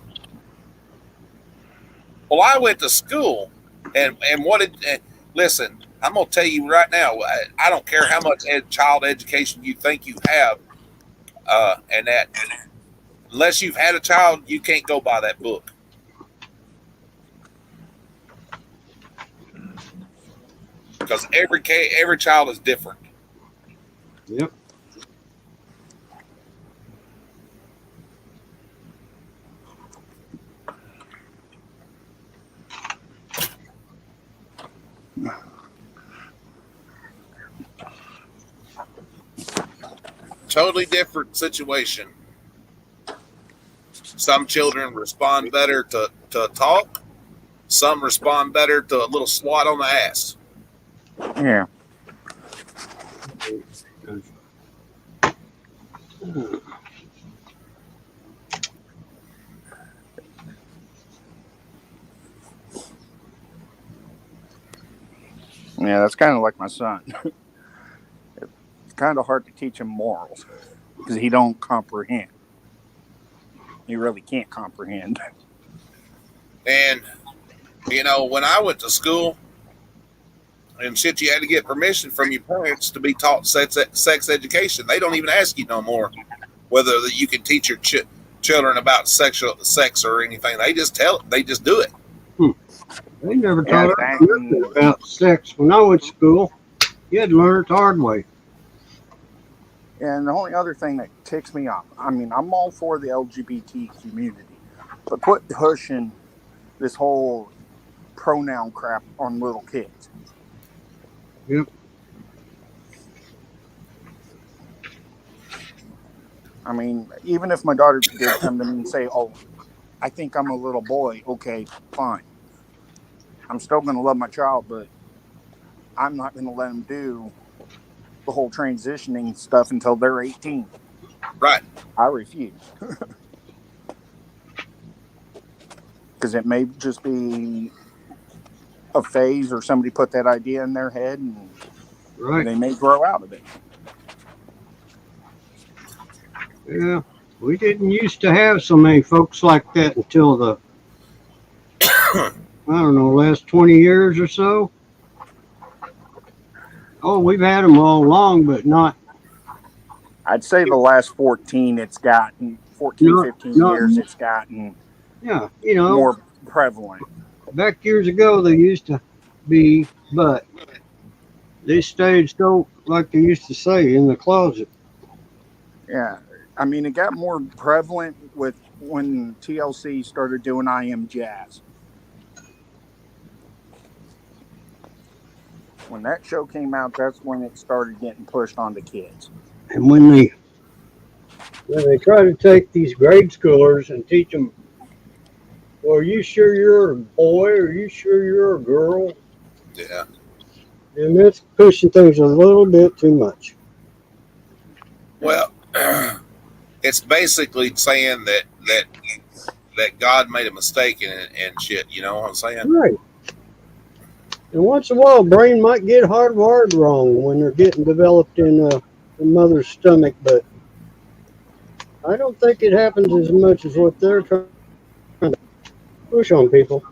Well, I went to school, and listen, I'm going to tell you right now, I don't care how much child education you think you have, and that unless you've had a child, you can't go by that book. Because every child is different. Yep. Totally different situation. Some children respond better to talk. Some respond better to a little swat on the ass. Yeah. Yeah, that's kind of like my son. It's kind of hard to teach him morals because he don't comprehend. He really can't comprehend. And, you know, when I went to school and shit, you had to get permission from your parents to be taught sex education. They don't even ask you no more whether you can teach your children about sex or anything. They just they just do it. They never taught us nothing about sex when I went to school. You had to learn it the hard way. And the only other thing that ticks me off, I mean, I'm all for the LGBT community, but quit pushing this whole pronoun crap on little kids. Yep. I mean, even if my daughter did come to me and say, "Oh, I think I'm a little boy," okay, fine. I'm still going to love my child, but I'm not going to let them do the whole transitioning stuff until they're 18. Right. I refuse. Because it may just be a phase or somebody put that idea in their head and they may grow out of it. Yeah. We didn't used to have so many folks like that until the, I don't know, last 20 years or so. Oh, we've had them all along, but not. I'd say the last 14, it's gotten 14, 15 years, it's gotten yeah, you know, more prevalent. Back years ago, they used to be, but they stayed so, like they used to say, in the closet. Yeah, I mean, it got more prevalent with when TLC started doing I Am Jazz. When that show came out, that's when it started getting pushed onto kids. And when they try to take these grade schoolers and teach them, well, are you sure you're a boy? Are you sure you're a girl? Yeah. And that's pushing things a little bit too much. Well, it's basically saying that God made a mistake and shit. You know what I'm saying? Right. And once in a while, brain might get hardwired wrong when they're getting developed in the mother's stomach, but I don't think it happens as much as what they're trying to push on people.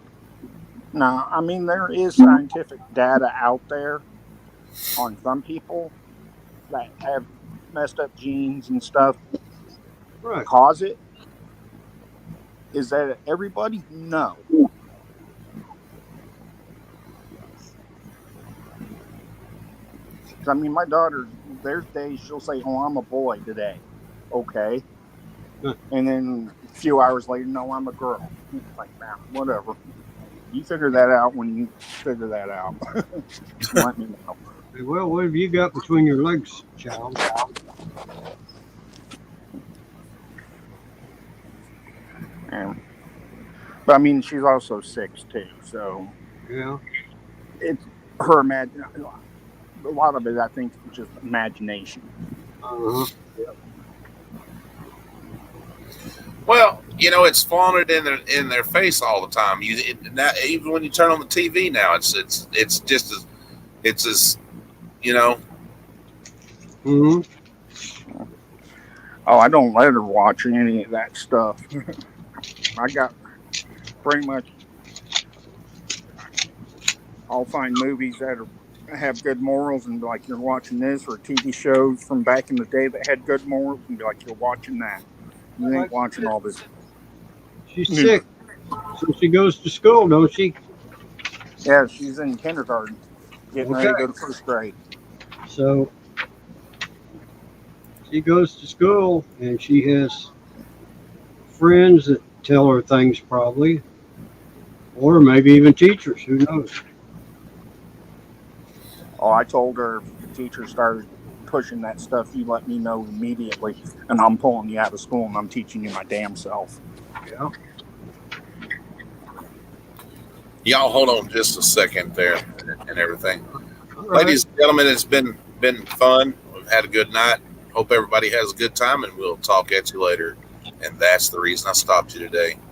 No, I mean, there is scientific data out there on some people that have messed up genes and stuff cause it. Is that everybody? No. I mean, my daughter, there's days she'll say, "Oh, I'm a boy today." Okay. And then a few hours later, "No, I'm a girl." Like, nah, whatever. You figure that out when you figure that out. Let me know. Well, what have you got between your legs, child? But I mean, she's also 6 too, so yeah, it's her a lot of it, I think, is just imagination. Well, you know, it's flaunted in their face all the time. Even when you turn on the TV now, it's just as you know. Mm-hmm. Oh, I don't let her watch any of that stuff. I got pretty much. I'll find movies that have good morals and be like, "You're watching this," or TV shows from back in the day that had good morals and be like, "You're watching that. You ain't watching all this." She's sick, so she goes to school, don't she? Yeah, she's in kindergarten, getting ready to go to 1st grade. So she goes to school, and she has friends that tell her things, probably, or maybe even teachers. Who knows? Oh, I told her if the teacher started pushing that stuff, you let me know immediately, and I'm pulling you out of school and I'm teaching you my damn self. Yeah. Y'all hold on just a second there and everything. All right. Ladies and gentlemen, it's been fun. We've had a good night. Hope everybody has a good time, and we'll talk at you later. And that's the reason I stopped you today.